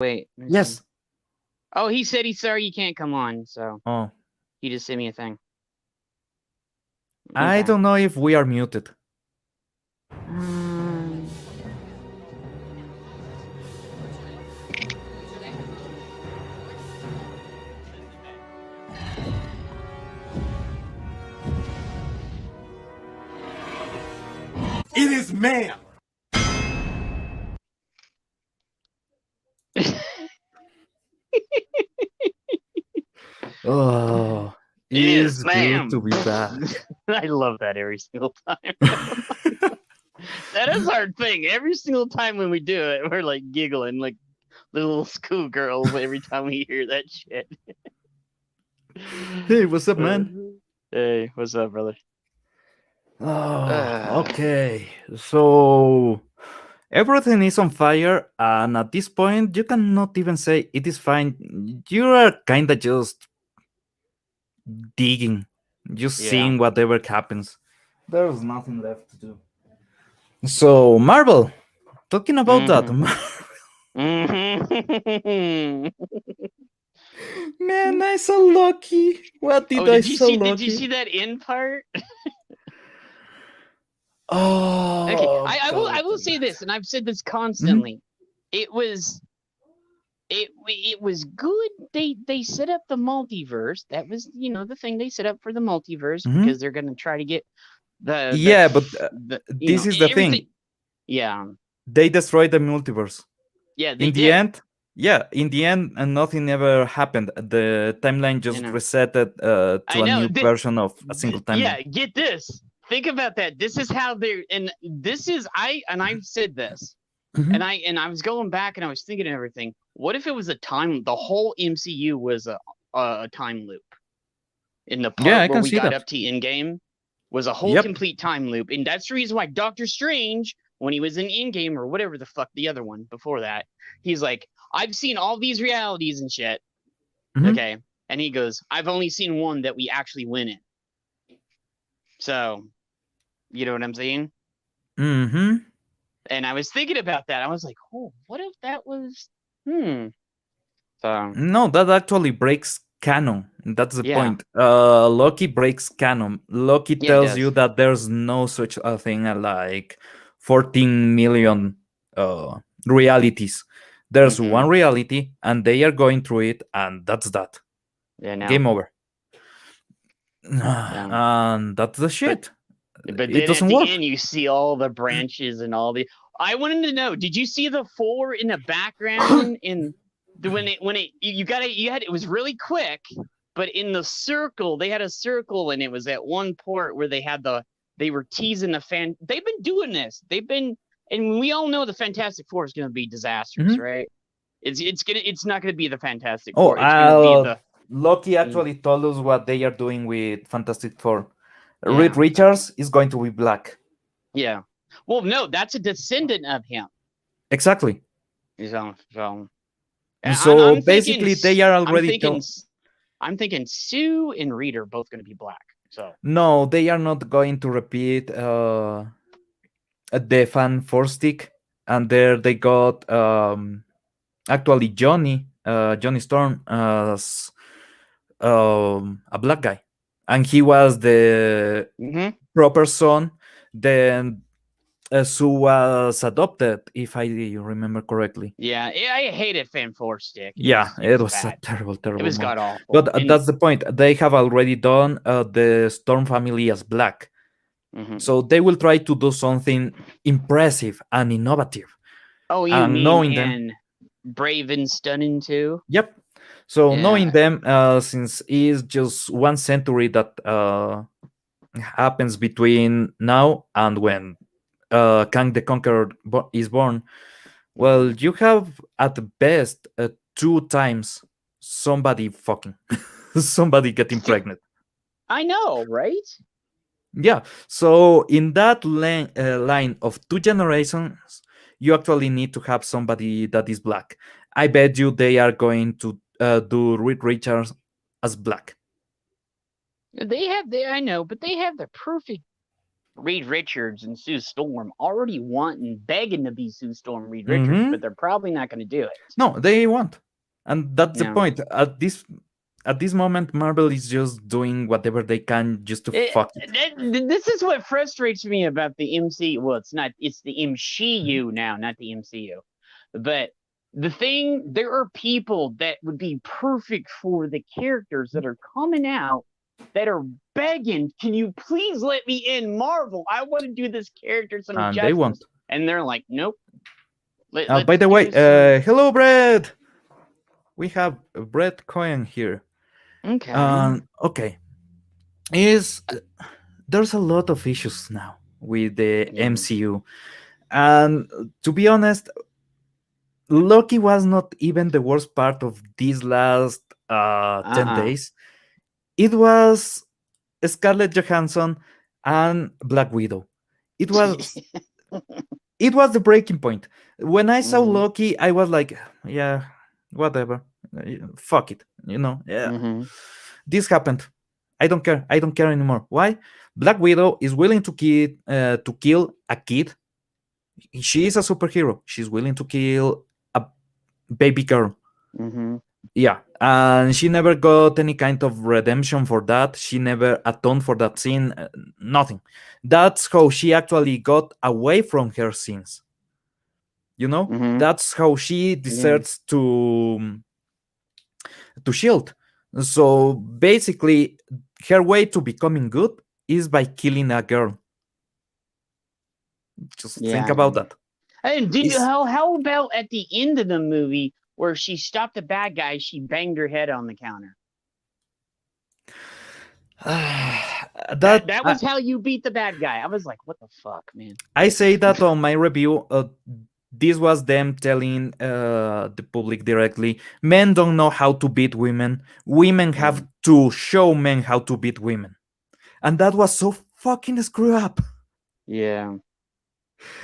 Wait. Yes. Oh, he said he's sorry you can't come on, so Oh, he just sent me a thing. I Okay. don't know if we are muted. Um, It is man. Oh, it yes, is good ma'am. to be back. I love that every single time. That is our thing. Every single time when we do it, we're like giggling like little schoolgirls every time we hear that shit. Hey, what's up, man? Hey, what's up, brother? Oh, okay. So everything is on fire, and at this point, you cannot even say it is fine. You are kind of just digging, just Yeah. seeing whatever happens. There's nothing left to do. So, Marvel, talking about that, Mm-hmm. man, I saw Loki. What did Oh, I did you saw see? Did you Loki? see that end part? Okay, Oh, I will God. say this, and I've said this Mhm, constantly. It was it was good. They set up the multiverse. That was the thing they set up for the multiverse mhm. because they're going to try to get the Yeah, but the this is the everything. thing. Yeah, They destroyed the multiverse. yeah, they In the did. end, yeah, in the end, nothing ever happened. The timeline You just know, resetted I to a know. new version of a single timeline. Yeah, get this. Think about that. This is how they're, and this is I've said this, Mhm. and I was going back and I was thinking of everything. What if it was a time? The whole MCU was a time loop. In the Yeah, part I where can we see got that. up to Endgame, was a whole Yep. complete time loop, and that's the reason why Doctor Strange, when he was in Endgame or whatever the fuck the other one before that, he's like, I've seen all these realities and shit. Mhm. Okay, and he goes, I've only seen one that we actually win in. So, you know what I'm saying? Mhm. And I was thinking about that. I was like, oh, what if that was hmm. So No, that actually breaks canon. That's the yeah. point. Loki breaks canon. Loki Yeah, it tells you does. that there's no such a thing like 14 million realities. There's Mm-hmm. one reality, and they are going through it, and that's that. Yeah, no. Game over. Yeah. And that's the But shit. but It then at doesn't the work. end you see all the branches and all the I wanted to know, did you see the four in the background in the when it you got it you had it was really quick, but in the circle, they had a circle and it was at one port where they were teasing the fan. They've been doing this. They've been and we all know the Fantastic Four is going to be disastrous, Mhm. right? It's not going to be the Fantastic Oh, Four. It's going to be the Loki actually told us what they are doing with Fantastic Four. Reed yeah. Richards is going to be black. Yeah. Well, no, that's a descendant of him. Exactly. So So I'm thinking basically, they are I'm already thinking I'm thinking Sue and Reed are both going to be black. So no, they are not going to repeat the fan four stick, and there they got actually Johnny Storm as a black guy, and he was the mm-hmm. proper son. Then Sue was adopted, if I remember correctly. Yeah, I hated Fan Four Stick. Yeah, It it was was a bad. terrible, It terrible was move. god awful. But And that's the point. They have already done the Storm family as black. mm-hmm. So they will try to do something impressive and innovative. Oh, you And mean knowing them, and Brave and Stunning too? yep. So knowing Yeah. them, since it's just 1 century that happens between now and when Kang the Conqueror is born, well, Mm-hmm. you have at best 2 times somebody fucking, somebody getting pregnant. I know, right? Yeah. So in that line of 2 generations, you actually need to have somebody that is black. I bet you they are going to do Reed Richards as black. They have I know, but they have the perfect Reed Richards and Sue Storm already wanting, begging to be Sue Storm, Reed Richards, Mhm. but they're probably not going to do it. No, they won't, and that's the Yeah. point. At this moment, Marvel is just doing whatever they can just to fuck it. This is what frustrates me about the MCU. Well, it's not. It's the MCU now, not the MCU. But there are people that would be perfect for the characters that are coming out that are begging, can you please let me in Marvel? I want to do this character some And justice. they won't. And they're like, nope. By the way, hello, Brett. We have Brett Cohen here. Okay. Okay. There's a lot of issues now with the Yeah. MCU, and to be honest, Loki was not even the worst part of these last 10 days. It was Scarlett Johansson and Black Widow. It was the breaking point. When I saw Mhm. Loki, I was like, yeah, whatever. Fuck it. Yeah. Mhm. This happened. I don't care. I don't care anymore. Why? Black Widow is willing to kill a kid. She is a superhero. She's willing to kill a baby girl. Mhm. Yeah, and she never got any kind of redemption for that. She never atoned for that sin. Nothing. That's how she actually got away from her sins. Mhm. That's how she deserves to shield. So basically, her way to becoming good is by killing a girl. Just think about that. And how about at the end of the movie where she stopped the bad guy, she banged her head on the counter? That was how you beat the bad guy. I was like, what the fuck, man? I say that on my review. This was them telling the public directly, men don't know how to beat women. Women have to show men how to beat women. And that was so fucking screwed up. Yeah.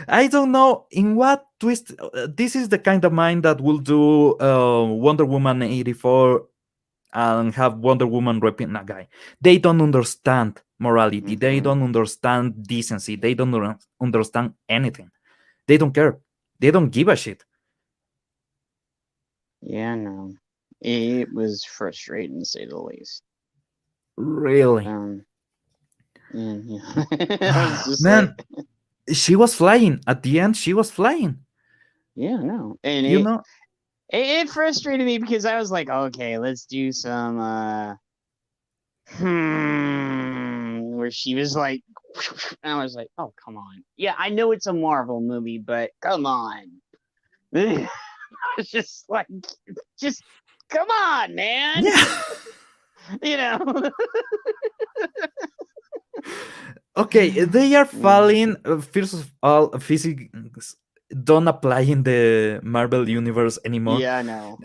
I don't know in what twist. This is the kind of mind that will do Wonder Woman 84 and have Wonder Woman raping a guy. They don't understand morality. They don't understand decency. They don't understand anything. They don't care. They don't give a shit. Yeah, no. It was frustrating to say the least. Really? Man, she was flying. At the end, she was flying. Yeah, no. And it frustrated me because I was like, okay, let's do some where she was like, I was like, oh, come on. Yeah, I know it's a Marvel movie, but come on. I was just like, just come on, man. Yeah. Okay, they are falling. First of all, physics don't apply in the Marvel universe anymore. Yeah, I know.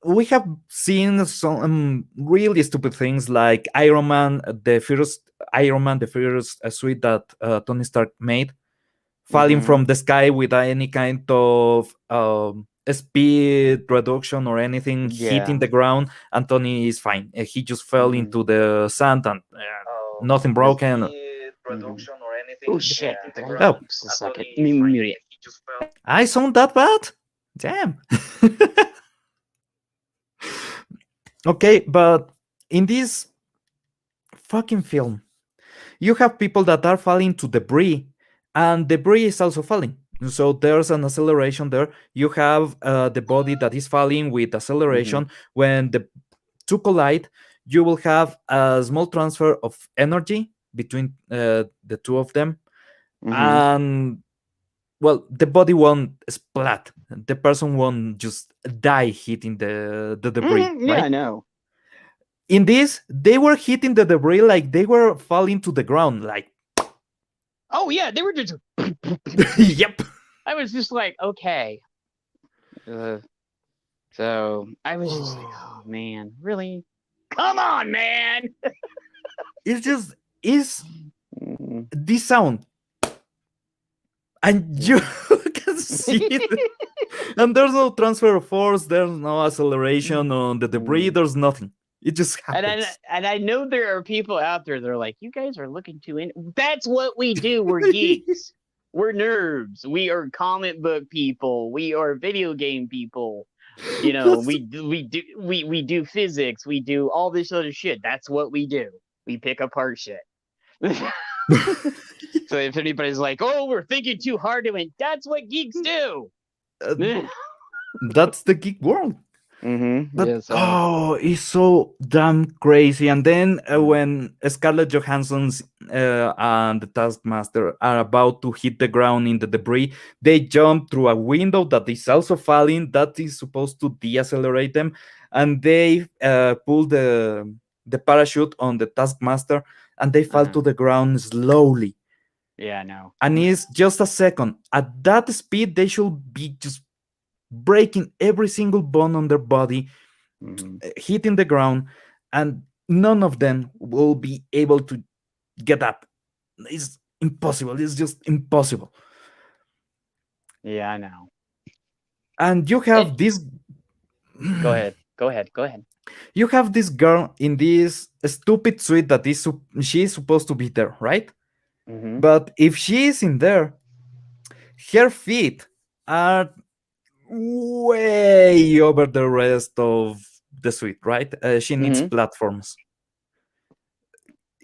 We have seen some really stupid things like Iron Man, the first suit that Tony Stark made, falling from the sky without any kind of speed reduction or anything, hitting the ground, and Tony is fine. He just fell into the sand and nothing broken. Oh shit! Oh, just a second. Let me mute it. I sound that bad? Damn. Okay, but in this fucking film, you have people that are falling to debris, and debris is also falling. So there's an acceleration there. You have the body that is falling with acceleration. When the two collide, you will have a small transfer of energy between the two of them. And well, the body won't splat. The person won't just die hitting the debris. Yeah, right? I know. In this, they were hitting the debris like they were falling to the ground. Like, oh yeah, they were just. Yep. I was just like, okay. So I was just like, oh man, really? Come on, man. It's just this sound, and you can see it. And there's no transfer of force. There's no acceleration on the debris. There's nothing. It just happens. And I know there are people out there that are like, you guys are looking too in. That's what we do. We're geeks. We're nerds. We are comic book people. We are video game people. You know, we do physics. We do all this other shit. That's what we do. We pick apart shit. So if anybody's like, "Oh, we're thinking too hard to it," that's what geeks do. That's the geek world. But Yeah, so- oh, it's so damn crazy. And then when Scarlett Johansson's and the Taskmaster are about to hit the ground in the debris, they jump through a window that is also falling. That is supposed to decelerate them, and they pull the parachute on the Taskmaster, and they fall to the ground slowly. Yeah, no. And it's just a second. At that speed, they should be just breaking every single bone on their body, hitting the ground, and none of them will be able to get up. It's impossible. It's just impossible. Yeah, I know. And you have this. Go ahead. Go ahead. Go ahead. You have this girl in this stupid suit that is she's supposed to be there, right? But if she is in there, her feet are way over the rest of the suite, right? She needs platforms.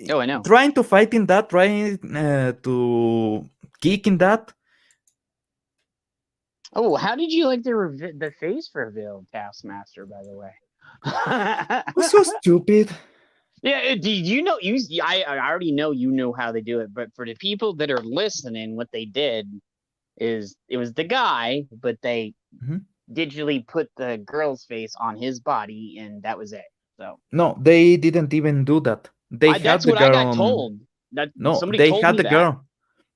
Oh, I know. Trying to fight in that, trying to kick in that. Oh, how did you like the face reveal, Taskmaster? By the way, It's so stupid. Yeah, do you know? I already know you know how they do it, but for the people that are listening, what they did is it was the guy, but they digitally put the girl's face on his body, and that was it. So no, they didn't even do that. They had that's the what girl. I got told. No, somebody they told had me the that. girl.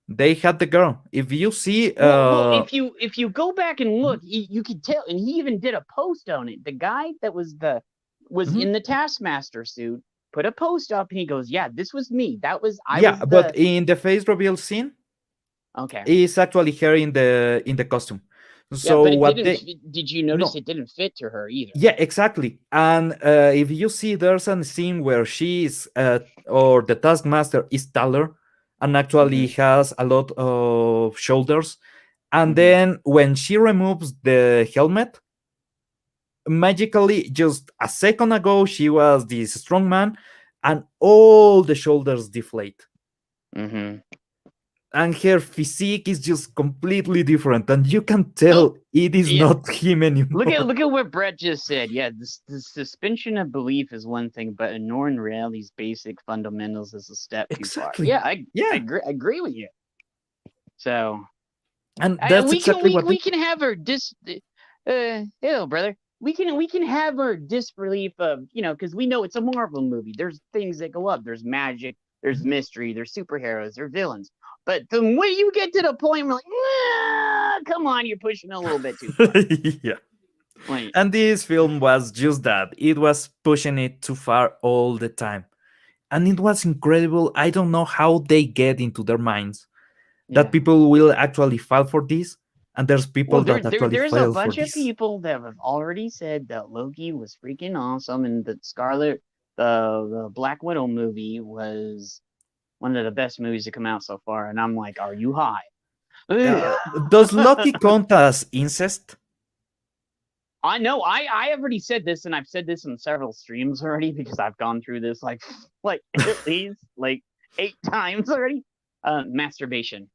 They had the girl. If you see, well, if you go back and look, you can tell, and he even did a post on it. The guy that was in the Taskmaster suit put a post up, and he goes, "Yeah, this was me. That was I." yeah, was but in the face reveal scene, okay, it's actually her in the costume. So yeah, but what did you notice it didn't fit to her either? Yeah, exactly. And if you see, there's a scene where she's or the Taskmaster is taller and actually has a lot of shoulders. And then when she removes the helmet, magically, just a second ago, she was this strong man, and all the shoulders deflate. And her physique is just completely different, and you can tell it is not him anymore. Look at what Brett just said. Yeah, the suspension of belief is one thing, but ignoring reality's basic fundamentals is a step too far. Yeah, I agree with you. So, and that's exactly what we can have our hello, brother. We can have our disbelief of, because we know it's a Marvel movie. There's things that go up. There's magic. There's mystery. There's superheroes. There's villains. But when you get to the point where like, come on, you're pushing a little bit too far. Yeah. And this film was just that. It was pushing it too far all the time. And it was incredible. I don't know how they get into their minds that people will actually fall for this. And there's people that actually there's fail a bunch for of this. people that have already said that Loki was freaking awesome, and that the Black Widow movie was one of the best movies to come out so far. And I'm like, are you high? Does Loki count as incest? I know. I already said this, and I've said this in several streams already because I've gone through this like at least 8 times already. Masturbation.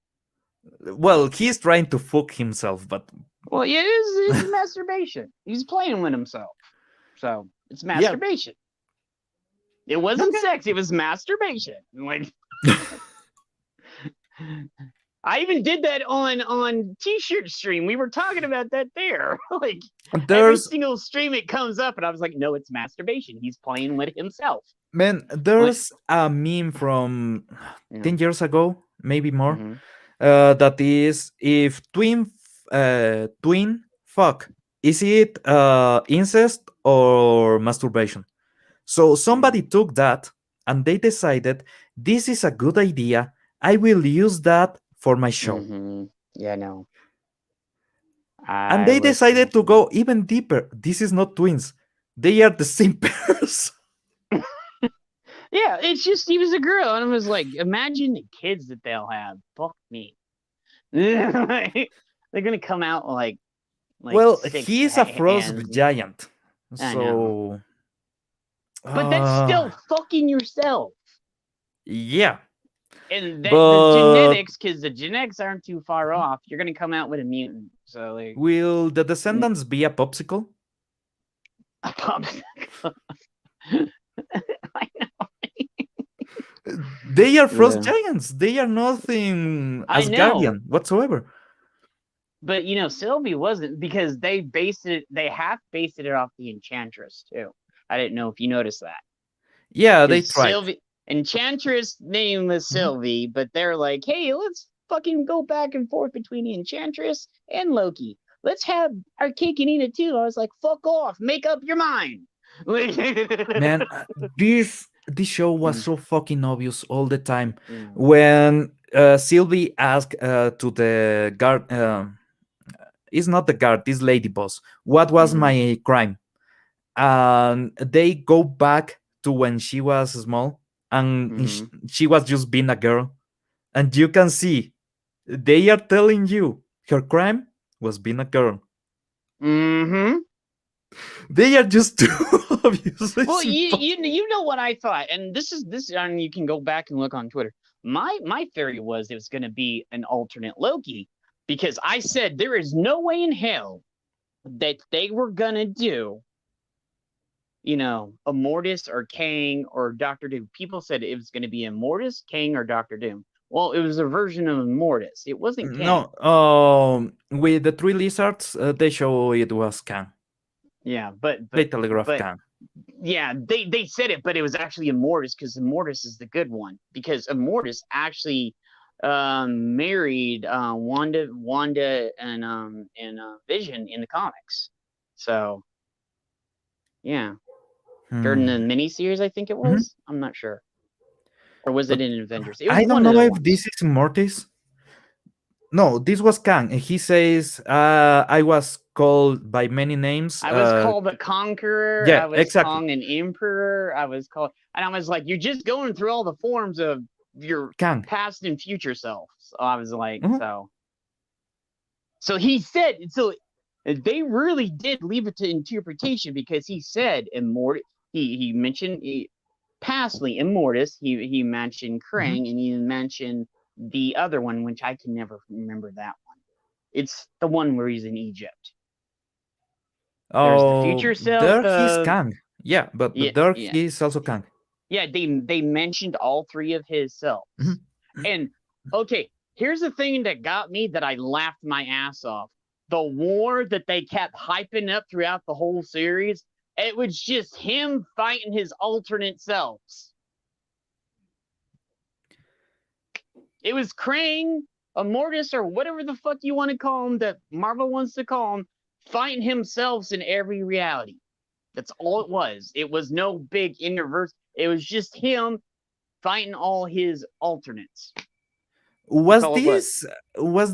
Well, he's trying to fuck himself, but well, yeah, it's masturbation. He's playing with himself, so it's masturbation. It wasn't sex; it was masturbation. Like, I even did that on T-shirt stream. We were talking about that there. Like, every single stream it comes up, and I was like, "No, it's masturbation. He's playing with himself." Man, there's a meme from 10 years ago, maybe more. That is, if twin fuck, is it incest or masturbation? So somebody took that and they decided this is a good idea. I will use that for my show. Yeah, no. And they decided to go even deeper. This is not twins. They are the same person. Yeah, it's just he was a girl, and I was like, imagine the kids that they'll have. Fuck me. They're gonna come out like Well, six he is a frost hands. giant, I know, so but that's still uh, fucking yourself. yeah. And that the But genetics, because the genetics aren't too far off, you're gonna come out with a mutant. So like will the descendants be a popsicle? a popsicle. I know. They are frost Yeah. giants. They are nothing I know. Asgardian whatsoever. But Sylvie wasn't, because they half based it off the Enchantress too. I didn't know if you noticed that. Yeah, they Because tried. Enchantress name was Mhm. Sylvie, but they're like, hey, let's fucking go back and forth between the Enchantress and Loki. Let's have our cake and eat it too. I was like, fuck off, make up your mind. Man, this show was so fucking obvious all the time. Yeah. When Sylvie asked to the guard, it's not the guard, this lady boss, what was Mhm. my crime? And they go back to when she was small, and Mhm. she was just being a girl, and you can see they are telling you her crime was being a girl. Mm-hmm. They are just too obvious. Well, It's you know what I thought, and this, and you can go back and look on Twitter. My theory was it was going to be an alternate Loki, because I said there is no way in hell that they were gonna do, Immortus or Kang or Doctor Doom. People said it was going to be Immortus, Kang, or Doctor Doom. Well, it was a version of Immortus. It wasn't Kang. no. With the three lizards, they show it was Kang. Yeah, but They telegraph Kang. yeah, they said it, but it was actually Immortus, because Immortus is the good one, because Immortus actually married Wanda and Vision in the comics. So yeah, during the miniseries, I think it was. I'm not sure, or was it in Avengers? It was I don't one of know the if ones. this is Mortis. No, this was Kang. He says, I was called by many names. I was called the Conqueror. Yeah, I was exactly. called an Emperor. I was called, and I was like, you're just going through all the forms of your Kang. past and future self. So I was like, Mhm. so he said, so they really did leave it to interpretation, because he said Immortus. He mentioned pastly Immortus. He mentioned Krang, and he mentioned the other one, which I can never remember that one. It's the one where he's in Egypt. There's the future self. There he's Kang. Yeah, but there Yeah. he is also Kang. Yeah, they mentioned all three of his selves. Mhm. And okay, here's the thing that got me, that I laughed my ass off. The war that they kept hyping up throughout the whole series, it was just him fighting his alternate selves. It was Krang, Immortus, or whatever the fuck you want to call him, that Marvel wants to call him, fighting himself in every reality. That's all it was. It was no big universe. It was just him fighting all his alternates. Was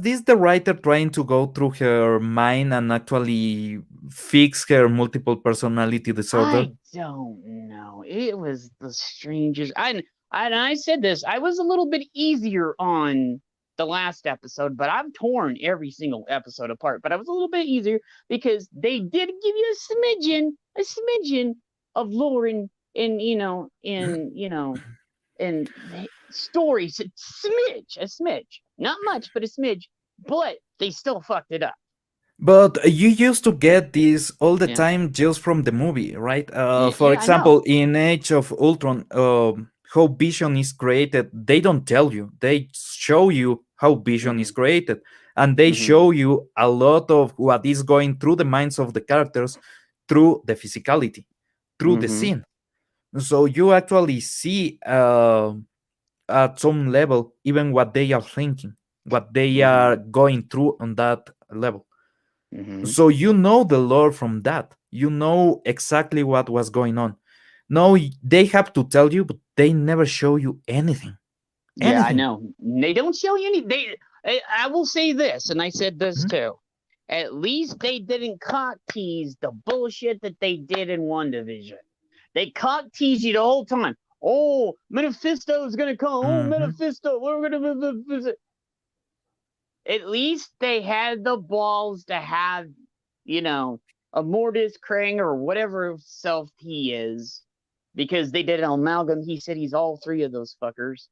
this the writer trying to go through her mind and actually fix her multiple personality disorder? I don't know. It was the strangest. I said this. I was a little bit easier on the last episode, but I've torn every single episode apart. But I was a little bit easier because they did give you a smidgen of lore in stories. A smidge, not much, but a smidge. But they still fucked it up. But you used to get this all the Yeah. time just from the movie, right? Yeah, For I example, in Age of Ultron, how Vision is created, they don't tell you. They show you how Vision is created, and they show you a lot of what is going through the minds of the characters through the physicality, through the scene. So you actually see at some level even what they are thinking, what they are going through on that level. So you know the lore from that. You know exactly what was going on. No, they have to tell you, but they never show you anything. Yeah, I know. They don't show you any. I will say this, and I said this too. At least they didn't cock tease the bullshit that they did in WandaVision. They cock tease you the whole time. oh, Mephisto is gonna come. Oh, Mhm. Mephisto, we're gonna visit. At least they had the balls to have, a Mortis Krang or whatever self he is, because they did an amalgam. He said he's all three of those fuckers.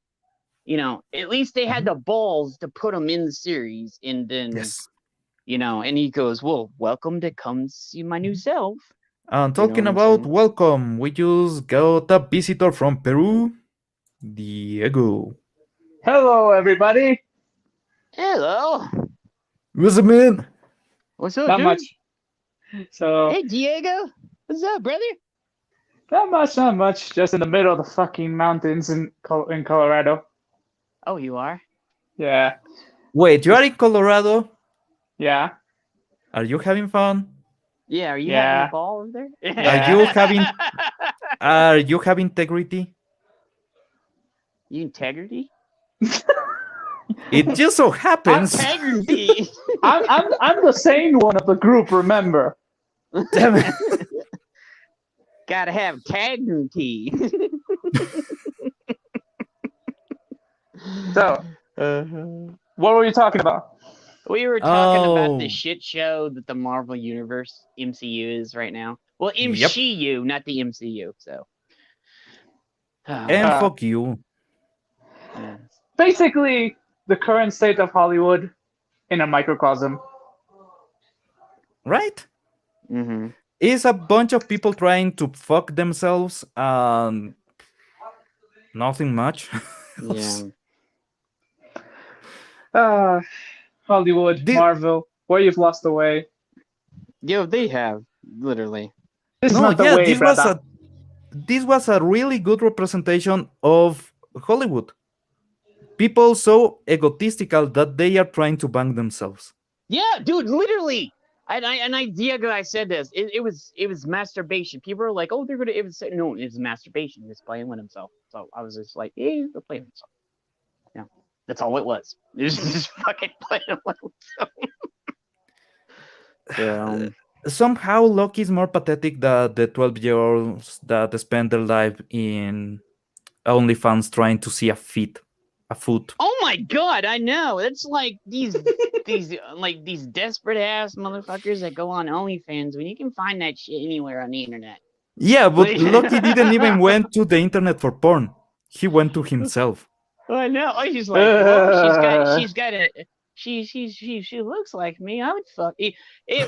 At least they had the balls to put him in the series, and then Yes. and he goes, "Well, welcome to come see my new self." And You know talking what I'm about saying? welcome, we just got a visitor from Peru, Diego. Hello, everybody. Hello, What's up, man? what's up, Not dude? much. So, Hey, Diego, what's up, brother? not much, not much. Just in the middle of the fucking mountains in Colorado. Oh, you are? Yeah, Wait, you are in Colorado? yeah, Are you having fun? Yeah, are you having Yeah. a ball over there? Yeah. Are you having integrity? You integrity? It just so happens. Integrity. I'm the sane one of the group. Remember? Damn it. Gotta have integrity. So, what were you talking about? We were talking about Oh. the shit show that the Marvel Universe MCU is right now. Well, Yep. MCU, not the MCU. So, And fuck you. yeah. Basically, the current state of Hollywood in a microcosm. Right? Mm-hmm. It's a bunch of people trying to fuck themselves and nothing much. Yeah. Hollywood, Thi- Marvel, where you've lost the way. Yo, they have literally. This is No, not the yeah, way, this was brother. this was a really good representation of Hollywood. People so egotistical that they are trying to bang themselves. Yeah, dude, literally. Diego, I said this. It was masturbation. People are like, oh, they're gonna. It was masturbation. He was playing with himself. So I was just like, they're playing with himself. Yeah, that's all it was. It was just fucking playing with himself. Yeah. Somehow Loki is more pathetic than the 12-year-olds that spend their life in OnlyFans trying to see a foot. Oh my god, I know. It's like these desperate ass motherfuckers that go on OnlyFans when you can find that shit anywhere on the internet. Yeah, but Loki didn't even went to the internet for porn. He went to himself. I know. Oh, he's like, well, she's got a. She looks like me. I would fuck. It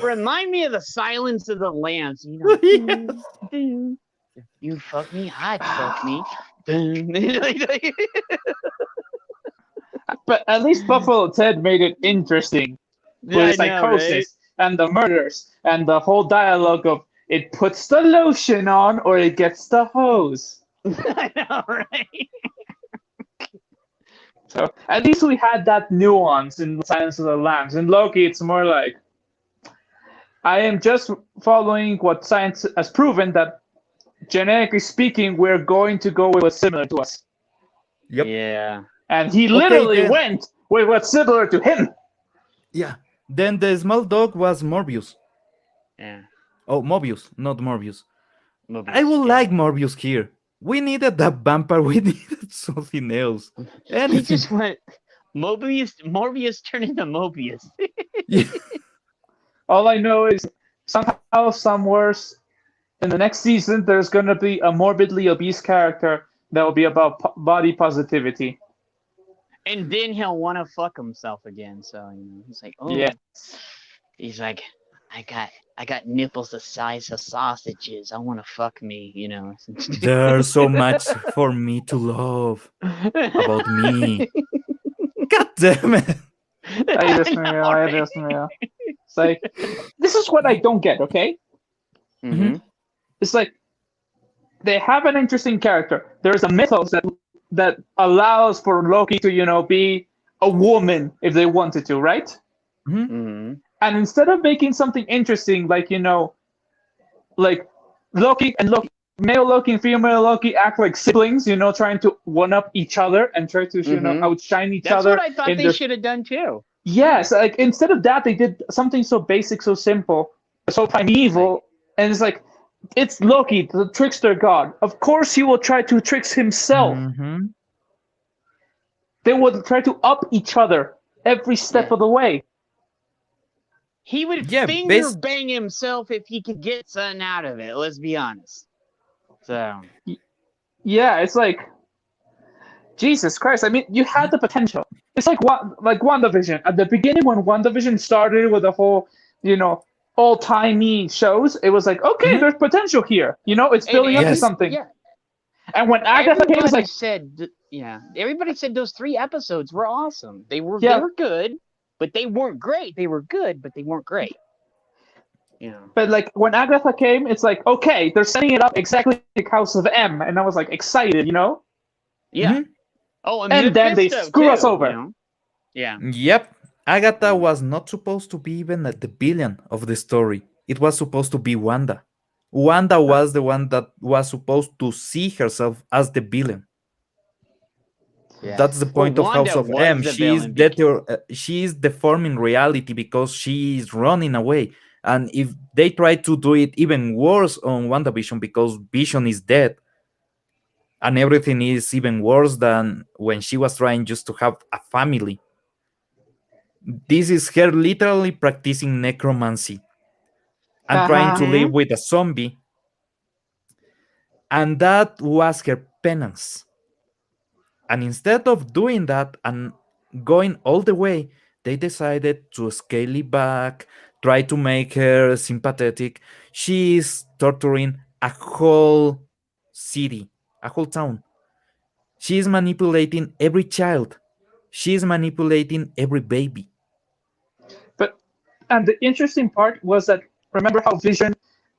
remind me of the Silence of the Lambs. Yes. You fuck me, I'd fuck me. But at least Buffalo Ted made it interesting. With psychosis and the murders and the whole dialogue of it puts the lotion on or it gets the hose. I know, right? So at least we had that nuance in Silence of the Lambs. In Loki, it's more like I am just following what science has proven that genetically speaking, we're going to go with what's similar to us. Yep. Yeah. And he literally then. went with what's similar to him. Yeah. Then the small dog was Morbius. Yeah. Oh, Mobius, not Morbius. Mobius, I would yeah. like Morbius here. We needed that vampire. We needed something else. He Anything. just went Morbius turned into Mobius. Yeah. All I know is somehow, somewhere, in the next season, there's going to be a morbidly obese character that will be about body positivity. And then he'll want to fuck himself again. So he's like, oh, Yeah. He's like, I got nipples the size of sausages. I want to fuck me. There's so much for me to love about me. God damn it. It's like, this is what I don't get, okay? Mm-hmm. It's like, they have an interesting character. There's a mythos that allows for Loki to, be a woman if they wanted to, right? Mm-hmm. And instead of making something interesting, like Loki and male Loki and female Loki act like siblings, trying to one up each other and try to, outshine each That's other. what I thought they should have done too. Yes, like instead of that, they did something so basic, so simple, so primeval, and it's like it's Loki, the trickster god. Of course, he will try to trick himself. Mhm. They will try to up each other every step Yeah. of the way. He would Yeah, finger bang himself if he could get something out of it. Let's be honest. So Yeah, it's like Jesus Christ. I mean, you had the potential. It's like WandaVision. At the beginning, when WandaVision started with the whole, old-timey shows, it was like, okay, Mhm. there's potential here. It's and building up to Yes. something. Yeah, And when Agatha came, it's everybody like, said, yeah, everybody said those 3 episodes were awesome. They were Yeah. good, but they weren't great. They were good, but they weren't great. Yeah. but like when Agatha came, it's like, okay, they're setting it up exactly like House of M, and I was like excited, Yeah. Mhm. Oh, And then they Mephisto, screw us too, over. Yeah. Yep. Agatha Yeah. was not supposed to be even at the villain of the story. It was supposed to be Wanda. Wanda was the one that was supposed to see herself as the villain. Yeah. That's the point of House Wanda of was M. the villain She is deforming reality because she is running away. And if they try to do it even worse on WandaVision because Vision is dead, and everything is even worse than when she was trying just to have a family. This is her literally practicing necromancy and trying to live with a zombie. And that was her penance. And instead of doing that and going all the way, they decided to scale it back, try to make her sympathetic. She is torturing a whole city, a whole town. She is manipulating every child. She is manipulating every baby. And the interesting part was that remember how Vision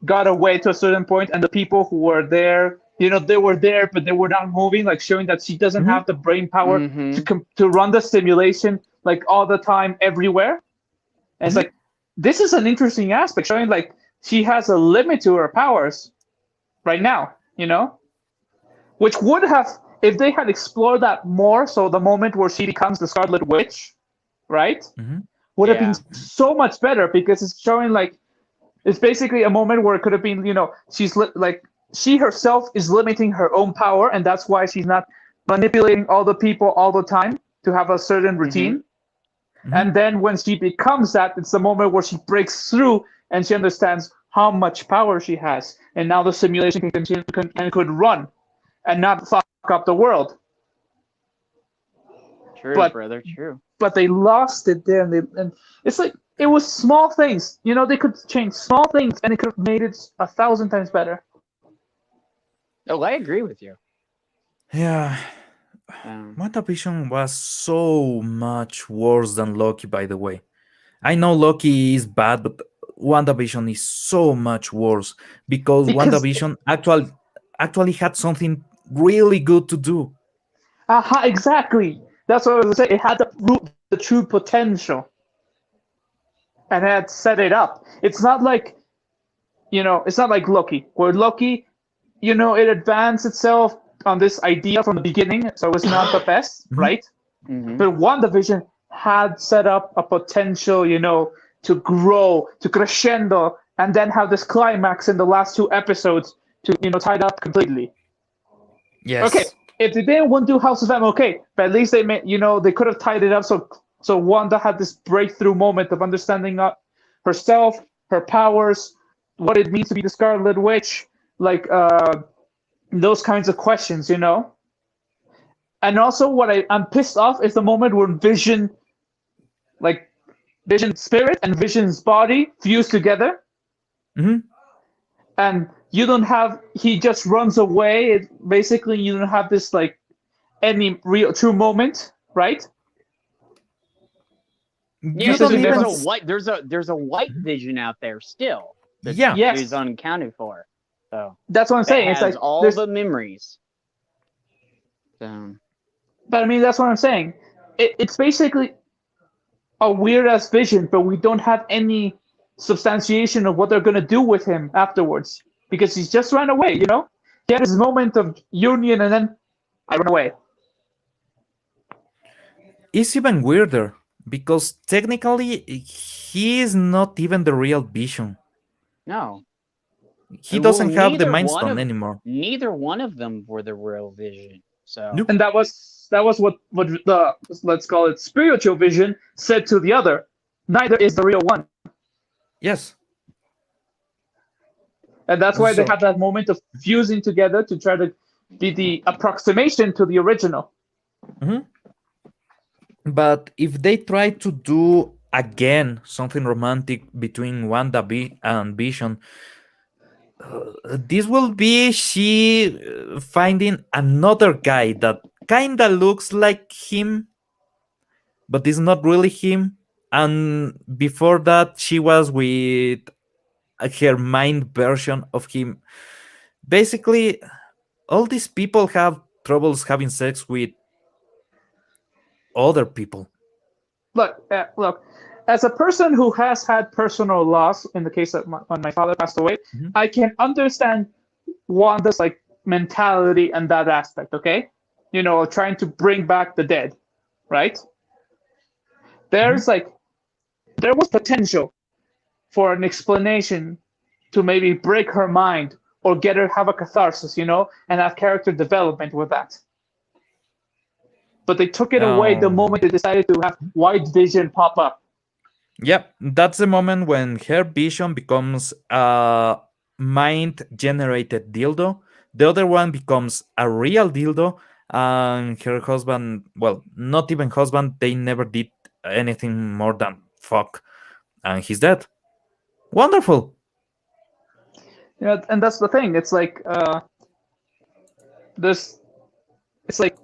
got away to a certain point, and the people who were there, they were there, but they were not moving, like showing that she doesn't Mhm. have the brain power Mhm. to run the simulation like all the time, everywhere. And it's Mhm. like this is an interesting aspect, showing like she has a limit to her powers right now, which would have if they had explored that more. So the moment where she becomes the Scarlet Witch, right? Mhm. Would have been Yeah. so much better because it's showing like it's basically a moment where it could have been she's like she herself is limiting her own power, and that's why she's not manipulating all the people all the time to have a certain routine. Mhm. And then when she becomes that, it's the moment where she breaks through and she understands how much power she has, and now the simulation can continue and could run and not fuck up the world. True, But- brother. True. But they lost it there, and it's like it was small things. They could change small things, and it could have made it 1,000 times better. Oh, I agree with you. Yeah. WandaVision was so much worse than Loki, by the way. I know Loki is bad, but WandaVision is so much worse because WandaVision actually had something really good to do. Exactly. That's what I was saying. It had the true potential, and it had set it up. It's not like, it's not like Loki, where Loki, it advanced itself on this idea from the beginning, so it's not the best, Mhm. right? Mhm. But WandaVision had set up a potential, to grow, to crescendo, and then have this climax in the last 2 episodes to, tie it up completely. Yes. Okay, if they didn't want to do House of M, okay, but at least they made, they could have tied it up so Wanda had this breakthrough moment of understanding herself, her powers, what it means to be the Scarlet Witch, like those kinds of questions, And also, what I'm pissed off is the moment when Vision's spirit and Vision's body fuse together, Mhm. and you don't have. He just runs away. Basically, you don't have this like any real true moment, right? You Yeah, so don't there's even. a white there's a white Vision out there still that Yeah. Yes. is unaccounted for. So That's what I'm saying. it It's has like all there's- the memories. So But I mean, that's what I'm saying. It's basically a weird ass Vision, but we don't have any substantiation of what they're gonna do with him afterwards because he's just ran away. He had his moment of union, and then I run away. It's even weirder because technically he is not even the real Vision. no. He Well, doesn't have the neither Mind one Stone of- anymore. Neither one of them were the real Vision. So Nope. And that was what the, let's call it, spiritual Vision said to the other. Neither is the real one. Yes. And that's why they So- have that moment of fusing together to try to be the approximation to the original. But if they try to do again something romantic between Wanda and Vision, this will be she finding another guy that kinda looks like him, but is not really him. And before that, she was with her mind version of him. Basically, all these people have troubles having sex with other people. Look. As a person who has had personal loss, in the case of when my father passed away, Mhm. I can understand Wanda's like mentality and that aspect. Okay, trying to bring back the dead, right? There's there was potential for an explanation to maybe break her mind or get her have a catharsis, and have character development with that. But they took it away the moment they decided to have White Vision pop up. Yep, that's the moment when her vision becomes a mind-generated dildo. The other one becomes a real dildo, and her husband, well, not even husband, they never did anything more than fuck, and he's dead. Wonderful. And that's the thing. It's like there's, it's like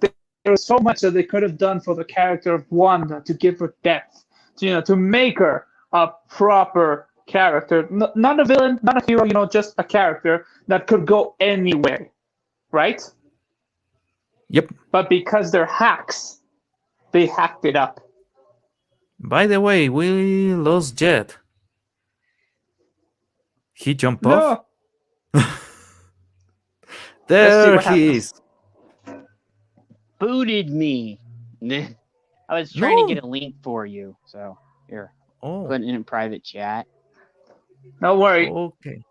there's so much that they could have done for the character of Wanda to give her depth, to make her a proper character, not a villain, not a hero, just a character that could go anywhere, right? Yep. But because they're hacks, they hacked it up. By the way, we lost Jet. He jumped off. No, There what he happens. is. booted me. I was trying No. to get a link for you. So here, Oh, putting it in private chat. Don't worry. okay.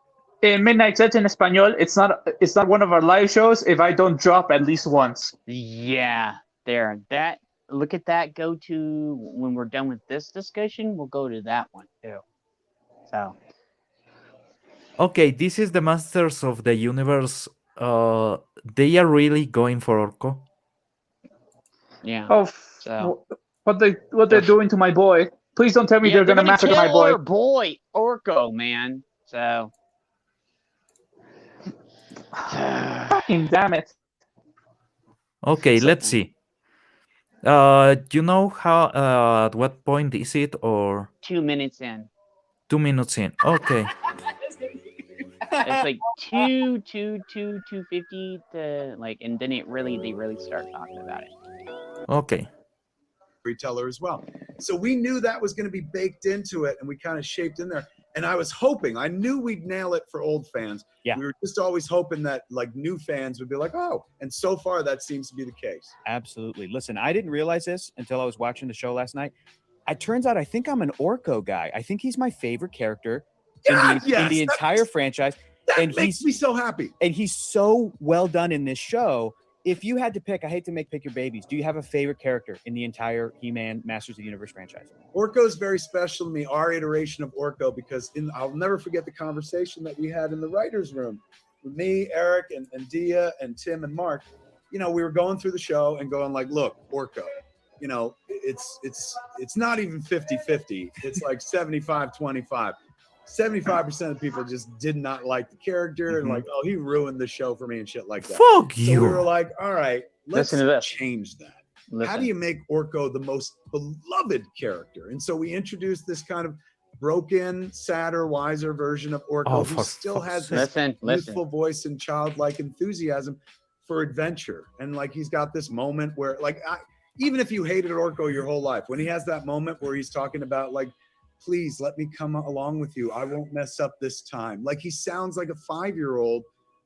In Midnight Jets in Espanol, it's not one of our live shows if I don't drop at least once. Yeah, there. That look at that. Go to when we're done with this discussion. We'll go to that one too. So Okay, this is the Masters of the Universe. They are really going for Orko. yeah. Oh, So- what they're doing to my boy? Please don't tell me Yeah, they're gonna massacre kill my boy. our boy Orko, man. So Fucking damn it! Okay, let's see. You know how? At what point is it? Or 2 minutes in. 2 minutes in? Okay. It's like 250 to like, and then they really start talking about it. Okay. Reteller as well. So we knew that was going to be baked into it, and we kind of shaped in there. And I was hoping, I knew we'd nail it for old fans. Yeah. We were just always hoping that like new fans would be like, oh, and so far that seems to be the case. Absolutely. Listen, I didn't realize this until I was watching the show last night. It turns out I think I'm an Orko guy. I think he's my favorite character in God, the yes, entire franchise. That And makes he's- me so happy. And he's so well done in this show. If you had to pick, I hate to pick your babies. Do you have a favorite character in the entire He-Man Masters of the Universe franchise? Orko is very special to me, our iteration of Orko, because I'll never forget the conversation that we had in the writer's room with me, Eric, and Dia, and Tim, and Mark. We were going through the show and going like, look, Orko, it's not even 50-50. It's like 75-25. 75% of people just did not like the character and like, oh, he ruined the show for me and shit like that. Fuck So we were you. like, all right, let's Listen to this. change that. How Listen. do you make Orko the most beloved character? And so we introduced this kind of broken, sadder, wiser version of Orko Oh, who for still fuck's has sake. this Listen. youthful voice and childlike enthusiasm for adventure. And like he's got this moment where even if you hated Orko your whole life, when he has that moment where he's talking about like, please let me come along with you. I won't mess up this time. Like he sounds like a 5-year-old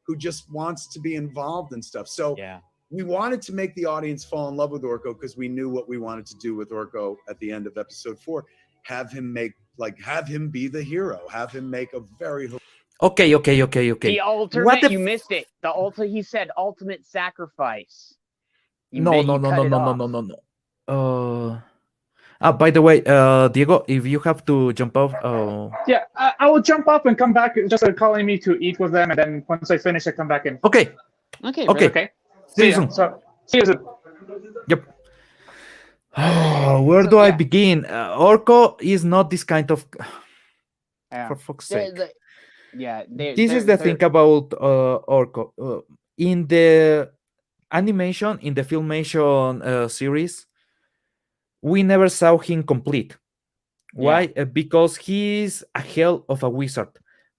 who just wants to be involved in stuff. So Yeah. we wanted to make the audience fall in love with Orko because we knew what we wanted to do with Orko at the end of episode 4. Have him be the hero. Have him make a very Okay. The ultimate, What the you missed it. The ultimate, he said ultimate sacrifice. You No, meant no, you no, cut no, it no, no, off. no, no, no. By the way, Diego, if you have to jump off, Yeah, I will jump up and come back. Just calling me to eat with them, and then once I finish, I come back in. okay, Okay, okay. brother. Okay. See you ya. soon. So see you soon. Yep. Where do I yeah. begin? Orko is not this kind of. Yeah. For fuck's They're- sake. they- yeah, This is the thing about Orko. In the animation, in the Filmation series, we never saw him complete. Why? Because he's a hell of a wizard,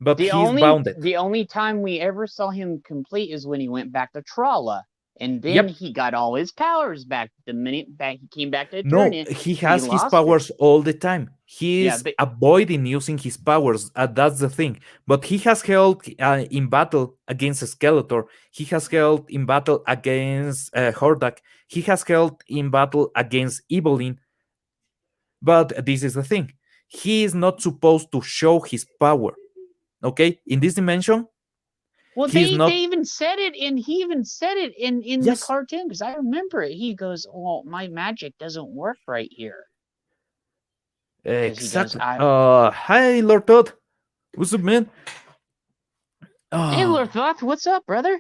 but he's bounded. The only time we ever saw him complete is when he went back to Trala, and then Yep. he got all his powers back. The minute that he came back to No, Eternia, he has his lost it. powers all the time. He's Yeah, but- avoiding using his powers. That's the thing. But he has held in battle against Skeletor. He has held in battle against Hordak. He has held in battle against Evelyn. But this is the thing. He is not supposed to show his power. Okay? In this dimension, Well, he's not. they even said it, and he even said it in Yes. the cartoon because I remember it. He goes, "Well, my magic doesn't work right here." Exactly. I- Hi, Lord Todd. What's up, man? Hey, Ah, Lord Thoth, what's up, brother?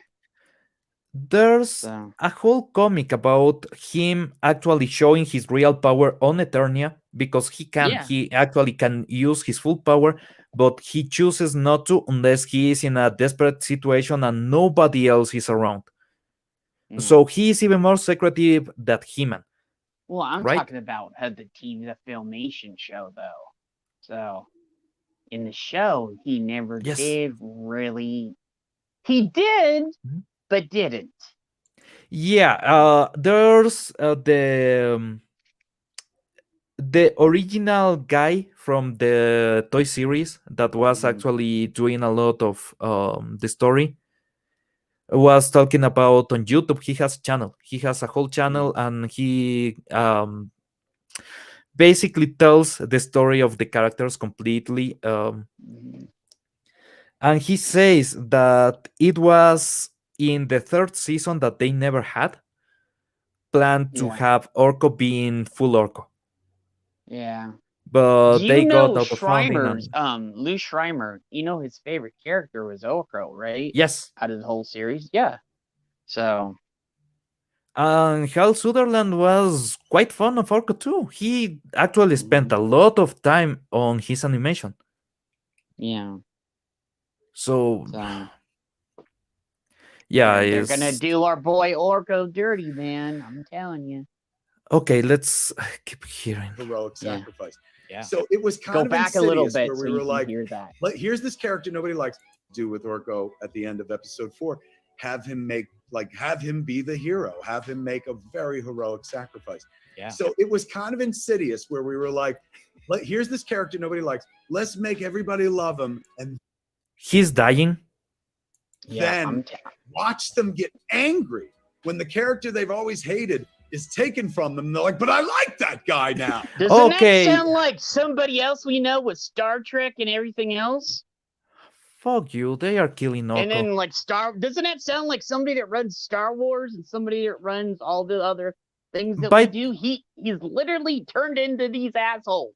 There's So, a whole comic about him actually showing his real power on Eternia because Yeah. he actually can use his full power, but he chooses not to unless he is in a desperate situation and nobody else is around. mm. So he is even more secretive than He-Man. Well, I'm right? talking about the Filmation show, though. So, in the show, he never Yes. did really. He did, Mhm. but didn't. Yeah, there's the original guy from the toy series that was Mhm. actually doing a lot of the story was talking about on YouTube. He has a channel. He has a whole channel, and he basically tells the story of the characters completely. Mhm. And he says that it was in the third season that they never had planned to Yeah. have Orko being full Orko, Yeah. but Do they you got know out of funding. Schreimer's And Lou Schreimer, you know his favorite character was Orko, right? yes, Out of the whole series. Yeah. So and Hal Sutherland was quite fond of Orko too. He actually spent a lot of time on his animation. yeah. So So yeah, they're gonna it's do our boy Orko dirty, man. I'm telling you. okay. Let's keep hearing. Heroic Yeah. sacrifice. Yeah. So it was kind Go of back a little insidious bit where so we you were can like, hear that. here's this character nobody likes. Do with Orko at the end of episode 4. Have him be the hero. Have him make a very heroic sacrifice. Yeah. So it was kind of insidious where we were like, here's this character nobody likes. Let's make everybody love him, and He's dying. Yeah, then watch them get angry when the character they've always hated is taken from them. They're like, but I like that guy now. Doesn't Okay. that sound like somebody else we know with Star Trek and everything else? Fuck you. They are killing Orko. And then like doesn't that sound like somebody that runs Star Wars and somebody that runs all the other things that By- we do? He's literally turned into these assholes.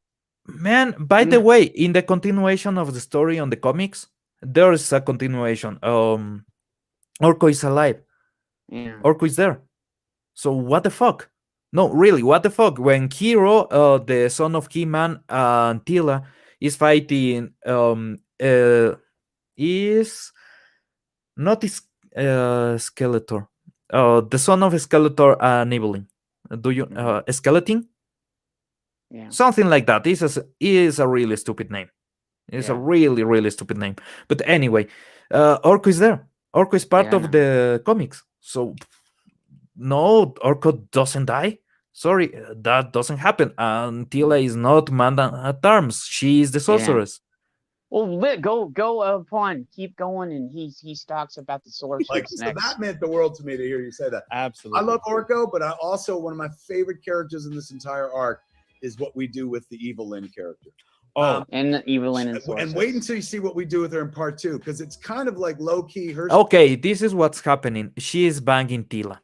Man, by the way, in the continuation of the story on the comics, there is a continuation. Orko is alive. Yeah. Orko is there. So what the fuck? No, really, what the fuck? When Hero, the son of He-Man and Tila, is fighting, is not Skeletor. The son of Skeletor and Evelyn. Do you Skeleton? Yeah. Something like that. This is a really stupid name. It's a Yeah. really, really stupid name. But anyway, Orko is there. Orko is part Yeah. of the comics. So no, Orko doesn't die. Sorry, that doesn't happen. And Tila is not man at arms. She is the sorceress. Well, go upon, keep going, and he talks about the sorceress So next. that meant the world to me to hear you say that. Absolutely. I love Orko, but I also, one of my favorite characters in this entire arc is what we do with the Evil Lyn character. Oh, And Evelyn and And wait until you see what we do with her in part 2, because it's kind of like low key. Her Okay, this is what's happening. She is banging Tila.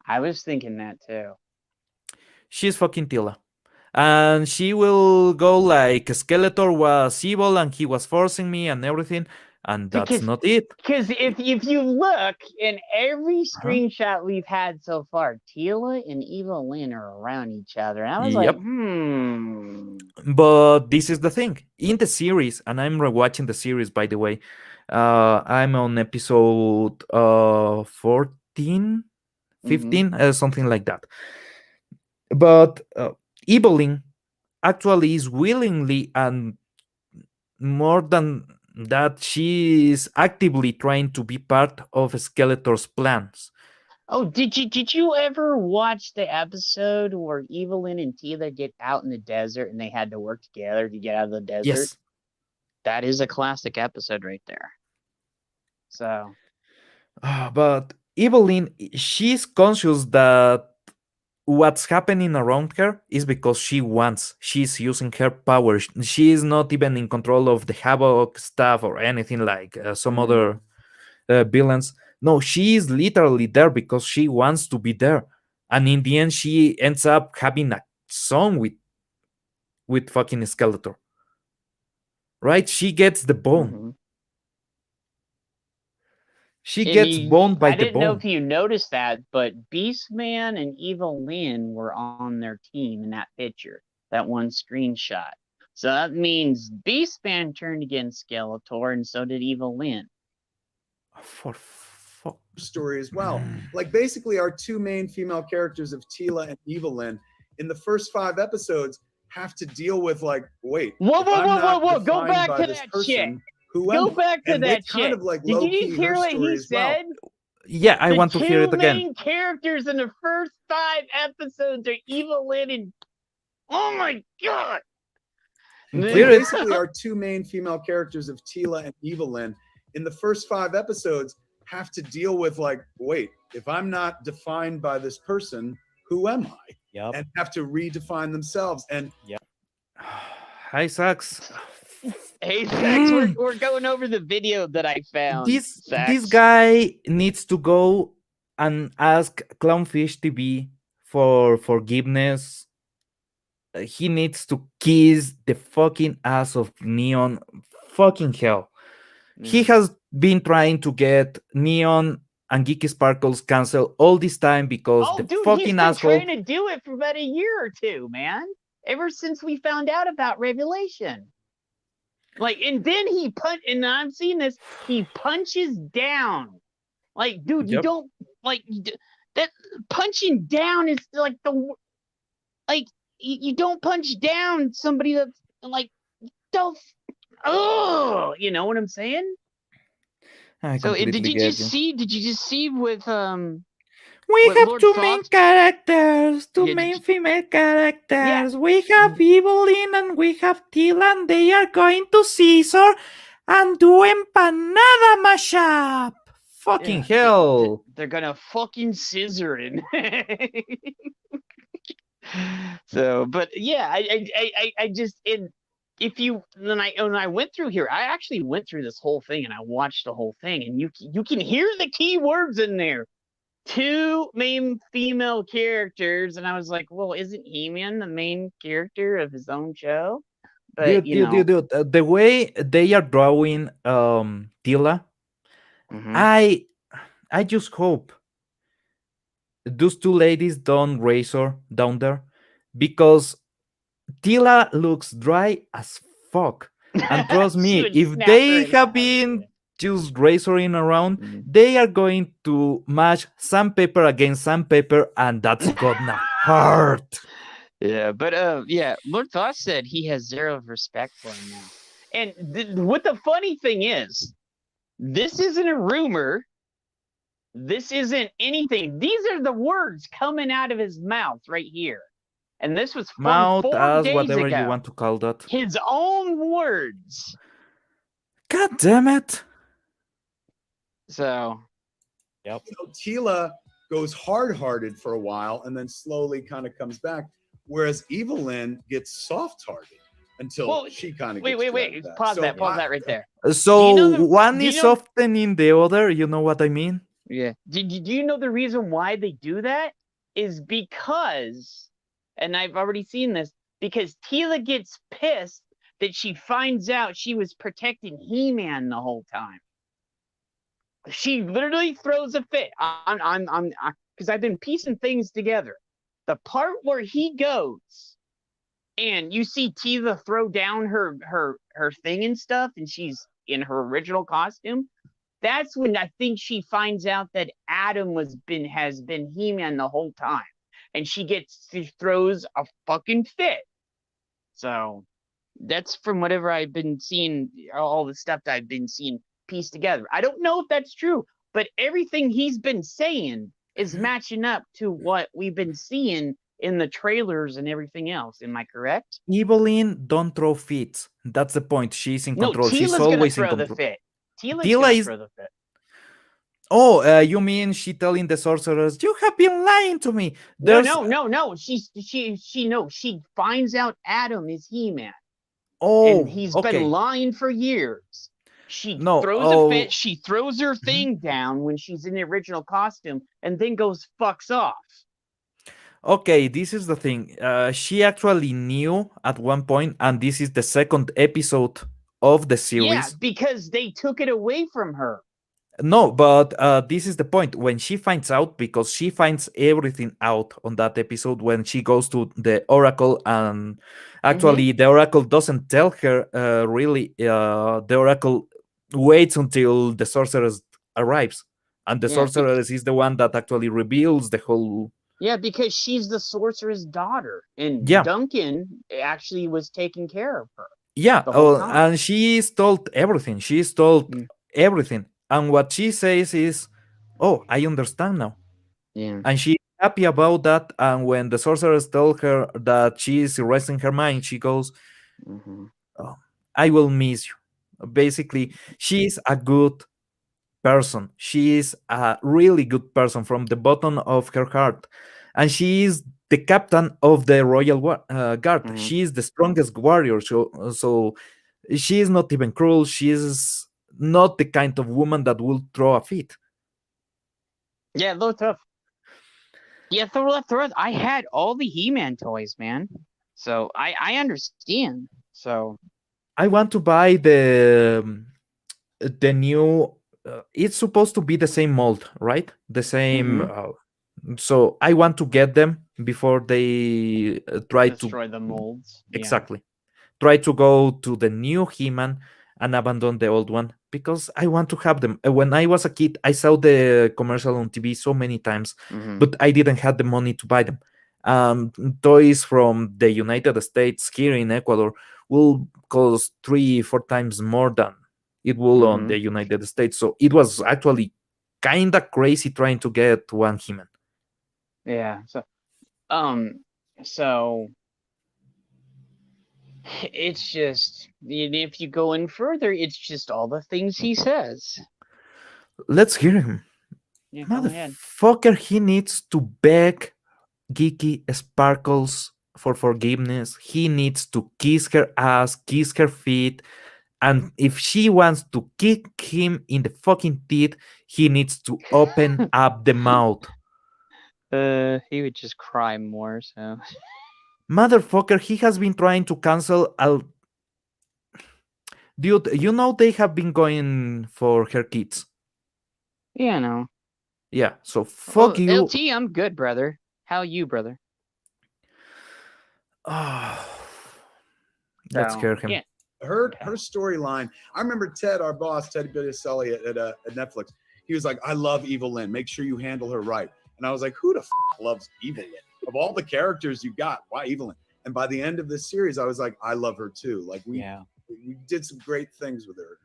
I was thinking that too. She's fucking Tila. And she will go like Skeletor was evil and he was forcing me and everything. And that's Because- not it. Because if you look in every screenshot we've had so far, Tila and Evelyn are around each other. And I was Yep. like, But this is the thing. In the series, and I'm rewatching the series, by the way. I'm on episode 14, 15, something like that. But Evelyn actually is willingly, and more than that, she is actively trying to be part of Skeletor's plans. Oh, did you ever watch the episode where Evelyn and Tila get out in the desert and they had to work together to get out of the desert? Yes. That is a classic episode right there. So But Evelyn, she's conscious that what's happening around her is because she wants. She's using her power. She is not even in control of the Havoc stuff or anything like some other villains. No, she is literally there because she wants to be there. And in the end, she ends up having a song with fucking Skeletor. Right? She gets the bone. She And gets boned by I the didn't know bone. if you noticed that, but Beastman and Evelyn were on their team in that picture, that one screenshot. So that means Beastman turned against Skeletor, and so did Evelyn. For fuck. story as well. Like basically our two main female characters of Tila and Evelyn in the first 5 episodes have to deal with like, wait, Whoa, if whoa, I'm whoa, not whoa, go defined back by to this that person, shit. who Go am I? back to And that it's kind shit. of like Did low-key you hear her what story he as well. said? Yeah, I want to hear it The again. two main characters in the first 5 episodes are Evelyn and... Oh my god! Hear it. Basically our two main female characters of Tila and Evelyn in the first 5 episodes have to deal with like, wait, if I'm not defined by this person, who am I? Yep. And have to redefine themselves. And Hi, Sax. Hey, Sax, we're going over the video that I found. This Sax. guy needs to go and ask Clownfish TV for forgiveness. He needs to kiss the fucking ass of Neon. Fucking hell. He has been trying to get Neon and Geeky Sparkles canceled all this time because Oh, the dude, he's fucking been asshole. trying to do it for about a year or two, man. Ever since we found out about Revelation. Like, and then and I'm seeing this, he punches down. Like, dude, you Yep. don't, like, that punching down is like like, you don't punch down somebody that's, like, oh, you know what I'm saying? I So, completely did you get just see with, We What have Lord 2 Fox- main characters, 2 Yeah, main female characters. Yeah. We have Evelyn and we have Tila, and they are going to Caesar and do empanada mashup. Fucking Yeah, hell. they're gonna fucking scissor it. So, but yeah, I just if you when I went through here, I actually went through this whole thing and I watched the whole thing, and you can hear the key words in there. 2 main female characters, and I was like, well, isn't He-Man the main character of his own show? But Dude, the way they are drawing Tila, Mhm. I just hope those 2 ladies don't razor down there, because Tila looks dry as fuck. And trust She me, would if snap they her in have half. been just razoring around, Mhm. they are going to match sandpaper against sandpaper, and that's gonna hurt. Yeah, but yeah, Lord Thoth said he has 0 respect for him now. And what the funny thing is, this isn't a rumor. This isn't anything. These are the words coming out of his mouth right here. And this was from Mouth, 4 ass, days whatever ago. you want to call that. His own words. God damn it. So, you know, Tila goes hard-hearted for a while and then slowly kind of comes back, whereas Evelyn gets soft-hearted. until Well, she kind of wait. Pause that. Pause that right there. So know the- one do you is know- softening the other. You know what I mean? Yeah. Do you know the reason why they do that? Is because, and I've already seen this, because Tila gets pissed that she finds out she was protecting He-Man the whole time. She literally throws a fit. Because I've been piecing things together. The part where he goes and you see Tila throw down her thing and stuff, and she's in her original costume. That's when I think she finds out that Adam has been He-Man the whole time, and she throws a fucking fit. So that's from whatever I've been seeing, all the stuff that I've been seeing pieced together. I don't know if that's true, but everything he's been saying is matching up to what we've been seeing in the trailers and everything else. Am I correct? Evelyn don't throw fits. That's the point. She's in No, control. She's Tila's gonna always in throw the control. fit. Tila's Tila gonna is- throw the fit. Oh, you mean she telling the sorcerers, "You have been lying to me"? There's No. She finds out Adam is He-Man, oh, and he's okay. been lying for years. She No, throws oh. a fit. She throws her thing down when she's in the original costume, and then goes fucks off. Okay, this is the thing. She actually knew at one point, and this is the second episode of the series. Yeah, because they took it away from her. No, but this is the point. When she finds out, because she finds everything out on that episode when she goes to the Oracle, and actually the Oracle doesn't tell her really. The Oracle waits until the sorceress arrives, and the Yeah, sorceress is the one that actually reveals the whole. Yeah, because she's the sorcerer's daughter, and Yeah. Duncan actually was taking care of her. Yeah, the whole time. and she is told everything. She is told Mm. everything, and what she says is, "Oh, I understand now." Yeah. And she's happy about that. And when the sorceress told her that she is erasing her mind, she goes, Mhm. "I will miss you." Basically, she is a good person. She is a really good person from the bottom of her heart, and she is the captain of the Royal Guard. Mhm. She is the strongest warrior. So she is not even cruel. She is not the kind of woman that will throw a fit. Yeah, they're tough. Yeah, throw. I had all the He-Man toys, man. So I understand. So I want to buy the new. It's supposed to be the same mold, right? The same. So I want to get them before they try to destroy the molds. Yeah. exactly try to go to the new He-Man and abandon the old one, because I want to have them. When I was a kid, I saw the commercial on TV so many times, Mhm. but I didn't have the money to buy them. Toys from the United States here in Ecuador will cost 3-4 times more than it will on Mhm. the United States. So it was actually kind of crazy trying to get one He-Man. Yeah. So it's just, if you go in further, it's just all the things he says. Let's hear him. Yeah, go ahead. Motherfucker, he needs to beg Geeky Sparkles for forgiveness. He needs to kiss her ass, kiss her feet, and if she wants to kick him in the fucking teeth, he needs to open up the mouth. He would just cry more. So Motherfucker, he has been trying to cancel Dude, you know they have been going for her kids. yeah, no. Yeah, so fuck you. LT, I'm good, brother. How you, brother? Let's So, hear him. yeah. Her storyline. I remember Ted, our boss, Ted Biaselli at Netflix. He was like, "I love Evil Lynn. Make sure you handle her right." And I was like, "Who the loves Evil Lynn? Of all the characters you got, why Evil Lynn?" And by the end of this series, I was like, "I love her too." Like we did some great things with her.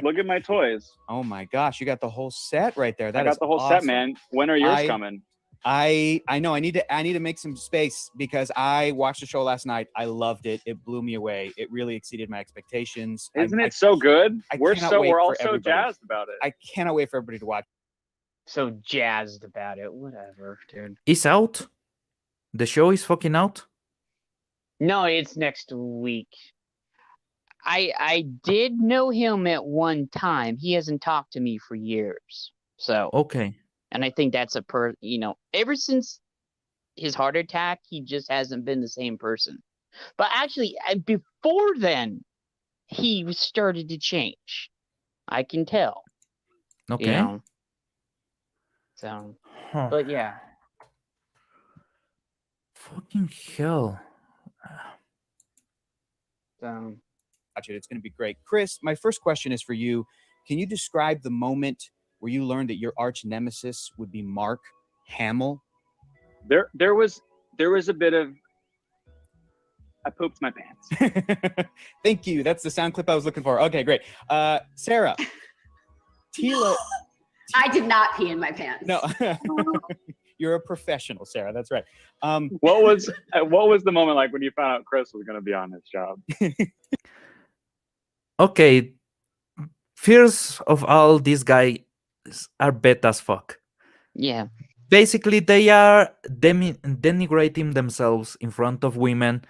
Look at my toys. Oh my gosh, you got the whole set right there. I That got is the whole set, awesome. man. When are yours I- coming? I know I need to make some space because I watched the show last night. I loved it. It blew me away. It really exceeded my expectations. Isn't it so good? I We're cannot wait we're all for so everybody. jazzed about it. I cannot wait for everybody to watch. So jazzed about it. Whatever, dude. It's out. The show is fucking out. No, it's next week. I did know him at one time. He hasn't talked to me for years. So, Okay. and I think that's ever since his heart attack, he just hasn't been the same person. But actually, before then, he started to change. I can tell. Okay. So, Huh. but yeah. Fucking hell. So, Watch it. It's going to be great. Chris, my first question is for you. Can you describe the moment where you learned that your arch nemesis would be Mark Hamill? There was a bit of I pooped my pants. Thank you. That's the sound clip I was looking for. Okay, great. Sarah, Tila. I did not pee in my pants. No, you're a professional, Sarah. That's right. What was the moment like when you found out Chris was going to be on his job? Okay. First of all, these guys are bad as fuck. yeah. Basically, they are denigrating themselves in front of women,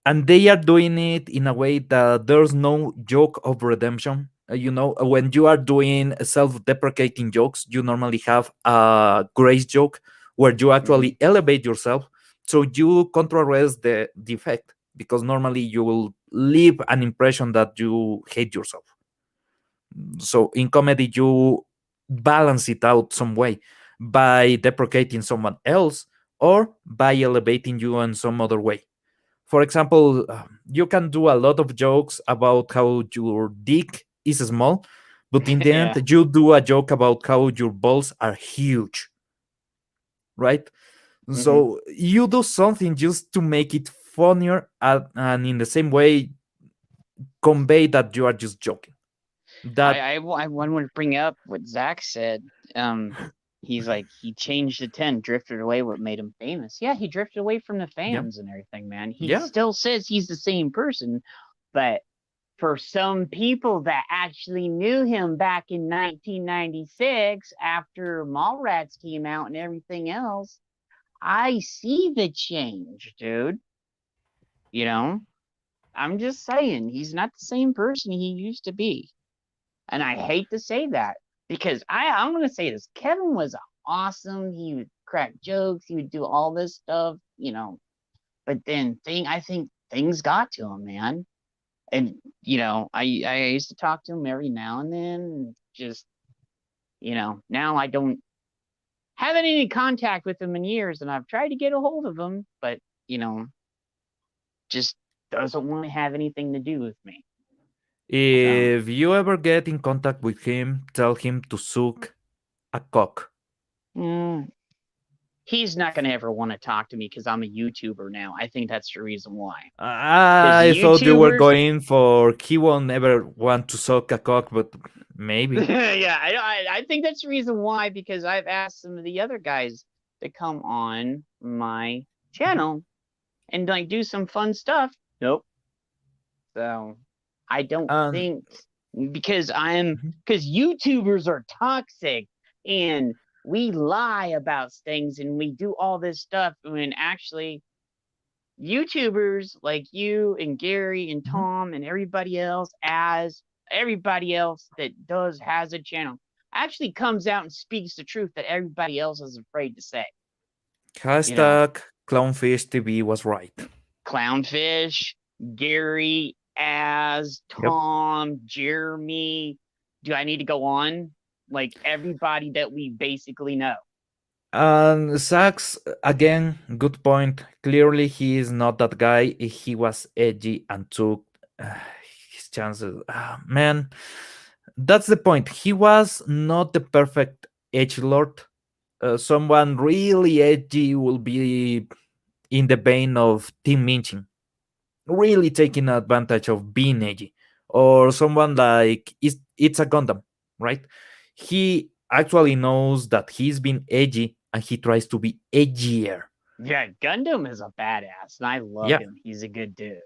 and they are doing it in a way that there's no joke of redemption. When you are doing self-deprecating jokes, you normally have a grace joke where you actually elevate yourself, so you contrarrest the effect, because normally you will leave an impression that you hate yourself. So in comedy, you balance it out some way by deprecating someone else or by elevating you in some other way. For example, you can do a lot of jokes about how your dick is small, but in the Yeah. end, you do a joke about how your balls are huge, right? So you do something just to make it funnier, and in the same way, convey that you are just joking. That I want to bring up what Zach said. He's like, he changed to 10, drifted away what made him famous. Yeah, he drifted away from the fans and everything, man. He Yeah. still says he's the same person, but for some people that actually knew him back in 1996 after Mallrats came out and everything else, I see the change, dude. I'm just saying, he's not the same person he used to be. And I hate to say that, because I'm going to say this. Kevin was awesome. He would crack jokes. He would do all this stuff, but then I think things got to him, man. And, I used to talk to him every now and then, and just, now I don't have any contact with him in years, and I've tried to get a hold of him, but, just doesn't want to have anything to do with me. if you ever get in contact with him, tell him to suck a cock. He's not going to ever want to talk to me because I'm a YouTuber now. I think that's the reason why. I thought you were YouTubers- going for he won't ever want to suck a cock, but maybe. Yeah, I think that's the reason why, because I've asked some of the other guys to come on my channel and like do some fun stuff. Nope. So I don't think, because YouTubers are toxic and we lie about things and we do all this stuff when actually YouTubers like you and Gary and Tom and everybody else that has a channel actually comes out and speaks the truth that everybody else is afraid to say. Hashtag Clownfish TV was right. Clownfish, Gary, Az, Tom, Jeremy. Do I need to go on? Like everybody that we basically know. And Sax, again, good point. Clearly, he is not that guy. He was edgy and took his chances. Man, that's the point. He was not the perfect edgelord. Someone really edgy will be in the vein of Tim Minchin, really taking advantage of being edgy. Or someone like It's a Gundam, right? He actually knows that he's been edgy and he tries to be edgier. Yeah, Gundam is a badass, and I love him. He's a good dude.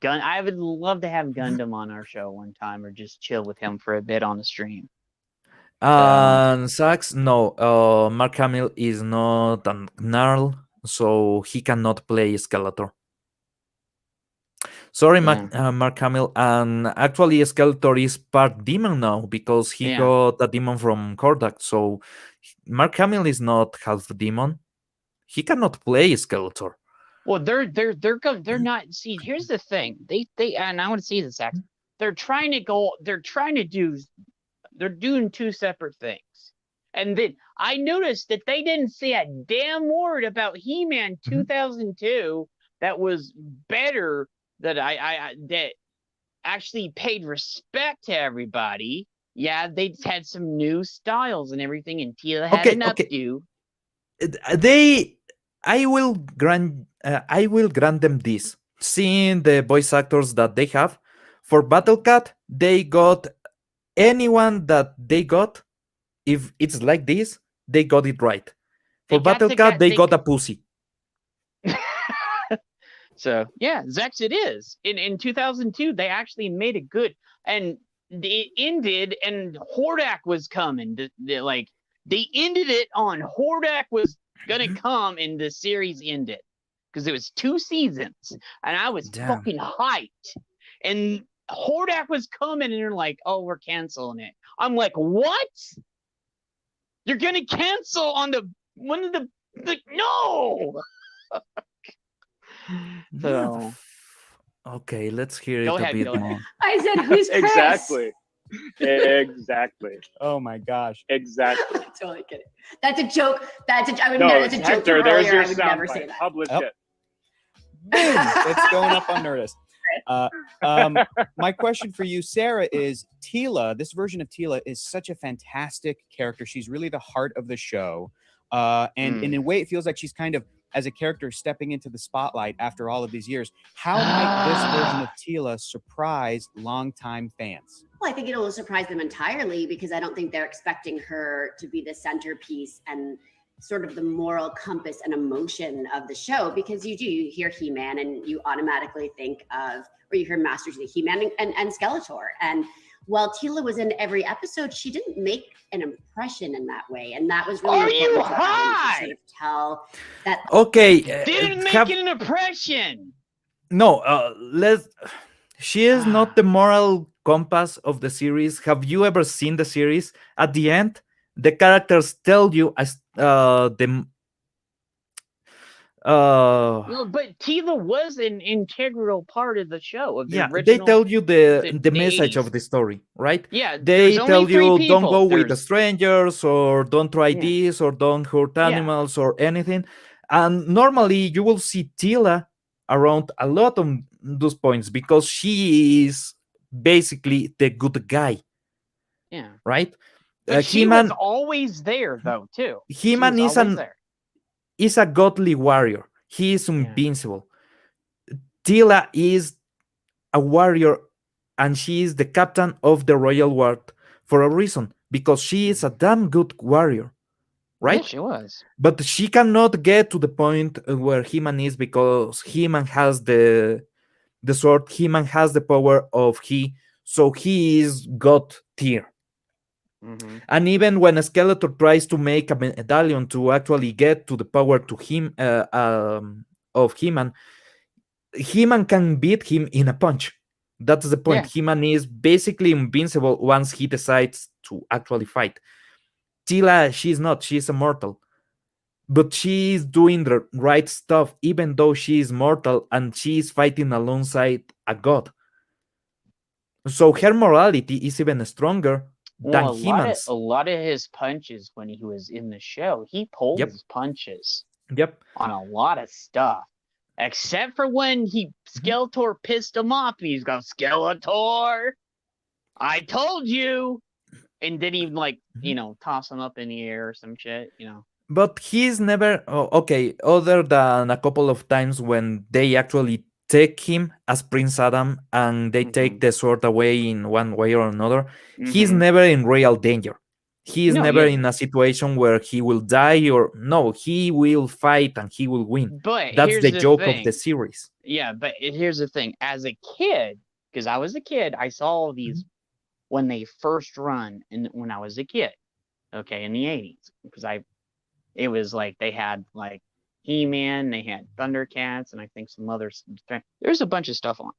I would love to have Gundam on our show one time, or just chill with him for a bit on the stream. And Sax, no, Mark Hamill is not an Gnarl, so he cannot play Skeletor. Sorry, Yeah. Mark Hamill. And actually, Skeletor is part demon now because he Yeah. got a demon from Kordak. So Mark Hamill is not half demon. He cannot play Skeletor. Well, they're not. See, here's the thing. They and I want to see this act. They're trying to go. They're trying to do. They're doing two separate things. And then I noticed that they didn't say a damn word about He-Man 2002 that was better. That that actually paid respect to everybody. Yeah, they had some new styles and everything, and Tila had Okay, an okay. updo. I will grant them this. Seeing the voice actors that they have for Battle Cat, they got anyone that they got. If it's like this, they got it right. For Battle Cat, they got a pussy. So yeah, Zex it is. In 2002, they actually made it good, and it ended, and Hordak was coming. Like they ended it on Hordak was gonna come, and the series ended because it was 2 seasons, and I was Damn. fucking hyped, and Hordak was coming, and they're like, "Oh, we're canceling it." I'm like, "What? You're gonna cancel on the one of the no?" So Okay, let's hear Go it ahead, a go bit ahead. more. I said, who's Chris? Exactly. Exactly. Oh my gosh. Exactly. Totally kidding. That's a joke. I would No, never, that's a joke Hector, from there's earlier. your I would never soundbite. say that. Publish Yep. it. Boom! It's going up on Nerdist. My question for you, Sarah, is Tila. This version of Tila is such a fantastic character. She's really the heart of the show. And in a way, it feels like she's kind of, as a character, stepping into the spotlight after all of these years. How might this version of Tila surprise longtime fans? Well, I think it'll surprise them entirely because I don't think they're expecting her to be the centerpiece and sort of the moral compass and emotion of the show, because you hear He-Man and you automatically think of, or you hear Masters of the He-Man and Skeletor. And while Tila was in every episode, she didn't make an impression in that way. And that was really Are you important to them high? to sort of tell that. Okay, Didn't make an impression. no. She is not the moral compass of the series. Have you ever seen the series? At the end, the characters tell you as No, but Tila was an integral part of the show. Of the yeah, original, they tell you the the message 80s. of the story, right? Yeah, They there's only tell 3 you people. don't go with the There's- strangers, or don't try Yeah. this, or don't hurt Yeah. animals, or anything. And normally you will see Tila around a lot of those points because she is basically the good guy, Yeah, right? but she He-Man was always there though too. He-Man She was is always there. is a godly warrior. He is invincible. Tila is a warrior, and she is the captain of the Royal Guard for a reason, because she is a damn good warrior, right? Yeah, she was. But she cannot get to the point where He-Man is because He-Man has the sword. He-Man has the power of He, so he is God tier. Mhm. And even when Skeletor tries to make a medallion to actually get to the power to him of He-Man, He-Man can beat him in a punch. That's the point. Yeah. He-Man is basically invincible once he decides to actually fight. Tila, she's not. She's immortal. But she is doing the right stuff, even though she is mortal and she is fighting alongside a god. So her morality is even stronger than Well, He-Man's. a lot of his punches when he was in the show, he pulled Yep. his punches Yep. on a lot of stuff. Except for when Skeletor pissed him off. He's going, Skeletor, I told you. And then he toss him up in the air or some shit, But he's never okay, other than a couple of times when they actually take him as Prince Adam and they take the sword away in one way or another. He's Mhm. never in real danger. He is No, never yeah. in a situation where he will die, or no, he will fight and he will win. But That's here's the the joke thing. of the series. Yeah, but here's the thing. As a kid, because I was a kid, I saw all these when they first run, and when I was a kid, okay, in the 80s, because it was like they had like He-Man, they had Thundercats, and I think some others. There's a bunch of stuff on.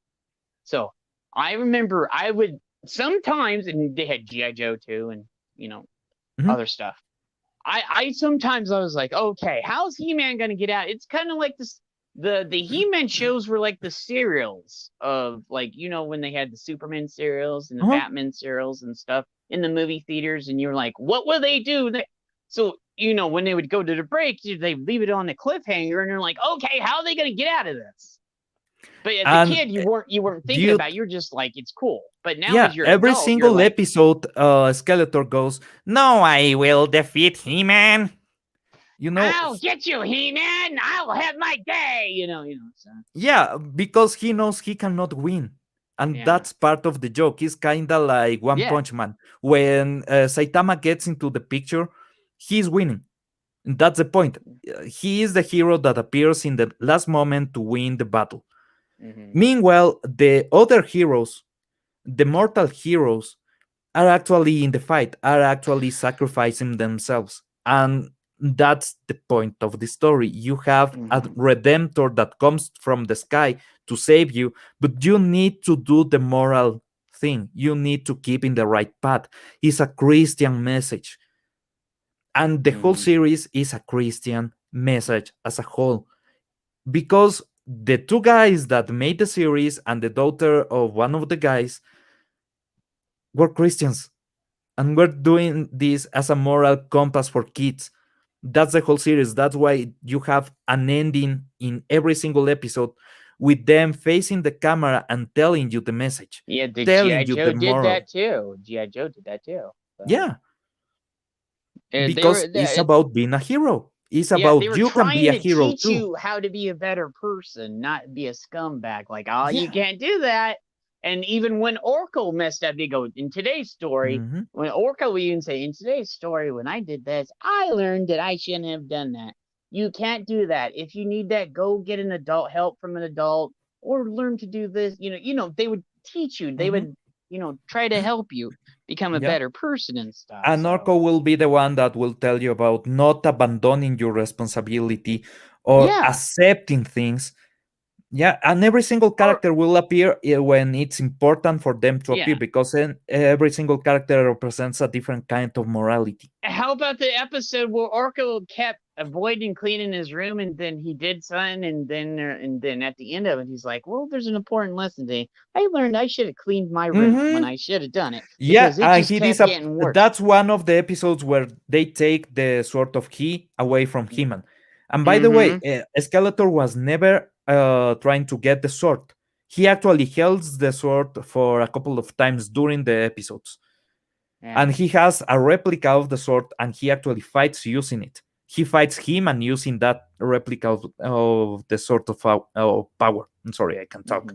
So I remember I would sometimes, and they had GI Joe too, and Mhm. other stuff. I sometimes I was like, okay, how's He-Man gonna get out? It's kind of like this. The He-Man shows were like the serials of like when they had the Superman serials and the Uh-huh. Batman serials and stuff in the movie theaters, and you're like, what will they do? So when they would go to the break, they leave it on the cliffhanger, and you're like, okay, how are they gonna get out of this? But as a And kid, you weren't thinking you- about it. You're just like, it's cool. But now yeah, as you're an every adult, single you're like, episode, Skeletor goes, "No, I will defeat He-Man." I'll get you, He-Man. I'll have my day. So. Yeah, because he knows he cannot win. And Yeah. that's part of the joke. It's kind of like One Yeah. Punch Man. When Saitama gets into the picture, he's winning. And that's the point. He is the hero that appears in the last moment to win the battle. Mhm. Meanwhile, the other heroes, the mortal heroes, are actually in the fight, are actually sacrificing themselves. And that's the point of the story. You have a Mhm. redemptor that comes from the sky to save you, but you need to do the moral thing. You need to keep in the right path. It's a Christian message. And the whole Mhm. series is a Christian message as a whole. Because the two guys that made the series and the daughter of one of the guys were Christians. And we're doing this as a moral compass for kids. That's the whole series. That's why you have an ending in every single episode with them facing the camera and telling you the message. Yeah, the Telling G.I. you Joe the did moral. that too. G.I. Joe did that too. So. Yeah, And because it's about being a hero. It's they about were you can be trying a to hero teach too. you how to be a better person, not be a scumbag. Like, oh, you Yeah. can't do that. And even when Oracle messed up, they go, in today's story, Mhm. when Oracle would even say, in today's story, when I did this, I learned that I shouldn't have done that. You can't do that. If you need that, go get an adult, help from an adult, or learn to do this. They would teach you. They would, try to help you become a Yeah. better person and stuff. And so. Orko will be the one that will tell you about not abandoning your responsibility or Yeah. accepting things. Yeah, and every single character will appear when it's important for them to appear, Yeah. because then every single character represents a different kind of morality. How about the episode where Orko kept avoiding cleaning his room, and then he did something, and then at the end of it, he's like, "Well, there's an important lesson today. I learned I should have cleaned my room when I should have done it Yeah, because it and just he kept getting worse." that's one of the episodes where they take the sword of He away from He-Man. And by the way, Skeletor was never trying to get the sword. He actually held the sword for a couple of times during the episodes. Yeah. And he has a replica of the sword, and he actually fights using it. He fights him and using that replica of the sword of power. I'm sorry, I can't talk.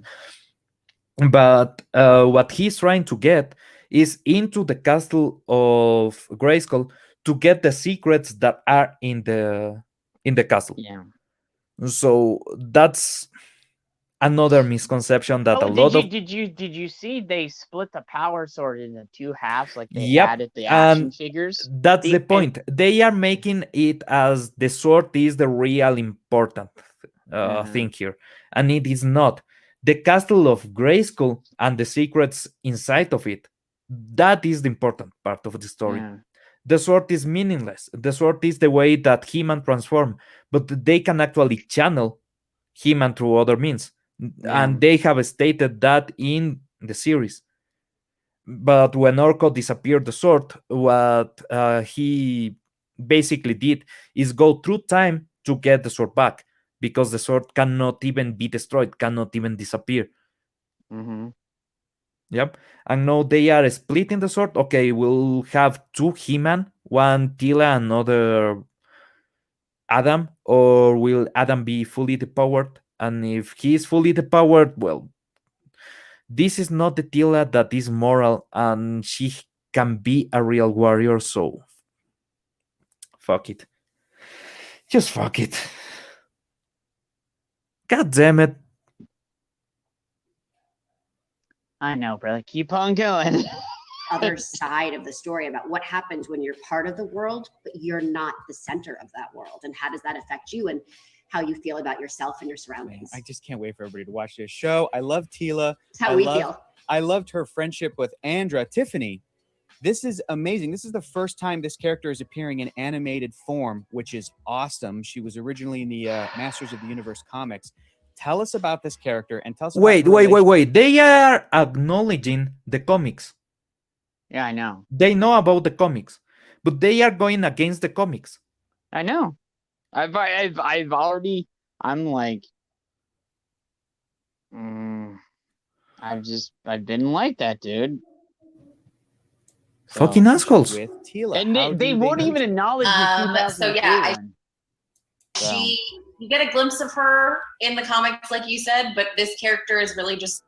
But what he's trying to get is into the castle of Grayskull to get the secrets that are in the castle. Yeah. So that's another misconception that a lot of did you see they split the power sword into two halves like they Yep, had at the action and figures? that's the point. They are making it as the sword is the real important thing here, and it is not. The castle of Grayskull and the secrets inside of it, that is the important part of the story. Yeah. The sword is meaningless. The sword is the way that He-Man transform, but they can actually channel He-Man through other means. And they have stated that in the series. But when Orko disappeared the sword, what he basically did is go through time to get the sword back, because the sword cannot even be destroyed, cannot even disappear. Yep. And now they are splitting the sword. Okay, we'll have two He-Man, one Tila, another Adam, or will Adam be fully depowered? And if he is fully depowered, well, this is not the Tila that is moral, and she can be a real warrior, so fuck it. Just fuck it. God damn it. I know, brother. Keep on going. Other side of the story about what happens when you're part of the world, but you're not the center of that world. And how does that affect you? And how you feel about yourself and your surroundings. I just can't wait for everybody to watch this show. I love Tila. It's how I we love- feel. I loved her friendship with Andra. Tiffany, this is amazing. This is the first time this character is appearing in animated form, which is awesome. She was originally in the Masters of the Universe comics. Tell us about this character and tell us about Wait, her wait, wait, relation- wait. They are acknowledging the comics. Yeah, I know. They know about the comics, but they are going against the comics. I know. I've already. I'm like. I've been like that, dude. So- Fucking assholes. with Tila. And How they do won't meet? even acknowledge the So 2002 yeah, one. So, you get a glimpse of her in the comics, like you said, but this character is really just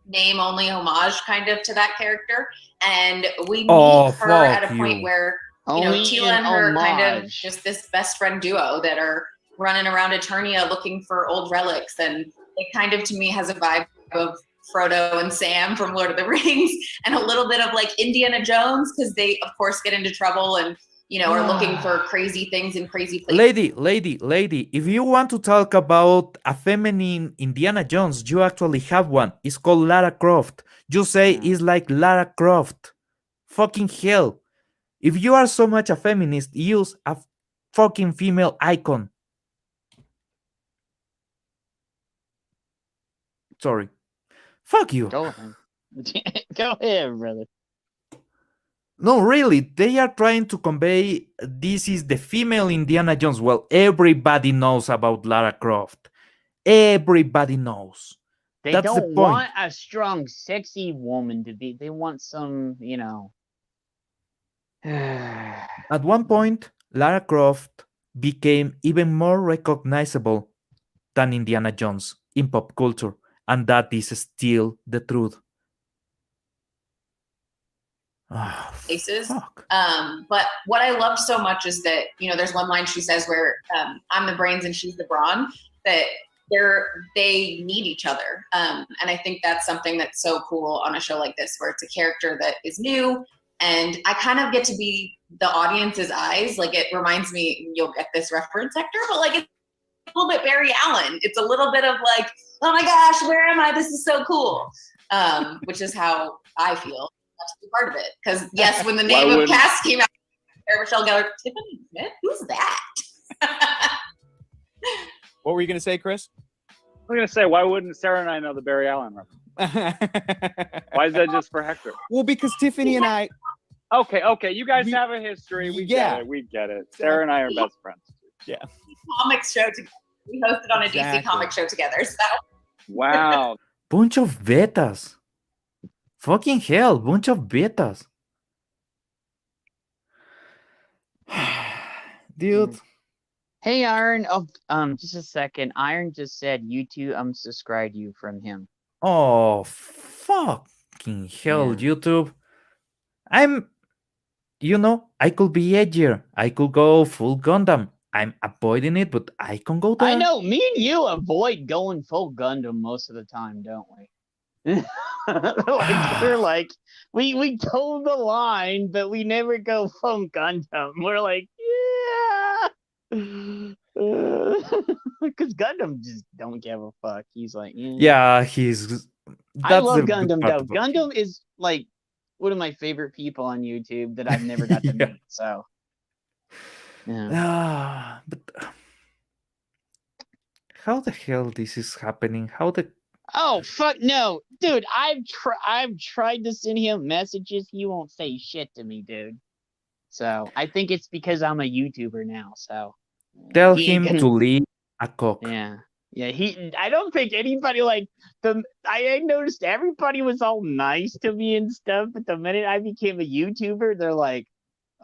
name only homage kind of to that character. And we meet Oh, her at a fuck point you. where, you know, only Tila an and her kind of homage. just this best friend duo that are running around Eternia looking for old relics. And it kind of, to me, has a vibe of Frodo and Sam from Lord of the Rings and a little bit of like Indiana Jones, because they, of course, get into trouble and, you know, are looking for crazy things in crazy places. Lady, if you want to talk about a feminine Indiana Jones, you actually have one. It's called Lara Croft. You say it's like Lara Croft. Fucking hell. If you are so much a feminist, use a fucking female icon. Sorry. Fuck you. Go ahead. Go ahead, brother. No, really, they are trying to convey this is the female Indiana Jones. Well, everybody knows about Lara Croft. Everybody knows. They That's the don't point. want a strong, sexy woman to be. They want some, you know. At one point, Lara Croft became even more recognizable than Indiana Jones in pop culture, and that is still the truth. Ah, Places. fuck. But what I loved so much is that, you know, there's one line she says where I'm the brains and she's the brawn, that they need each other. And I think that's something that's so cool on a show like this, where it's a character that is new and I kind of get to be the audience's eyes. Like, it reminds me, you'll get this reference, Hector, but like it's a little bit Barry Allen. It's a little bit of like, oh my gosh, where am I? This is so cool. Which is how I feel. That's the part of it. Because yes, when the name of wouldn't- cast came out, Sarah Michelle Gellar, Tiffany Smith, who's that? What were you going to say, Chris? I'm gonna say, why wouldn't Sarah and I know the Barry Allen reference? Why is that just for Hector? Well, because Tiffany and I, Okay. You guys We- have a history. We yeah. get it. We get it. Sarah and I are best friends. Comics show together. We hosted on a Exactly. DC comic show together. So Wow. Bunch of betas. Fucking hell, bunch of betas. Dude, Hey, Iron. Oh, just a second. Iron just said you two unsubscribed you from him. oh fucking hell, Yeah. YouTube. I could be edgier. I could go full Gundam. I'm avoiding it, but I can go there. I know. Me and you avoid going full Gundam most of the time, don't we? Like, we're like, we toe the line, but we never go full Gundam. We're like, yeah. Because Gundam just don't give a fuck. He's like, Yeah, he's. I love the good Gundam part though. about him. Gundam is like one of my favorite people on YouTube that I've never got to Yeah. meet. So, yeah. But how the hell this is happening? How the Oh fuck no, dude! I've tried to send him messages. He won't say shit to me, dude. So I think it's because I'm a YouTuber now. So tell he ain't him to gonna- leave a cock? Yeah. I don't think anybody like the. I noticed everybody was all nice to me and stuff, but the minute I became a YouTuber, they're like,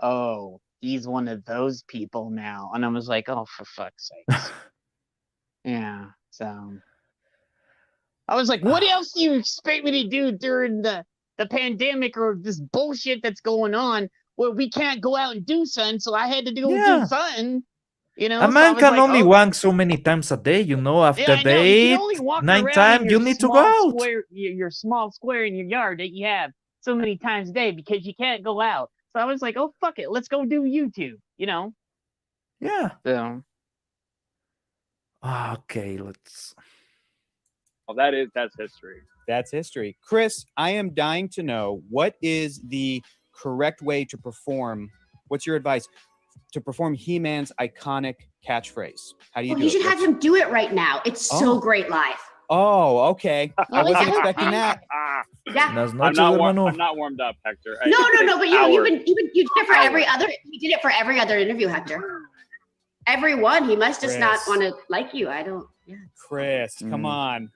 "Oh, he's one of those people now," and I was like, "Oh, for fuck's sake!" Yeah. So I was like, "What else do you expect me to do during the pandemic or this bullshit that's going on where we can't go out and do something?" So I had to go Yeah. do something. You know, A so I man was can like, only "Oh." wank so many times a day, after Yeah, I know. You they can only walk nine around times, in you your need to go small out. Square, your small square in your yard that you have so many times a day because you can't go out. So I was like, oh, fuck it. Let's go do YouTube, you know? Yeah. So, Okay, let's. Well, that's history. That's history. Chris, I am dying to know, what is the correct way to perform? What's your advice to perform He-Man's iconic catchphrase? How do you Well, do you it? should have him do it right now. It's so great live. Oh, okay. I wasn't expecting that. Yeah. Las I'm noches, not, hermano. I'm not warmed up, Hector. No, but you did it for Hour. every other. He did it for every other interview, Hector. Everyone. He must just not Chris. want to like you. I don't. Yeah. Chris, come on.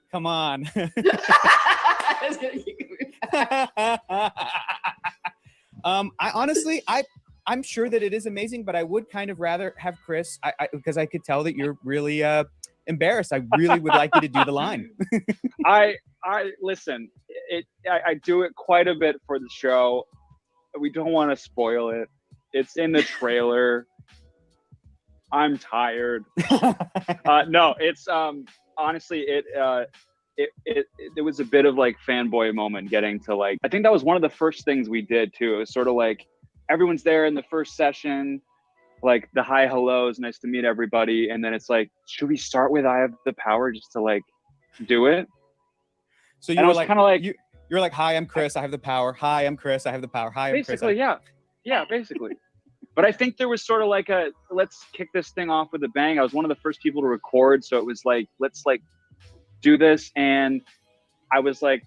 I honestly, I'm sure that it is amazing, but I would kind of rather have Chris, because I could tell that you're really embarrassed. I really would like you to do the line. I listen. I do it quite a bit for the show. We don't want to spoil it. It's in the trailer. I'm tired. No, it's honestly it was a bit of like fanboy moment getting to like. I think that was one of the first things we did too. It was sort of like everyone's there in the first session, like the hi hellos, nice to meet everybody, and then it's like, should we start with I have the power just to like do it? So you And I were was like, kind of like, you're like, hi, I'm Chris. I have the power. Hi, I'm Chris. I have the power. Hi, I'm Chris. basically, yeah, basically. But I think there was sort of like a let's kick this thing off with a bang. I was one of the first people to record, so it was like let's like do this, and I was like,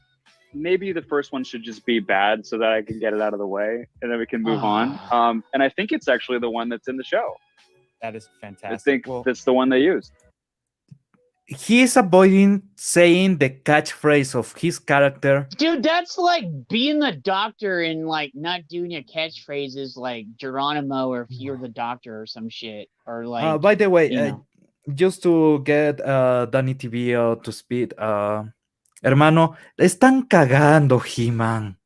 maybe the first one should just be bad so that I can get it out of the way, and then we can move on. And I think it's actually the one that's in the show. That is fantastic. I think that's the one they used. He is avoiding saying the catchphrase of his character. Dude, that's like being the doctor and like not doing your catchphrases like Geronimo or if you're the doctor or some shit. Or like By the way, you know. just to get Danny TV to speed, hermano, le están cagando, He-Man.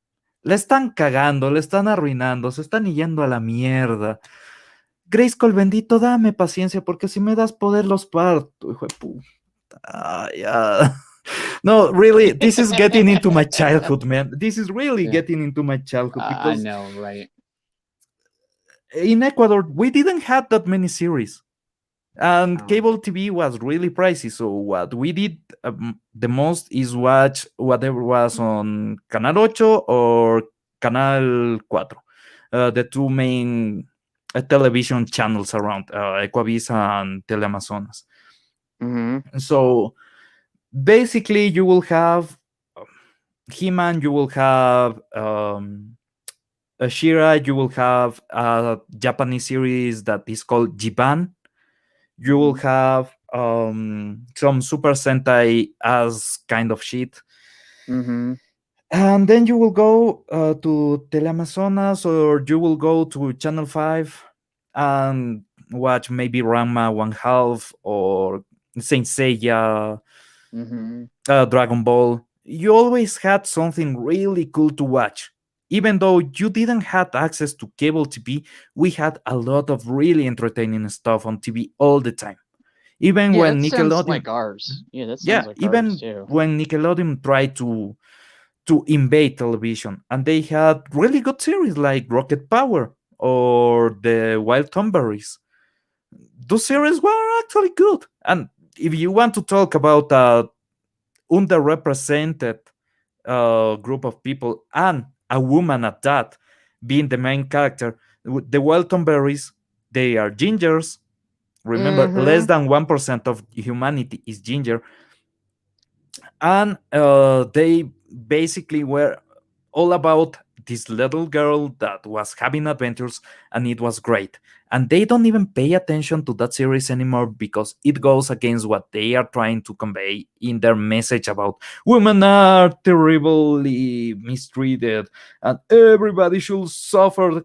Le están cagando, le están arruinando, se están yendo a la mierda. Grayskull bendito, dame paciencia, porque si me das poder los parto, hijo de puta. Yeah. No, really, this is getting into my childhood, man. This is really getting into my childhood because I know, right? In Ecuador, we didn't have that many series. And cable TV was really pricey. So what we did the most is watch whatever was on Canal 8 or Canal 4, the two main television channels around Ecuavisa and Teleamazonas. Mm-hmm. So basically, you will have He-Man, you will have She-Ra, you will have a Japanese series that is called Jiban. You will have some Super Sentai as kind of shit. Mm-hmm. And then you will go to Teleamazonas, or you will go to Channel 5 and watch maybe Ranma 1/2 or Saint Seiya, Dragon Ball. You always had something really cool to watch. Even though you didn't have access to cable TV, we had a lot of really entertaining stuff on TV all the time. Even when Nickelodeon, sounds like ours. Yeah, that sounds like even ours too. when Nickelodeon tried to invade television, and they had really good series like Rocket Power or the Wild Thornberrys. Those series were actually good. And if you want to talk about underrepresented group of people and a woman at that being the main character, the Wild Thornberrys, they are gingers. Remember, less than 1% of humanity is ginger. And they basically were all about this little girl that was having adventures, and it was great. And they don't even pay attention to that series anymore because it goes against what they are trying to convey in their message about women are terribly mistreated and everybody should suffer.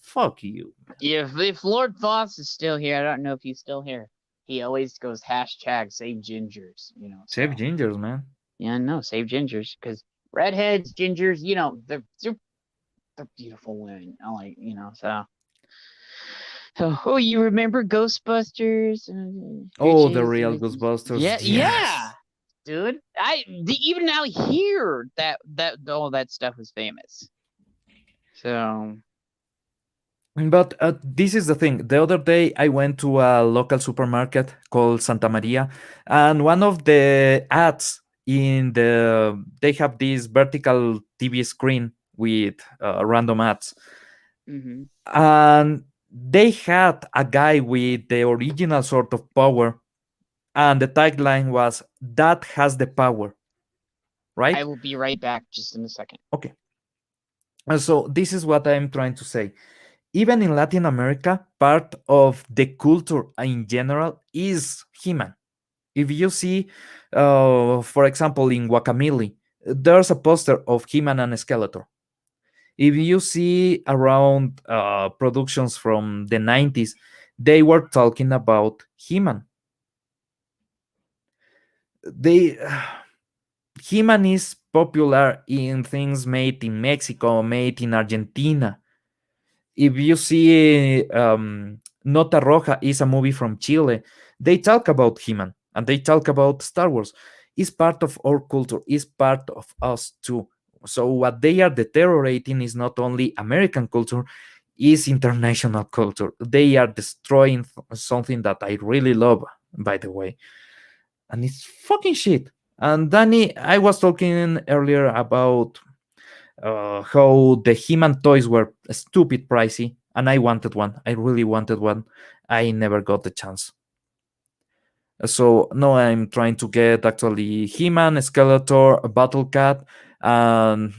Fuck you. If Lord Voss is still here, I don't know if he's still here. He always goes hashtag save gingers, you know. Save gingers, man. Yeah, no, save gingers, because redheads, gingers, you know, they're beautiful women. I like, you know, so. Oh, you remember Ghostbusters? The real Ghostbusters. Yeah, dude. Even now here that all that stuff is famous. So. But this is the thing. The other day, I went to a local supermarket called Santa Maria, and one of the ads they have this vertical TV screen with random ads, Hmm. and they had a guy with the original sort of power, and the tagline was "That has the power," right? I will be right back just in a second. Okay. And so this is what I'm trying to say. Even in Latin America, part of the culture in general is He-Man. If you see, for example, in Guacamole, there's a poster of He-Man and Skeletor. If you see around productions from the 90s, they were talking about He-Man. They He-Man is popular in things made in Mexico, made in Argentina. If you see Nota Roja is a movie from Chile, they talk about He-Man and they talk about Star Wars. It's part of our culture, it's part of us too. So what they are deteriorating is not only American culture, is international culture. They are destroying something that I really love, by the way. And it's fucking shit. And Danny, I was talking earlier about how the He-Man toys were stupid pricey, and I wanted one. I really wanted one. I never got the chance. So now I'm trying to get actually He-Man, Skeletor, Battle Cat, and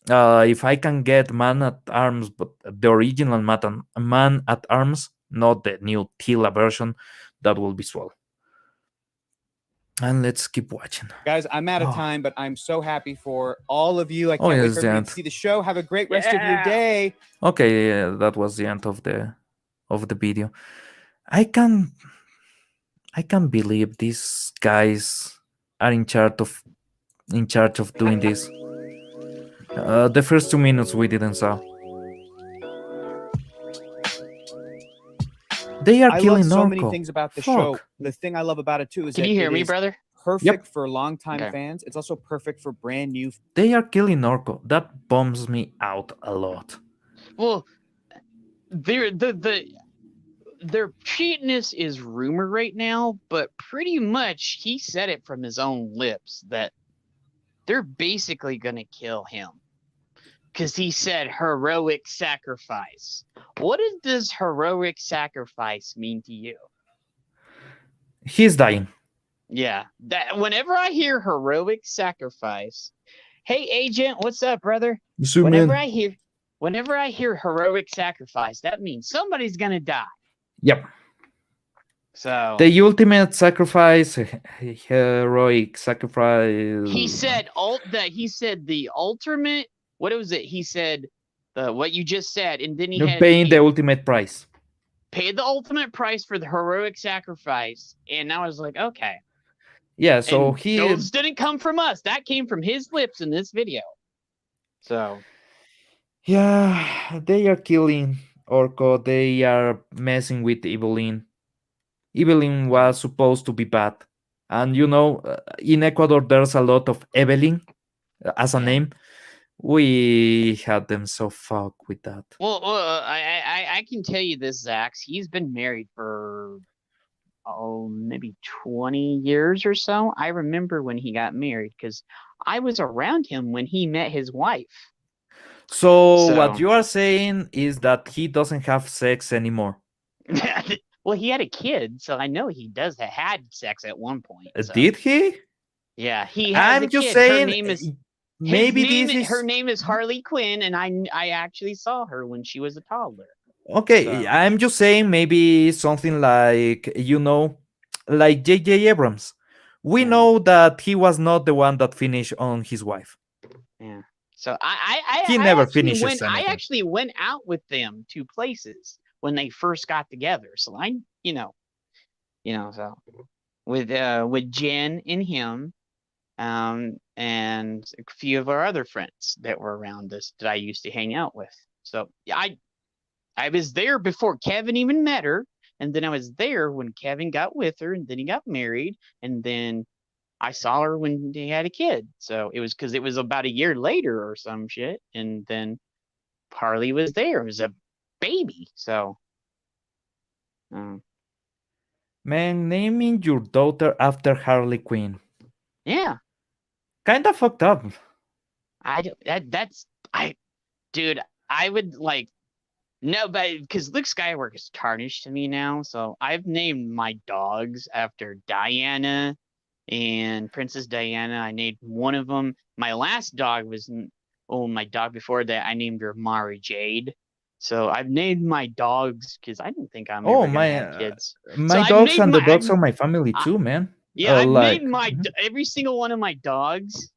if I can get Man at Arms, but the original Man at Arms, not the new Tila version, that will be swell. And let's keep watching. Guys, I'm out of Oh. time, but I'm so happy for all of you. I Oh, can't wait yes, for everybody Jan. to see the show. Have a great rest of your Yeah. day. Okay, yeah, that was the end of the video. I can't believe these guys are in charge of doing this. The first 2 minutes we didn't saw. They are I killing love so many Norco. things about the show. Fuck. The thing I love about it too is Can that you hear it me, is brother? perfect for longtime Okay. fans. It's also perfect for brand new. They are killing Norco. That bums me out a lot. Well, their cheatness is rumor right now, but pretty much he said it from his own lips that they're basically gonna kill him. Because he said heroic sacrifice. What does heroic sacrifice mean to you? He's dying. Yeah, that whenever I hear heroic sacrifice, hey agent, what's up, brother? Zoom Whenever in. I hear heroic sacrifice, that means somebody's gonna die. Yep. So The ultimate sacrifice, heroic sacrifice. he said the ultimate. What was it? He said what you just said, and then You're paying the ultimate price. paid the ultimate price for the heroic sacrifice, and I was like, okay. Yeah, so And he those didn't come from us. That came from his lips in this video. So yeah, they are killing Orko. They are messing with Evelyn. Evelyn was supposed to be bad. And you know, in Ecuador, there's a lot of Evelyn as a Yeah. name. We had them so fucked with that. well, I can tell you this, Zax. He's been married for maybe 20 years or so. I remember when he got married because I was around him when he met his wife. So what So- you are saying is that he doesn't have sex anymore. Well, he had a kid, so I know he had sex at one point. So. Did he? Yeah, he has I'm a just kid. saying. Her name is Maybe this is her name is Harley Quinn, and I actually saw her when she was a toddler. okay. So- I'm just saying maybe something like like J.J. Abrams. We Yeah. know that he was not the one that finished on his wife. Yeah. So I He I never actually finishes went, I anything. actually went out with them to places when they first got together. So I so with Jen and him, and a few of our other friends that were around us that I used to hang out with. So I was there before Kevin even met her, and then I was there when Kevin got with her, and then he got married, and then I saw her when they had a kid. So it was because it was about a year later or some shit, and then Harley was there. It was baby. So, Man, naming your daughter after Harley Quinn. yeah, Kind of fucked up. dude, I would like no, but because Luke Skywalker is tarnished to me now, so I've named my dogs after Diana and Princess Diana. I named one of them. My last dog was my dog before that. I named her Mari Jade. So I've named my dogs because I didn't think I'm Oh, ever gonna have kids. my I've dogs named and the my- dogs I've- of my family too, man. Yeah, I've like, named my mhm. every single one of my dogs,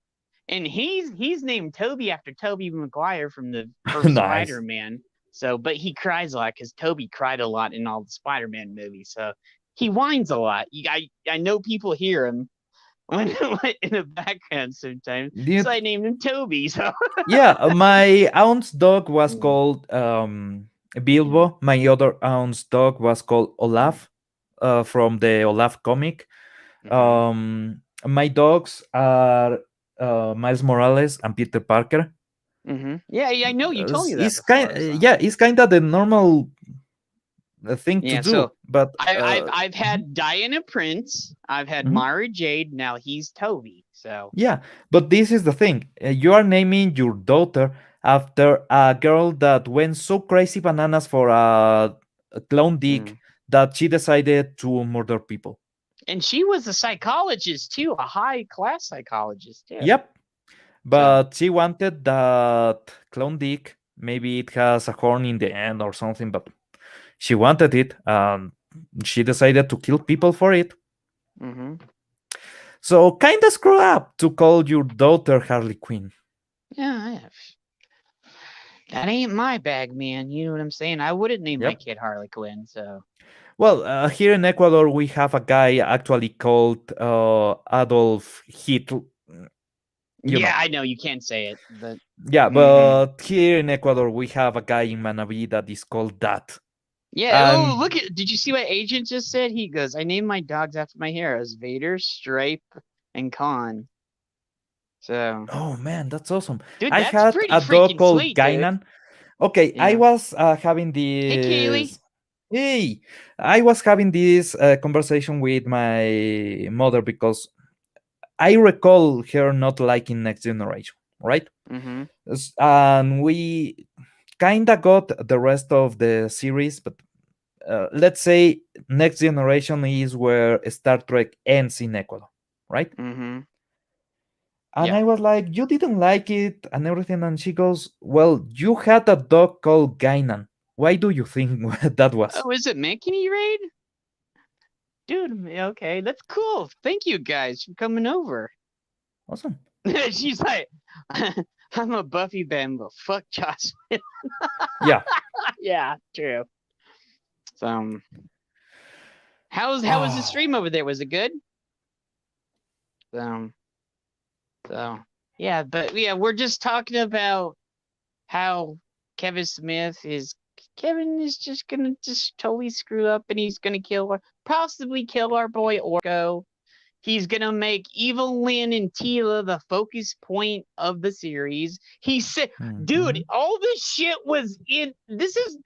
and he's named Toby after Toby Maguire from the first Nice. Spider-Man. So, but he cries a lot because Toby cried a lot in all the Spider-Man movies. So he whines a lot. I know people hear him when in the background sometimes. Dude, So I named him Toby. So yeah, my aunt's dog was Mm. called Bilbo. My other aunt's dog was called Olaf, from the Olaf comic. My dogs are Miles Morales and Peter Parker. Yeah, I know you told me that. It's before, kind, so. yeah, it's kind of the normal thing Yeah, to do. so But I've had Diana Prince. I've had Mhm. Mara Jade. Now he's Toby. So yeah, but this is the thing. You are naming your daughter after a girl that went so crazy bananas for a clown dick Mm. that she decided to murder people. and she was a psychologist too, a high class psychologist too. Yep. But she wanted that clown dick. Maybe it has a horn in the end or something, but she wanted it. She decided to kill people for it. Mm-hmm. So kind of screw up to call your daughter Harley Quinn. Yeah, that ain't my bag, man. You know what I'm saying? I wouldn't name my Yep. kid Harley Quinn. So Well, here in Ecuador, we have a guy actually called Adolf Hitler. You yeah, know. I know you can't say it, but Yeah, Mhm. but here in Ecuador, we have a guy in Manaví that is called that. yeah. And- Look at! Did you see what Agent just said? He goes, "I named my dogs after my heroes: Vader, Stripe, and Khan." So, Oh man, that's awesome. dude, I that's had pretty a dog freaking called sweet, dude. Gainan. Okay, I Yeah. was having Kaylee. this. Hey, I was having this conversation with my mother because I recall her not liking Next Generation, right? Mm-hmm. And we kind of got the rest of the series, but let's say Next Generation is where Star Trek ends in Ecuador, right? Mm-hmm. And Yeah. I was like, you didn't like it and everything. And she goes, well, you had a dog called Gainan. Why do you think that was? Oh, is it Mankini Raid? Dude, okay, that's cool. Thank you guys for coming over. Awesome. She's like, I'm a Buffy fan, but fuck Joss. Yeah. Yeah, true. So, how was the stream over there? Was it good? So yeah, but yeah, we're just talking about how Kevin is just gonna just totally screw up, and he's gonna possibly kill our boy Orko. He's gonna make Evil Lynn and Tila the focus point of the series. He said, dude, all this shit was in this is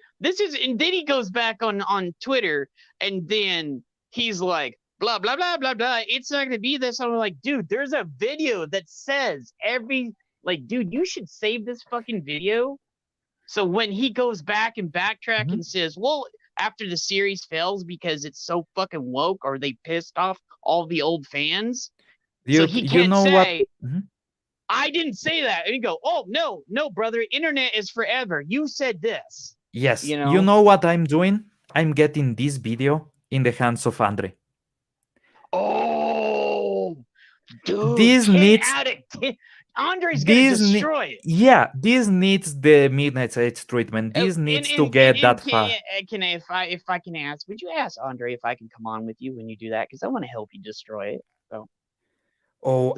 and then he goes back on Twitter and then he's like blah blah blah blah blah. It's not gonna be this. I'm like, dude, there's a video that says dude, you should save this fucking video. So when he goes back and backtrack and says, well, after the series fails because it's so fucking woke or they pissed off all the old fans. So he can't say, I didn't say that. And you go, oh, no, brother. Internet is forever. You said this. Yes. You know? You know what I'm doing? I'm getting this video in the hands of Andre. Oh, dude. This 10 needs... out of 10. Andre's going to destroy it. Yeah, this needs the Midnight Age treatment. This needs to get that far. If I can ask, would you ask Andre if I can come on with you when you do that? Because I want to help you destroy it. So. Oh,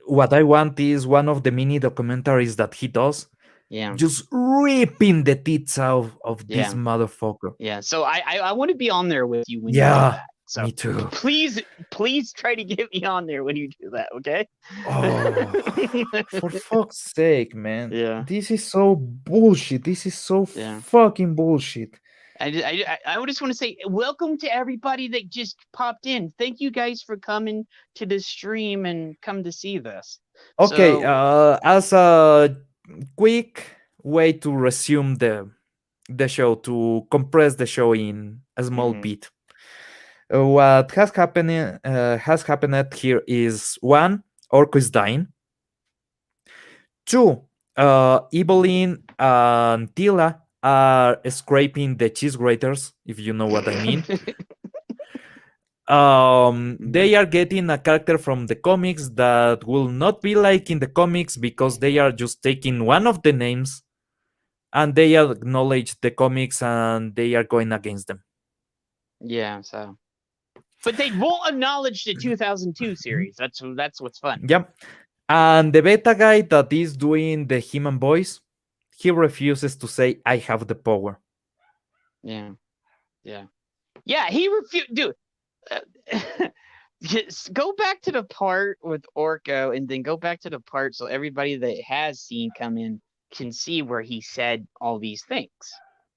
what I want is one of the mini documentaries that he does. Yeah. Just ripping the tits out of this motherfucker. Yeah. So I want to be on there with you when you do Yeah. that. So Me too. please try to get me on there when you do that, okay? Oh, for fuck's sake, man. Yeah. This is so bullshit. This is so Yeah. fucking bullshit. I would just want to say welcome to everybody that just popped in. Thank you guys for coming to this stream and come to see this. Okay, So, as a quick way to resume the show, to compress the show in a small Mhm. bit. What has happened here is one, Orko is dying. Two, Evelyn and Tila are scraping the cheese graters, if you know what I mean. They are getting a character from the comics that will not be like in the comics because they are just taking one of the names and they acknowledge the comics and they are going against them. Yeah, so. But they won't acknowledge the 2002 series. That's what's fun. Yep. And the beta guy that is doing the He-Man voice, he refuses to say, I have the power. Yeah. Yeah. Yeah, he refused. Dude, just go back to the part with Orko and then go back to the part so everybody that has seen come in can see where he said all these things.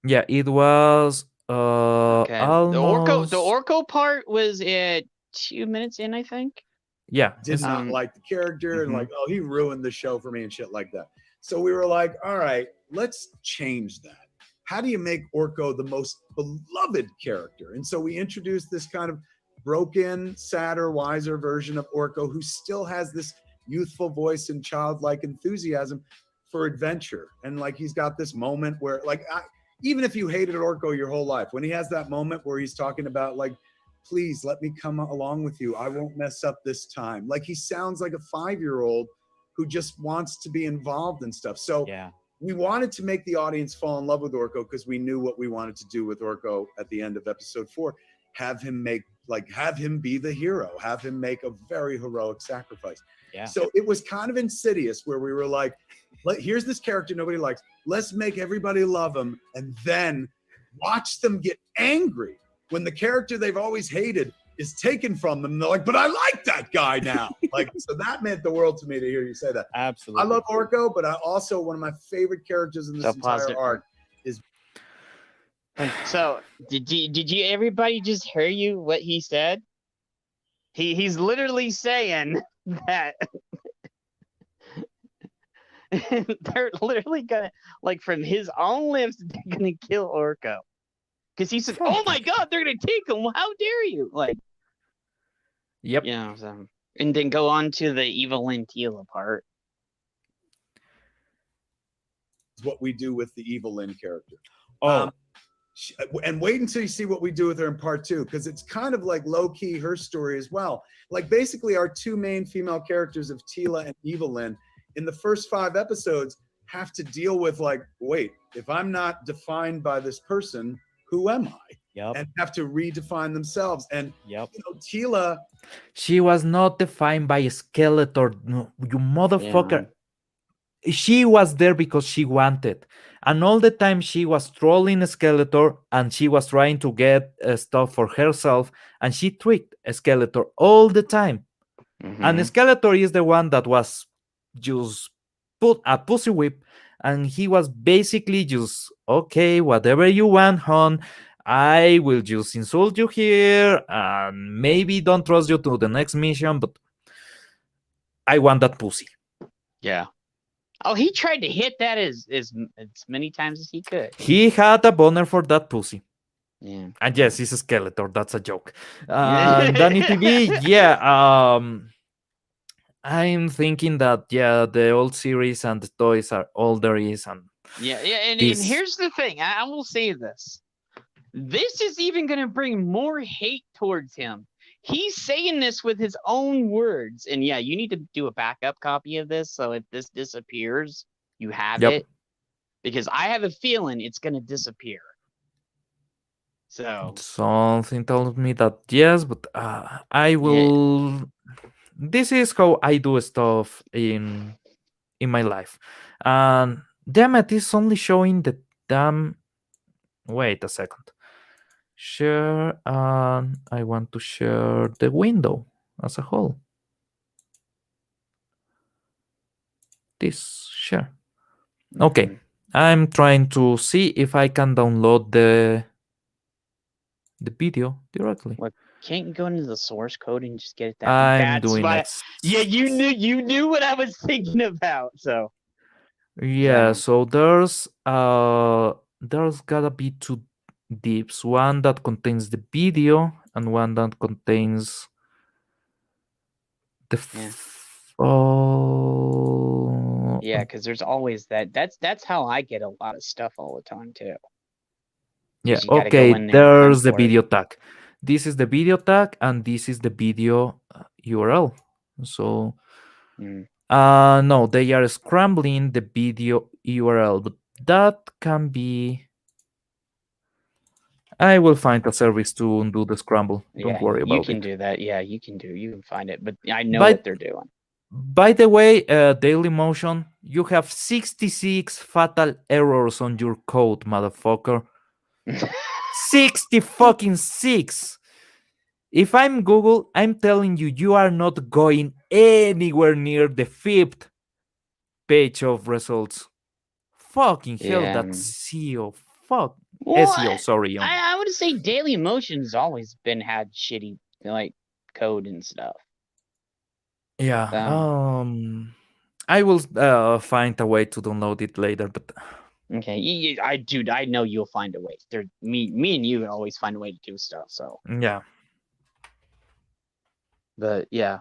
Yeah, it was Okay. almost... The Orko part was at 2 minutes in, I think. Yeah. Did not Um, like the character and like, oh, he ruined the show for me and shit like that. So we were like, all right, let's change that. How do you make Orko the most beloved character? And so we introduced this kind of broken, sadder, wiser version of Orko who still has this youthful voice and childlike enthusiasm for adventure. And like he's got this moment where like even if you hated Orko your whole life, when he has that moment where he's talking about like, please let me come along with you, I won't mess up this time. Like he sounds like a 5-year-old who just wants to be involved in stuff. So Yeah. we wanted to make the audience fall in love with Orko because we knew what we wanted to do with Orko at the end of episode 4. Have him be the hero, have him make a very heroic sacrifice. Yeah. So it was kind of insidious where we were like, here's this character nobody likes. Let's make everybody love him and then watch them get angry when the character they've always hated is taken from them. They're like, but I like that guy now. Like, so that meant the world to me to hear you say that. Absolutely. I love Orko, but I also, one of my favorite characters in this So entire positive. arc. So did you everybody just hear you what he said? He's literally saying that they're literally gonna, like, from his own lips, they're gonna kill Orko. Because he said, oh my god, they're gonna take him. How dare you? Like, Yep. yeah, so, and then go on to the Evelyn Tila part. Is what we do with the Evelyn character. Oh, And wait until you see what we do with her in part 2, because it's kind of like low-key her story as well. Like basically our two main female characters of Tila and Evelyn in the first 5 episodes have to deal with like, wait, if I'm not defined by this person, who am I? yep. And have to redefine themselves. And Yep. you know, Tila, She was not defined by Skeletor. No, you motherfucker. She was there because she wanted. And all the time she was trolling Skeletor and she was trying to get stuff for herself. And she tricked Skeletor all the time. And Skeletor is the one that was just put a pussy whip. And he was basically just, okay, whatever you want, hon. I will just insult you here and maybe don't trust you to the next mission, but I want that pussy. Yeah. Oh, he tried to hit that as many times as he could. He had a boner for that pussy. Yeah. And yes, he's a Skeletor. That's a joke. Danny TV, yeah. I'm thinking that, yeah, the old series and the toys are all there is. And Yeah, and this- here's the thing. I will say this. This is even going to bring more hate towards him. He's saying this with his own words. And yeah, you need to do a backup copy of this. So if this disappears, you have Yep. it. Because I have a feeling it's going to disappear. So, something tells me that yes, but I will. This is how I do stuff in my life. And damn it, it's only showing the damn. Wait a second. share, and I want to share the window as a whole. This share. Okay, Mhm. I'm trying to see if I can download the video directly. What? Can't you go into the source code and just get it that? I'm That's doing why. it. Yeah, you knew what I was thinking about. So Yeah, Yeah. so there's gotta be two dips, one that contains the video and one that contains the Yeah. oh yeah, because there's always that. That's how I get a lot of stuff all the time too. yeah, You gotta go okay, in there and hunt there's the for it. video tag. This is the video tag and this is the video URL. So Mm. no, they are scrambling the video URL, but that can be. I will find a service to undo the scramble. Don't Yeah, worry you about can it. do that. Yeah, you can find it, but I know By what they're doing. by the way, Dailymotion, you have 66 fatal errors on your code, motherfucker. 60 fucking 6. If I'm Google, I'm telling you, you are not going anywhere near the 5th page of results. Fucking hell, Yeah. that SEO. Fuck. Well, SEO, sorry. I would say Daily Motion's always been had shitty like code and stuff. Yeah. Um, I will find a way to download it later, but Okay, I know you'll find a way. Me and you always find a way to do stuff. So, yeah. but yeah,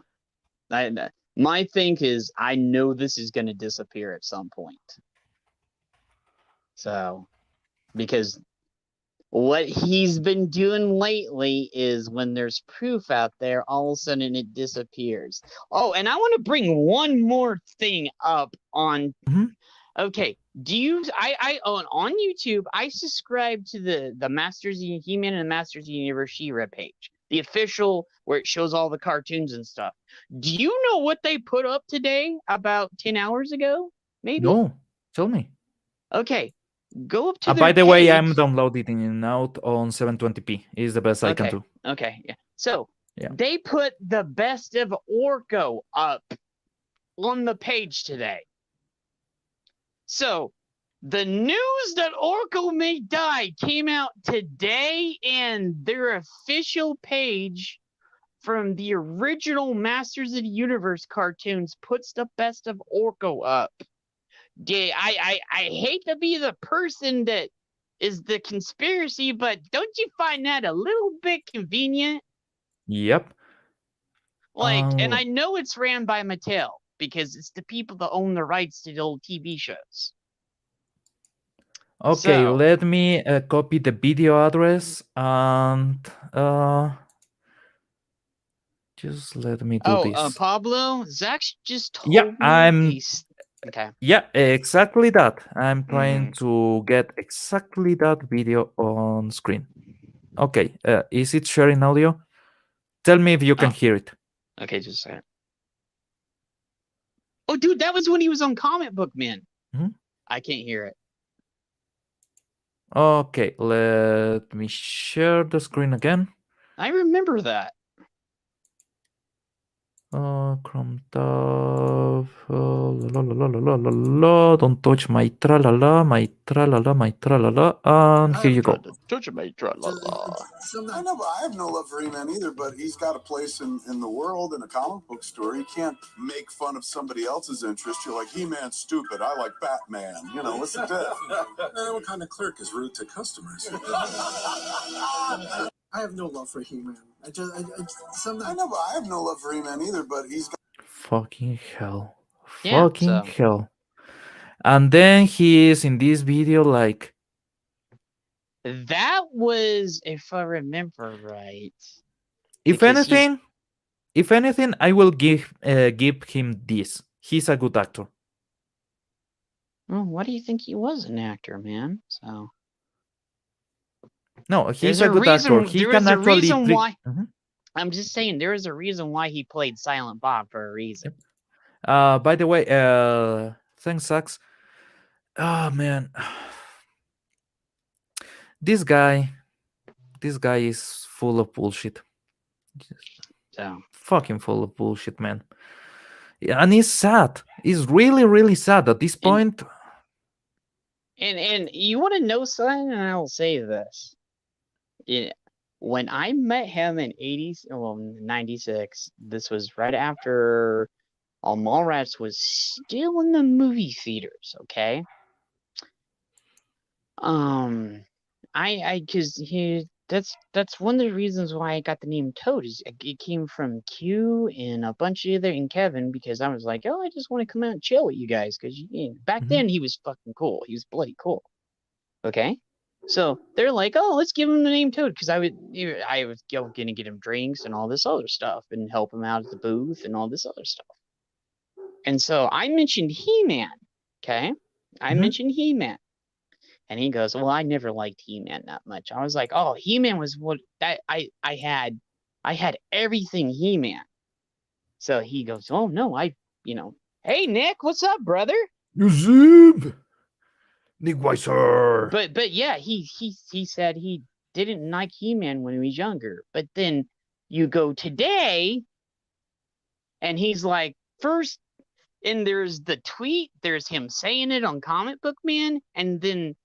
my thing is I know this is gonna disappear at some point. So, because what he's been doing lately is when there's proof out there, all of a sudden it disappears. Oh, and I want to bring one more thing up on. Mhm. Okay, do you? I on YouTube. I subscribe to the Masters of He-Man and the Masters of the Universe She-Ra page, the official where it shows all the cartoons and stuff. Do you know what they put up today? About 10 hours ago, maybe. No, tell me. Okay, go up to By their the way, I'm page. downloading it out on 720p. Is the best I can do. Okay, yeah. So Yeah. they put the best of Orko up on the page today. So the news that Orko may die came out today, and their official page from the original Masters of the Universe cartoons puts the best of Orko up. Yeah, I hate to be the person that is the conspiracy, but don't you find that a little bit convenient? Yep. Like, and I know it's ran by Mattel because it's the people that own the rights to the old TV shows. Okay, So- let me copy the video address and just let me do this. Pablo, Zach just told Yeah, me I'm. okay. Yeah, exactly that. I'm trying to get exactly that video on screen. Okay, is it sharing audio? Tell me if you can hear it. Okay, just a second. Oh, dude, that was when he was on Comic Book Man. Mhm. I can't hear it. Okay, let me share the screen again. I remember that. Chrome tab. La, la, la, la, la, la, la. Don't touch my tralala, my tralala, my tralala. And here you go. Touch my tralala. I know, but I have no love for He-Man either, but he's got a place in the world in a comic book store. You can't make fun of somebody else's interest. You're like, He-Man's stupid. I like Batman. You know, what's the diff? What kind of clerk is rude to customers? I have no love for He-Man. I know, but I have no love for He-Man either, but he's got... Fucking hell. Yeah, Fucking hell. And then he is in this video like... That was, if I remember right. If anything, I will give him this. He's a good actor. Well, what do you think he was an actor, man? So... No, he's a good actor. He can actually... why. I'm just saying, there is a reason why he played Silent Bob for a reason. By the way, thanks, Sax. Oh, man. This guy this guy is full of bullshit. So Fucking full of bullshit, man. Yeah, and it's sad. It's really, really sad at this point. and you want to know something? And I'll say this. When I met him in 96, this was right after Mallrats was still in the movie theaters, okay? That's one of the reasons why I got the name Toad. Is it came from Q and a bunch of other and Kevin, because I was like, oh, I just want to come out and chill with you guys, because back then he was fucking cool. He was bloody cool. Okay, so they're like, oh, let's give him the name Toad, because I was gonna get him drinks and all this other stuff and help him out at the booth and all this other stuff. And so I mentioned He-Man. Okay, I mentioned He-Man. And he goes, well, I never liked He-Man that much. I was like, oh, He-Man was what that I had everything He-Man. So he goes, oh no, hey Nick, what's up, brother? Zib! Nick Weiser. But yeah, he said he didn't like He-Man when he was younger. But then you go today, and he's like, first, and there's the tweet, there's him saying it on Comic Book Man, and then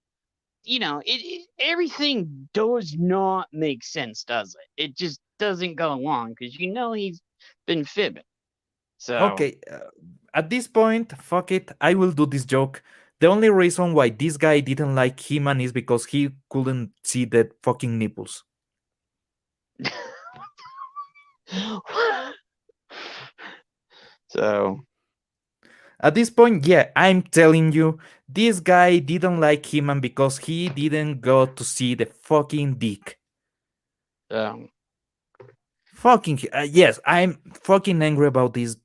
everything does not make sense, does it? It just doesn't go along, because he's been fibbing. So Okay, at this point, fuck it. I will do this joke. The only reason why this guy didn't like He-Man is because he couldn't see the fucking nipples. So At this point, yeah, I'm telling you, this guy didn't like He-Man because he didn't go to see the fucking dick. Fucking yes, I'm fucking angry about this.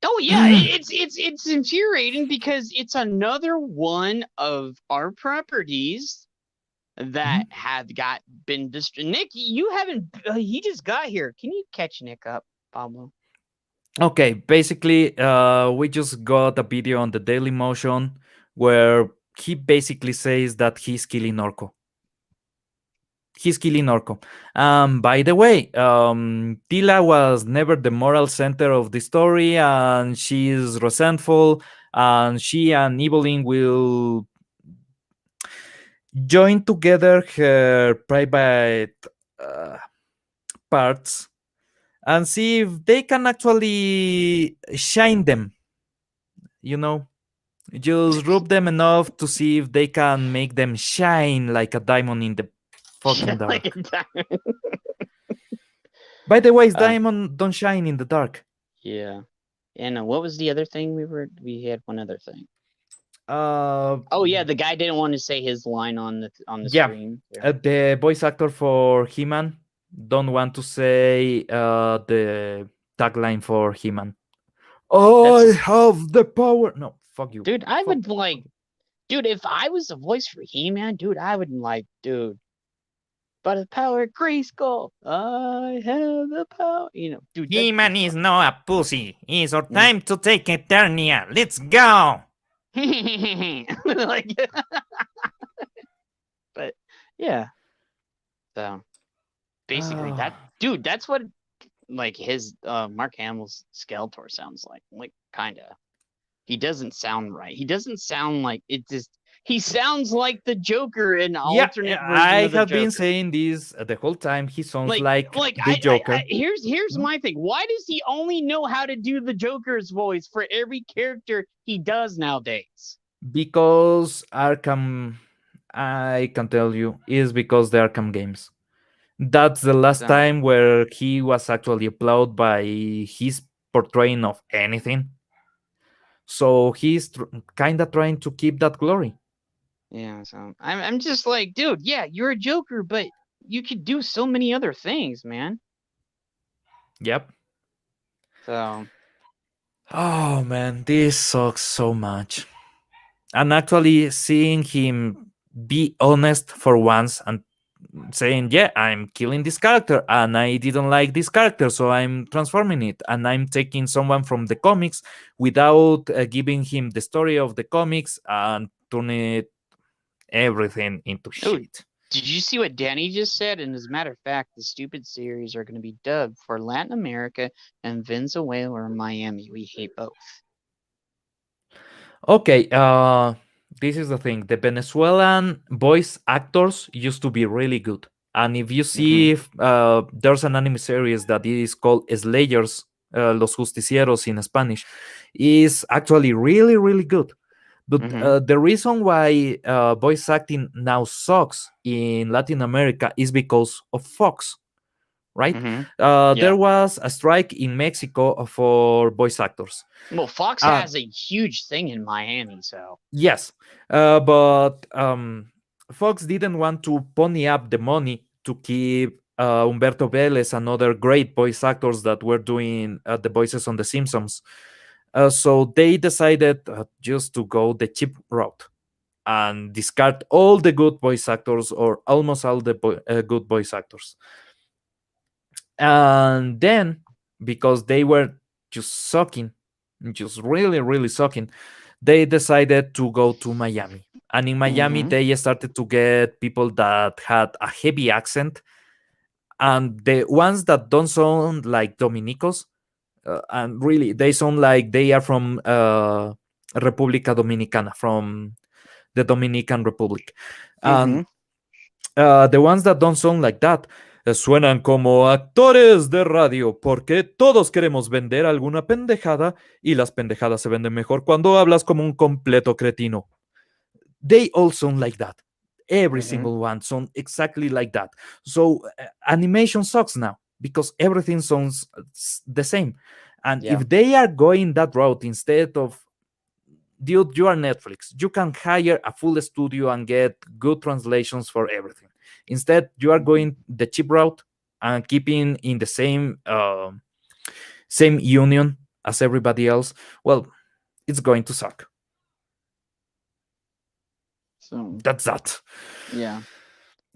Oh yeah, it's infuriating, because it's another one of our properties that have been destroyed. Nick, you haven't. He just got here. Can you catch Nick up, Pablo? Okay, basically, we just got a video on the Daily Motion where he basically says that he's killing Orko. He's killing Orko. By the way, Tila was never the moral center of the story, and she is resentful, and she and Evelyn will join together her private parts and see if they can actually shine them. Just rub them enough to see if they can make them shine like a diamond in the fucking dark. Like a diamond. By the way, diamond don't shine in the dark. Yeah. And what was the other thing we had one other thing. Oh yeah, the guy didn't want to say his line on the Yeah. screen. The voice actor for He-Man don't want to say the tagline for He-Man. I have the power. No, fuck you. Dude, I would if I was the voice for He-Man, dude, I would by the power of Grayskull, I have the power. Dude. He-Man is not a pussy. It's our time to take Eternia. Let's go. But yeah. So basically that's what his Mark Hamill's Skeletor sounds like kinda. He doesn't sound right. He doesn't sound like it just. He sounds like the Joker in alternate version I of the have been Joker. saying this the whole time. He sounds like the Joker. Here's my thing. Why does he only know how to do the Joker's voice for every character he does nowadays? Because Arkham, I can tell you, is because the Arkham games. That's the last time where he was actually applauded by his portraying of anything. So he's kind of trying to keep that glory. Yeah, so I'm just like, dude, yeah, you're a Joker, but you could do so many other things, man. Yep. So. Oh man, this sucks so much. And actually seeing him be honest for once and saying, yeah, I'm killing this character and I didn't like this character, so I'm transforming it, and I'm taking someone from the comics without giving him the story of the comics and turning everything into shit. Did you see what Danny just said? And as a matter of fact, the stupid series are going to be dubbed for Latin America and Venezuela or Miami. We hate both. Okay, this is the thing. The Venezuelan voice actors used to be really good. And if you see, there's an anime series that is called Slayers, Los Justicieros in Spanish, is actually really, really good. But the reason why voice acting now sucks in Latin America is because of Fox, right? There was a strike in Mexico for voice actors. Well, Fox has a huge thing in Miami, so. Yes, but Fox didn't want to pony up the money to keep Humberto Vélez and other great voice actors that were doing the voices on The Simpsons. So they decided just to go the cheap route and discard all the good voice actors, or almost all the good voice actors. And then, because they were just sucking, just really, really sucking, they decided to go to Miami. And in Miami, they started to get people that had a heavy accent. And the ones that don't sound like Dominicos, and really, they sound like they are from República Dominicana, from the Dominican Republic. And the ones that don't sound like that suenan como actores de radio, porque todos queremos vender alguna pendejada y las pendejadas se venden mejor cuando hablas como un completo cretino. They all sound like that. Every single one sound exactly like that. So animation sucks now because everything sounds the same. And if they are going that route, instead of, dude, you are Netflix, you can hire a full studio and get good translations for everything. Instead, you are going the cheap route and keeping in the same union as everybody else. Well, it's going to suck. So that's that. Yeah.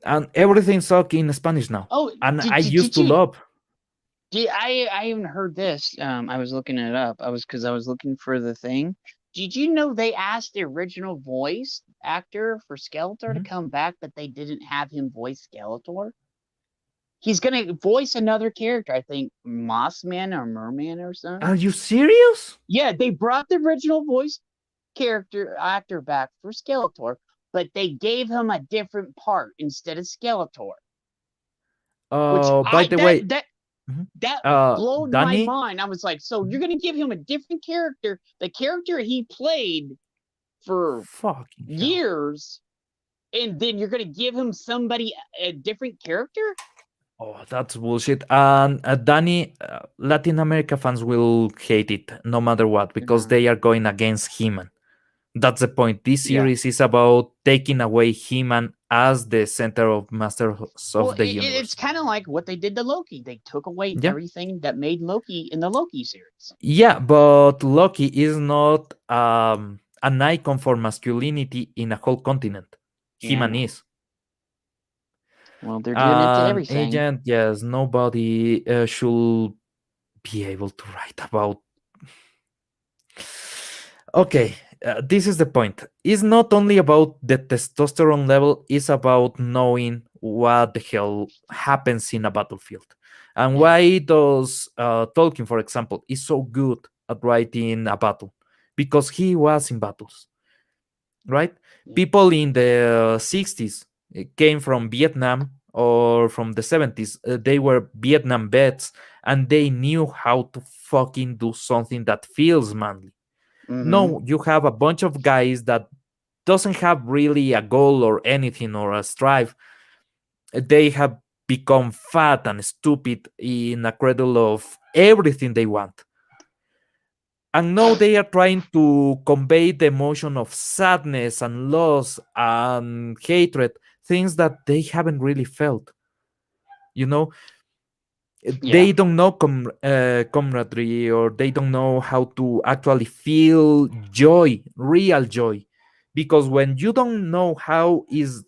And everything sucks in Spanish now. Oh, and I used to love. I haven't heard this. I was looking it up. I was looking for the thing. Did you know they asked the original voice actor for Skeletor to come back, but they didn't have him voice Skeletor? He's gonna voice another character, I think Mossman or Merman or something. Are you serious? Yeah, they brought the original voice actor back for Skeletor, but they gave him a different part instead of Skeletor. By the way, that blew Danny? my mind. I was like, so you're gonna give him a different character, the character he played for years, and then you're gonna give him a different character? Oh, that's bullshit. And Danny, Latin America fans will hate it no matter what, because they are going against He-Man. That's the point. This series is about taking away He-Man as the center of Masters of the Universe. It's kind of like what they did to Loki. They took away everything that made Loki in the Loki series. Yeah, but Loki is not an icon for masculinity in a whole continent. He-Man is. Well, they're doing it to everything. Agent, yes, nobody should be able to write about. Okay, this is the point. It's not only about the testosterone level, it's about knowing what the hell happens in a battlefield. And why does Tolkien, for example, is so good at writing a battle? Because he was in battles, right? People in the 60s came from Vietnam or from the 70s. They were Vietnam vets, and they knew how to fucking do something that feels manly. No, you have a bunch of guys that doesn't have really a goal or anything or a strive. They have become fat and stupid in a cradle of everything they want. And now they are trying to convey the emotion of sadness and loss and hatred, things that they haven't really felt. You know? They don't know camaraderie, or they don't know how to actually feel joy, real joy. Because when you don't know how is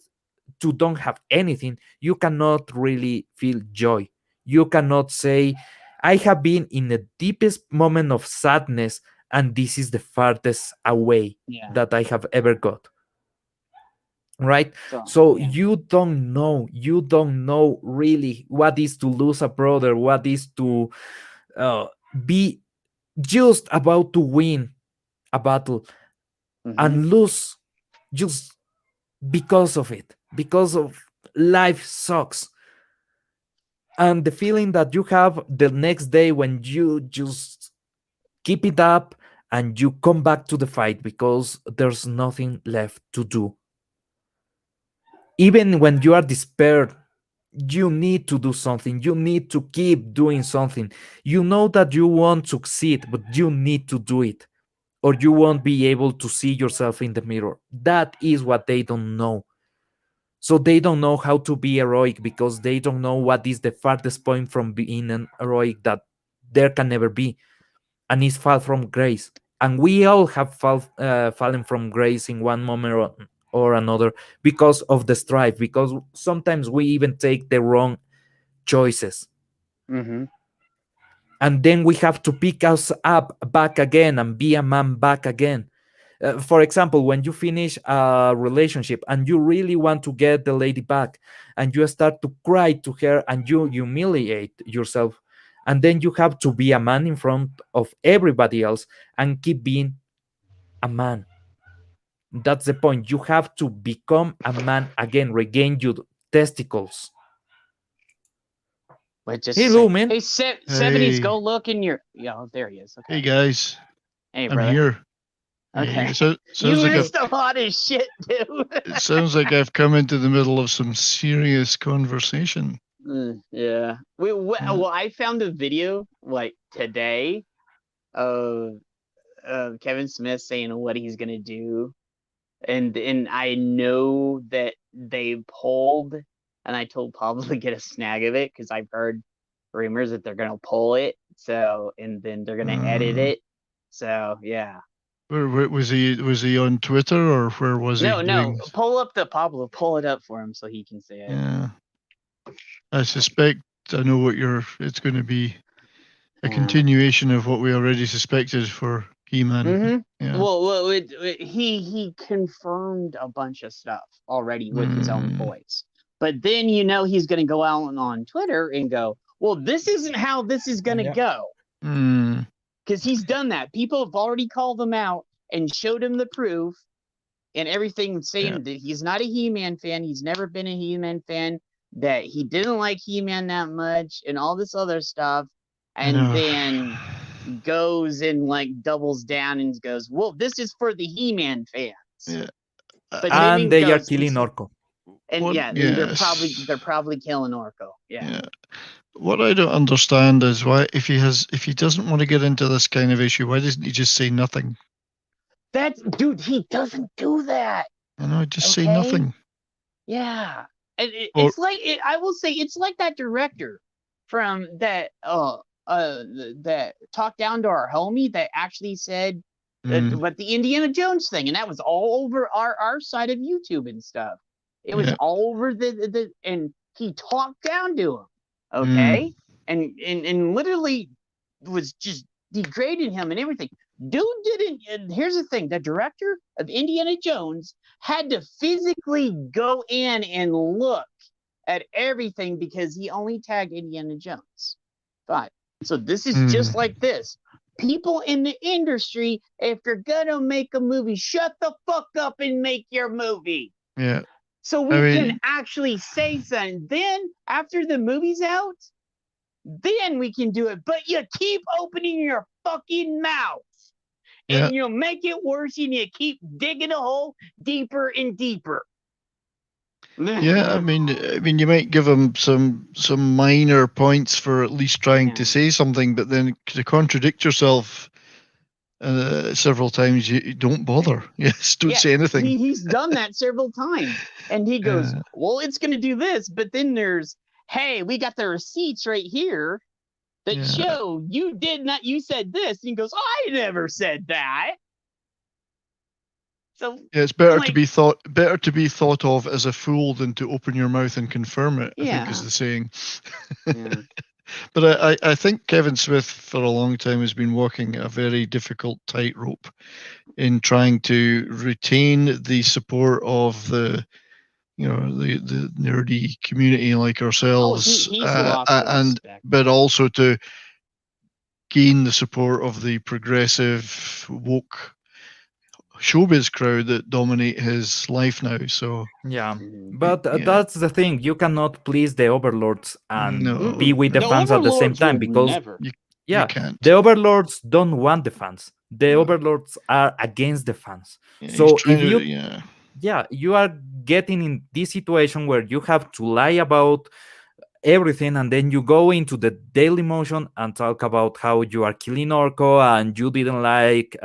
to don't have anything, you cannot really feel joy. You cannot say, I have been in the deepest moment of sadness, and this is the farthest away that I have ever got. right? So, So yeah. you don't know really what is to lose a brother, what is to be just about to win a battle Mhm. and lose just because of it, because of life sucks. And the feeling that you have the next day when you just keep it up and you come back to the fight because there's nothing left to do. Even when you are despaired, you need to do something. You need to keep doing something. You know that you won't succeed, but you need to do it, or you won't be able to see yourself in the mirror. That is what they don't know. So they don't know how to be heroic because they don't know what is the farthest point from being an heroic that there can never be, and it's fall from grace. And we all have fallen from grace in one moment or another because of the strife. Because sometimes we even take the wrong choices, Mm-hmm. and then we have to pick us up back again and be a man back again. For example, when you finish a relationship and you really want to get the lady back, and you start to cry to her and you humiliate yourself, and then you have to be a man in front of everybody else and keep being a man. That's the point. You have to become a man again, regain your testicles. But just Hey, say, Lou, man. hey, 70s, Hey. go look in your. Yeah, there he is. Okay. Hey guys, Hey, I'm brother. here. Okay. Hey, so, You sounds like missed a lot of shit, dude. it sounds like I've come into the middle of some serious conversation. Yeah. Well, I found a video like today of Kevin Smith saying what he's gonna do, and I know that they pulled, and I told Pablo to get a snag of it because I've heard rumors that they're gonna pull it. So, and then they're gonna edit it. So, yeah. Where was he? Was he on Twitter or where was he? No. Pull up the Pablo. Pull it up for him so he can see it. Yeah. I suspect I know what it's going to be a Yeah. continuation of what we already suspected for He-Man. Mm-hmm. Yeah. Well, he confirmed a bunch of stuff already with his own voice, but then he's going to go out on Twitter and go, "Well, this isn't how this is going to go," because he's done that. People have already called him out and showed him the proof and everything, saying that he's not a He-Man fan. He's never been a He-Man fan. That he didn't like He-Man that much, and all this other stuff, and then goes and like doubles down and goes, "Well, this is for the He-Man fans." Yeah. But And they are killing Orko. And they're probably killing Orko. Yeah. What I don't understand is why, if he doesn't want to get into this kind of issue, why doesn't he just say nothing? Dude, he doesn't do that. I know, just say nothing. Yeah. It's like I will say it's like that director from that that talked down to our homie that actually said what the Indiana Jones thing, and that was all over our side of YouTube and stuff. It was all over the and he talked down to him, okay, and literally was just degrading him and everything. Dude didn't. And here's the thing: the director of Indiana Jones had to physically go in and look at everything because he only tagged Indiana Jones. But so this is just like this. People in the industry, if you're gonna make a movie, shut the fuck up and make your movie. Yeah. So we can actually say something. Then after the movie's out, then we can do it. But you keep opening your fucking mouth. And you make it worse, and you keep digging a hole deeper and deeper. Yeah, I mean, you might give him some minor points for at least trying to say something, but then to contradict yourself several times, you don't bother. Yes, don't say anything. He's done that several times, and he goes, "Well, it's going to do this," but then there's, "Hey, we got the receipts right here that show you did not. You said this," and he goes, "I never said that." So it's better to be thought of as a fool than to open your mouth and confirm it. I think is the saying. But I think Kevin Smith for a long time has been walking a very difficult tightrope in trying to retain the support of the the nerdy community like ourselves, he's lost the and respect. but also to gain the support of the progressive woke showbiz crowd that dominate his life now. So Yeah, Mhm. but Yeah. that's the thing. You cannot please the overlords and No. be with the The fans at the same overlords time will because never. yeah, you can't. the overlords don't want the fans. The No. overlords are against the fans. Yeah, he's So trying if you yeah. yeah, you are getting in this situation where you have to lie about everything and then you go into the Daily Motion and talk about how you are killing Orko and you didn't like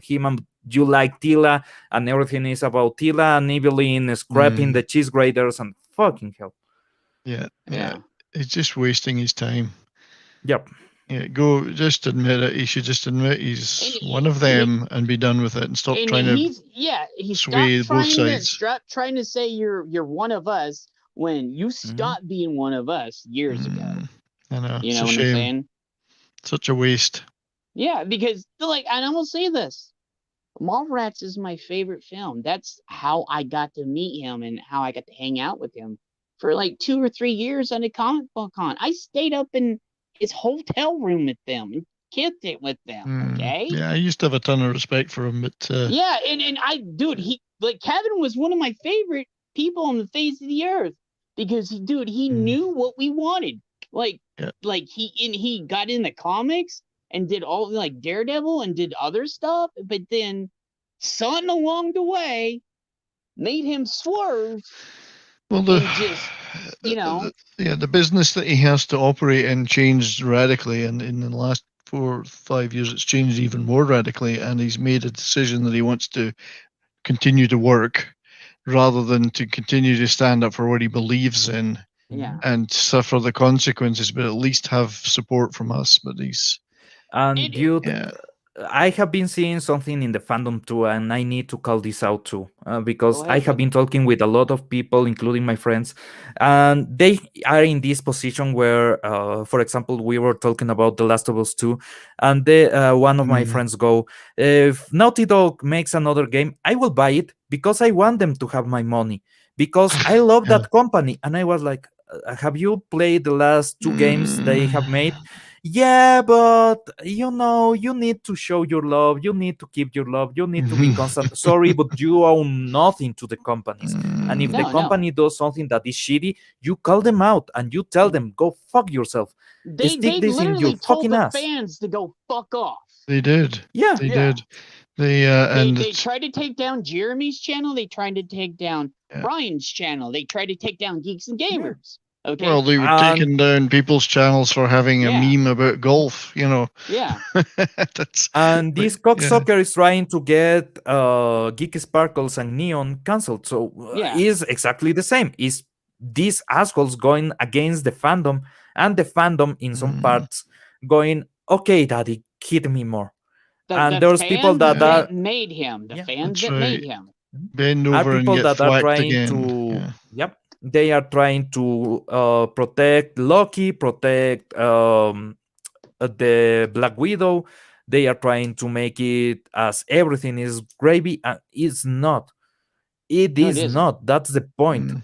him and you like Tila and everything is about Tila and Evelyn scrapping the cheese graters and fucking hell. Yeah. Yeah. He's just wasting his time. Yep. Yeah, just admit it. He should just admit he's And one of he- them and be done with it and stop And trying to. he sway stopped both trying to sides. trying to say you're one of us when you stopped being one of us years ago. I know. You It's know a what I'm shame. saying? Such a waste. Yeah, because like, and I'm gonna say this. Mallrats is my favorite film. That's how I got to meet him and how I got to hang out with him for like 2 or 3 years at a comic book con. I stayed up in his hotel room with them and kicked it with them. Okay. Yeah, I used to have a ton of respect for him, but Yeah, and I, dude, Kevin was one of my favorite people on the face of the earth because he knew what we wanted. Like he got in the comics and did all like Daredevil and did other stuff, but then something along the way made him swerve. well, and just the business that he has to operate in changed radically, and in the last 4 or 5 years, it's changed even more radically. And he's made a decision that he wants to continue to work rather than to continue to stand up for what he believes in. Yeah. And suffer the consequences, but at least have support from us. But he's And dude, I have been seeing something in the fandom too, and I need to call this out too, because I have been talking with a lot of people, including my friends, and they are in this position where, for example, we were talking about The Last of Us 2, and one of my friends go, if Naughty Dog makes another game, I will buy it because I want them to have my money, because I love that company. And I was like, have you played the last 2 games they have made? Yeah, but you need to show your love. You need to keep your love. You need to be constant. Sorry, but you own nothing to the companies. And if the company does something that is shitty, you call them out and you tell them, go fuck yourself. They Stick this in your literally told fucking the ass. fans to go fuck off. They did. Yeah. They did. They They tried to take down Jeremy's channel. They tried to take down Brian's channel. They tried to take down Geeks and Gamers. Okay. well, they were taking down people's channels for having a meme about golf. Yeah. And this cocksucker is trying to get Geek Sparkles and Neon cancelled. So is exactly the same. Is these assholes going against the fandom, and the fandom in some parts going, okay, daddy, hit me more. And there's people that made him. The fans That's that made right. him. Bend are over and people get that are thwacked trying again. to they are trying to protect Loki, protect the Black Widow. They are trying to make it as everything is gravy, and it's not. It is not. That's the point.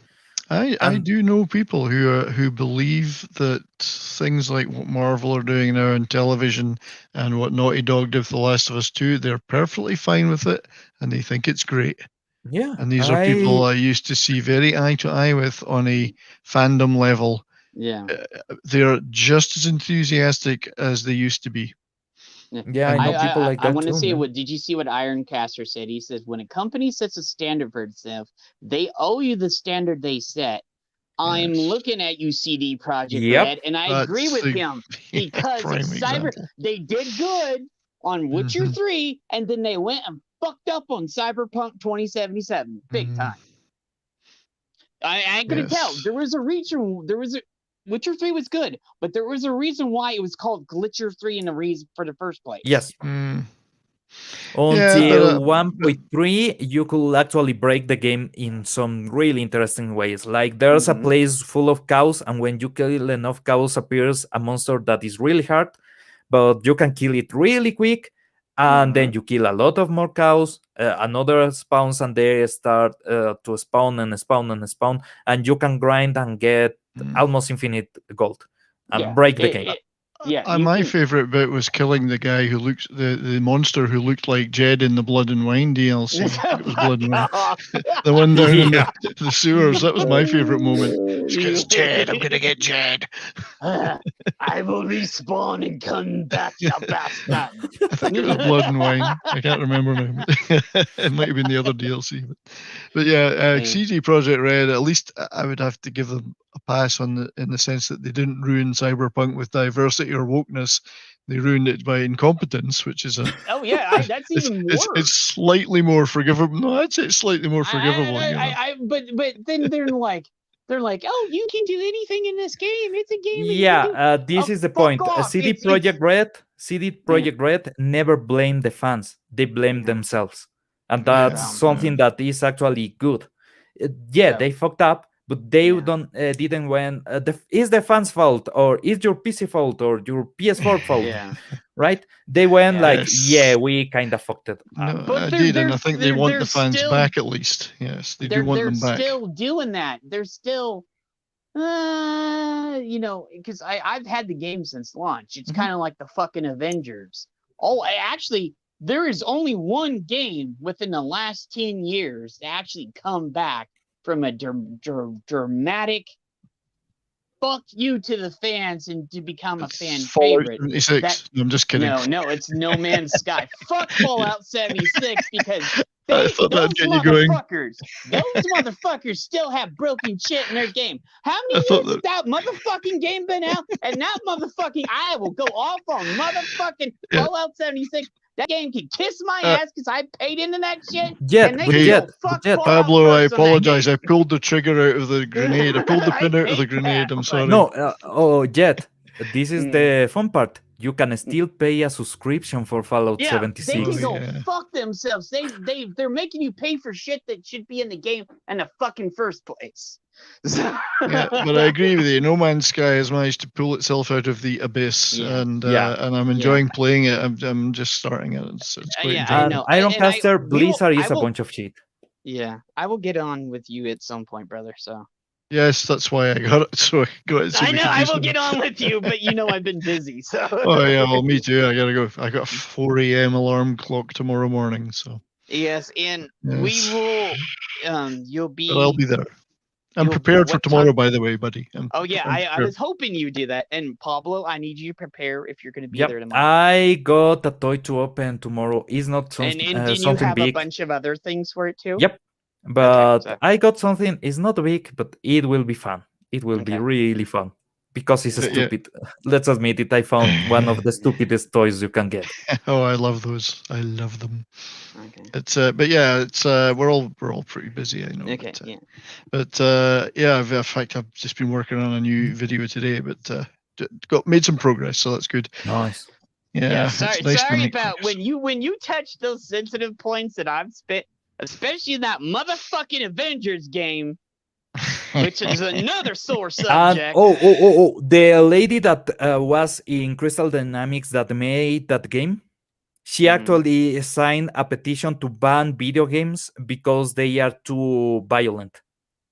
I do know people who believe that things like what Marvel are doing now on television and what Naughty Dog did for The Last of Us 2, they're perfectly fine with it and they think it's great. Yeah. And these are people I used to see very eye to eye with on a fandom level. Yeah. They're just as enthusiastic as they used to be. Yeah, I know people like that. I want to too, see man. what did you see what Ironcaster said? He says when a company sets a standard for itself, they owe you the standard they set. I'm looking at you, CD Projekt Red, and I agree with him because they did good on Witcher 3, and then they went and fucked up on Cyberpunk 2077 big time. I ain't gonna tell. There was a reason. Witcher 3 was good, but there was a reason why it was called Glitcher 3 in the reason for the first place. Yes. Mm. Until 1.3, you could actually break the game in some really interesting ways. Like there's a place full of cows, and when you kill enough cows, appears a monster that is really hard, but you can kill it really quick. and then you kill a lot of more cows, another spawns, and they start to spawn and spawn and spawn, and you can grind and get almost infinite gold and break the game. My favorite bit was killing the guy who looked the monster who looked like Jed in the Blood and Wine DLC. It was Blood and Wine. The one down in the sewers. That was my favorite moment. It's Jed. I'm gonna get Jed. I will respawn and come back, you bastard. I think it was Blood and Wine. I can't remember now. It might have been the other DLC. But yeah, CD Projekt Red. At least I would have to give them a pass in the sense that they didn't ruin Cyberpunk with diversity or wokeness. They ruined it by incompetence, which is that's even worse. It's slightly more forgivable. No, I'd say it's slightly more forgivable. But then they're like, oh, you can do anything in this game. It's a game. Yeah, this is the point. CD Projekt Red never blamed the fans. They blamed themselves, and that's something that is actually good. They fucked up. But they didn't win. Is the fans' fault, or is your PC fault, or your PS4 fault? Right? They went we kind of fucked it up. No, I did, and I think they want the fans back at least. Yes, they do want them back. They're still doing that. They're still, because I've had the game since launch. It's kind of like the fucking Avengers. There is only one game within the last 10 years to actually come back from a dramatic fuck you to the fans and to become a fan favorite. 76. I'm just kidding. No, it's No Man's Sky. Fuck Fallout 76 because I thought that'd get you going. Those motherfuckers still have broken shit in their game. How many years has that motherfucking game been out? And that I will go off on motherfucking Fallout 76. That game can kiss my ass because I paid into that shit. Pablo, I apologize. I pulled the trigger out of the grenade. I pulled the pin out of the grenade. I'm sorry. No, Jet. This is the fun part. You can still pay a subscription for Fallout 76. They can go fuck themselves. They're making you pay for shit that should be in the game in the fucking first place. But I agree with you. No Man's Sky has managed to pull itself out of the abyss, and I'm enjoying playing it. I'm just starting it. It's great. I know. Ironcaster Blizzard is a bunch of shit. Yeah, I will get on with you at some point, brother. So. Yes, that's why I got it. So I got it. I know I will get on with you, but I've been busy. So. Oh yeah, well me too. I gotta go. I got a 4 a.m. alarm clock tomorrow morning. So. Yes, and we will. You'll be. But I'll be there. I'm prepared for tomorrow, by the way, buddy. I was hoping you do that. And Pablo, I need you to prepare if you're going to be there tomorrow. I got a toy to open tomorrow. It's not something big. And you have a bunch of other things for it too? Yep. But I got something. It's not big, but it will be fun. It will be really fun. Because it's stupid. Let's admit it. I found one of the stupidest toys you can get. Oh, I love those. I love them. Okay. It's we're all pretty busy. I know. Okay. But in fact, I've just been working on a new video today, but made some progress, so that's good. Nice. Yeah. Sorry about when you touch those sensitive points that I've spit, especially in that motherfucking Avengers game. Which is another sore subject. The lady that was in Crystal Dynamics that made that game, she actually signed a petition to ban video games because they are too violent.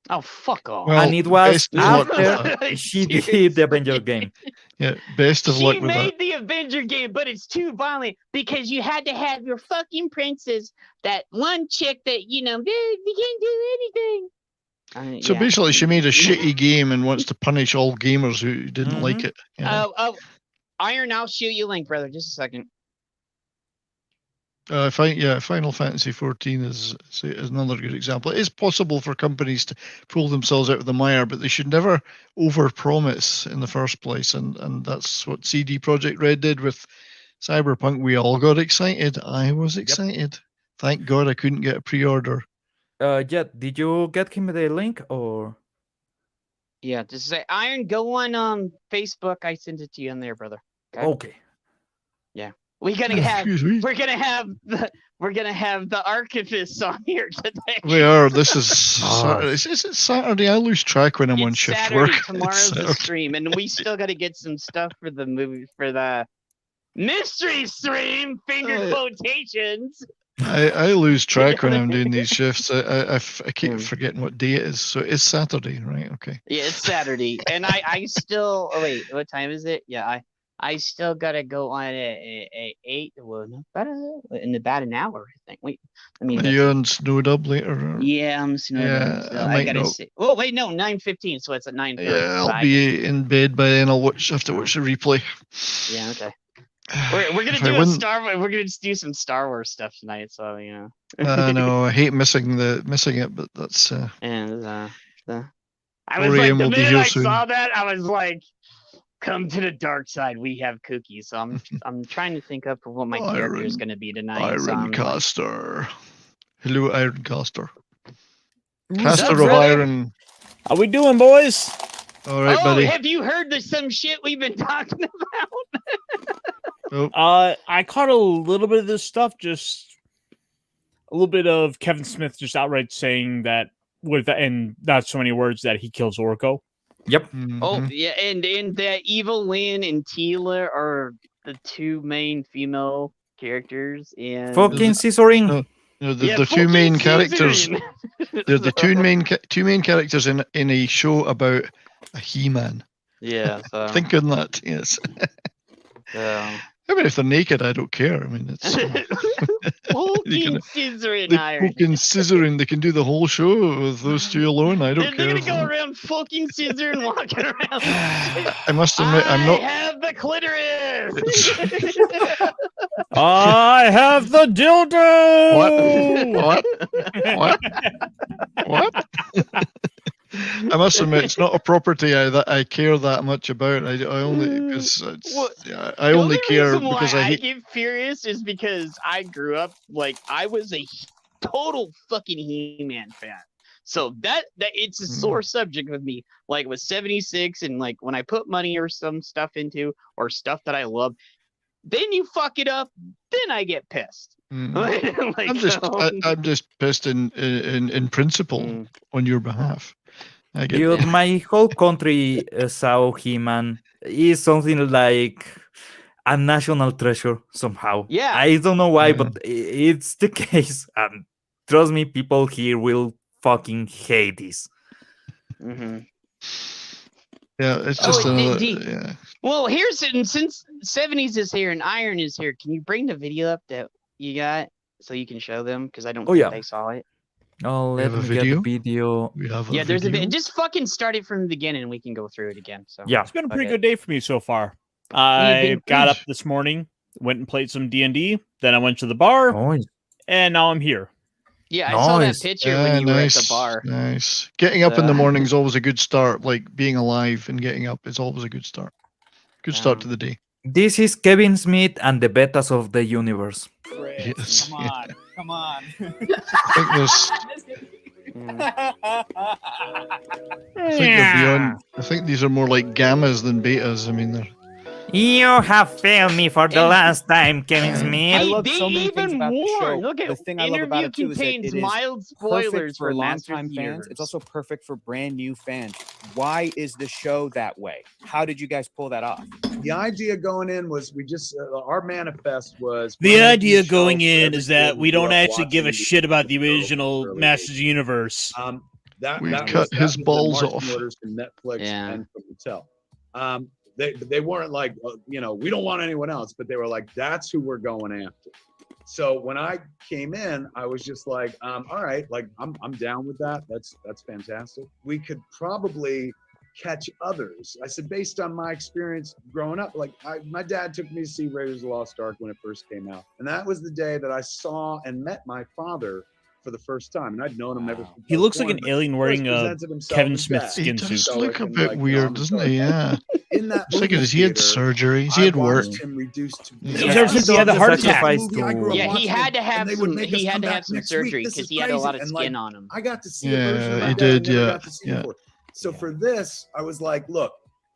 Oh, fuck off. Well, and it was after she did the Avenger game. Yeah, best of luck with that. She made the Avenger game, but it's too violent because you had to have your fucking princess, that one chick that, you can't do anything. So basically, she made a shitty game and wants to punish all gamers who didn't like it. Iron, I'll shoot you a link, brother. Just a second. Final Fantasy 14 is another good example. It is possible for companies to pull themselves out of the mire, but they should never overpromise in the first place. And that's what CD Projekt Red did with Cyberpunk. We all got excited. I was excited. Thank God I couldn't get a pre-order. Did you get him the link or? Yeah, just say Iron. Go on Facebook. I sent it to you in there, brother. Okay. Yeah, we're gonna have the archivists on here today. We are. This is Saturday. Is it Saturday? I lose track when I'm on shift work. Tomorrow's the stream, and we still got to get some stuff for the movie for the mystery stream, finger quotations. I lose track when I'm doing these shifts. I keep forgetting what day it is. So it's Saturday, right? Okay. Yeah, it's Saturday, and I still. Oh wait, what time is it? Yeah, I still gotta go on at 8. Well, no, in about an hour, I think. Wait, I mean. Are you on Snowed Up later? Or? Yeah, I'm snowed up. So I gotta see. Oh wait, no, 9:15. So it's at 9:30. Yeah, I'll be in bed by then. I'll have to watch the replay. Yeah, okay. We're gonna do We're gonna do some Star Wars stuff tonight. So you know. No, I hate missing it, but that's. And I was like, the minute I saw that, I was like, "Come to the dark side. We have cookies." So I'm trying to think up of what my character is gonna be tonight. Ironcaster. Hello, Ironcaster. Caster of Iron. How we doing, boys? All right, buddy. Have you heard some shit we've been talking about? I caught a little bit of this stuff, just a little bit of Kevin Smith just outright saying that and not so many words that he kills Orko. Yep. Oh yeah, and that Evil Lynn and Tila are the two main female characters in fucking scissoring. The two main characters. They're the two main characters in a show about a He-Man. Yeah. So. Think on that. Yes. I mean, if they're naked, I don't care. I mean, it's poking, scissoring, poking, scissoring. They can do the whole show with those two alone. I don't care. They're gonna go around fucking scissoring, walking around. I must admit, I'm not. I have the clitoris. I have the dildo. What? I must admit, it's not a property that I care that much about. I only because I only care because I get furious is because I grew up like I was a total fucking He-Man fan. So that it's a sore subject with me. Like with 76 and like when I put money or some stuff into or stuff that I love, then you fuck it up, then I get pissed. Like, I'm just pissed in principle on your behalf. Dude, my whole country saw He-Man is something like a national treasure somehow. Yeah. I don't know why, but it's the case. And trust me, people here will fucking hate this. Yeah, it's just yeah. Well, here's since 70s is here and Iron is here, can you bring the video up that you got so you can show them? Because I don't think they saw it. Oh, let me get the video. There's a video. Just fucking start it from the beginning and we can go through it again. So yeah, it's been a pretty good day for me so far. I got up this morning, went and played some D&D, then I went to the bar, and now I'm here. Yeah, I saw that picture when you were at the bar. Nice. Getting up in the morning is always a good start. Like being alive and getting up is always a good start. Good start to the day. This is Kevin Smith and the Betas of the Universe. Yes. Come on. I think these are more like gammas than betas. I mean, they're. You have failed me for the last time, Kevin Smith. I love so many things about the show. Look at the thing I love about it too is that it is mild spoilers perfect for longtime fans. Universe. It's also perfect for brand new fans. Why is the show that way? How did you guys pull that off? The idea going in was we just our manifest was the idea going in is that we don't actually give a shit about the original Masters of the Universe. We cut his balls off. Orders from Netflix and from Mattel. They weren't like, we don't want anyone else, but they were like, that's who we're going after. So when I came in, I was just like, all right, like I'm down with that. That's fantastic. We could probably catch others. I said, based on my experience growing up, like my dad took me to see Raiders of the Lost Ark when it first came out. And that was the day that I saw and met my father for the first time, and I'd known him ever. He looks like an alien wearing a Kevin Smith skin suit. He does look a bit weird, doesn't he? Yeah. In that he had surgery. He had work. Him reduced to he had a heart attack. Yeah, he had to have some. He had to have some surgery because he had a lot of skin on him. I got to see a version of my dad. He did. Yeah. So for this, I was like, look,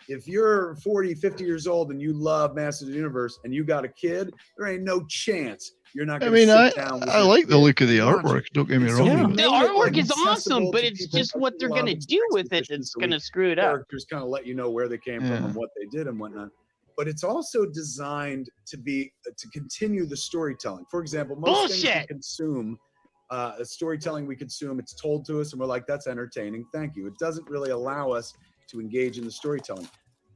if you're 40, 50 years old and you love Masters of the Universe and you got a kid, there ain't no chance you're not going to sit down with I like the look of the artwork. Don't get me wrong. Yeah. The artwork is awesome, but it's just what they're going to do with it that's going to screw it up. Characters kind of let you know where they came from and what they did and whatnot. but it's also designed to continue the storytelling. For example, most things we Bullshit. consume, storytelling we consume, it's told to us and we're like, that's entertaining, thank you. It doesn't really allow us to engage in the storytelling.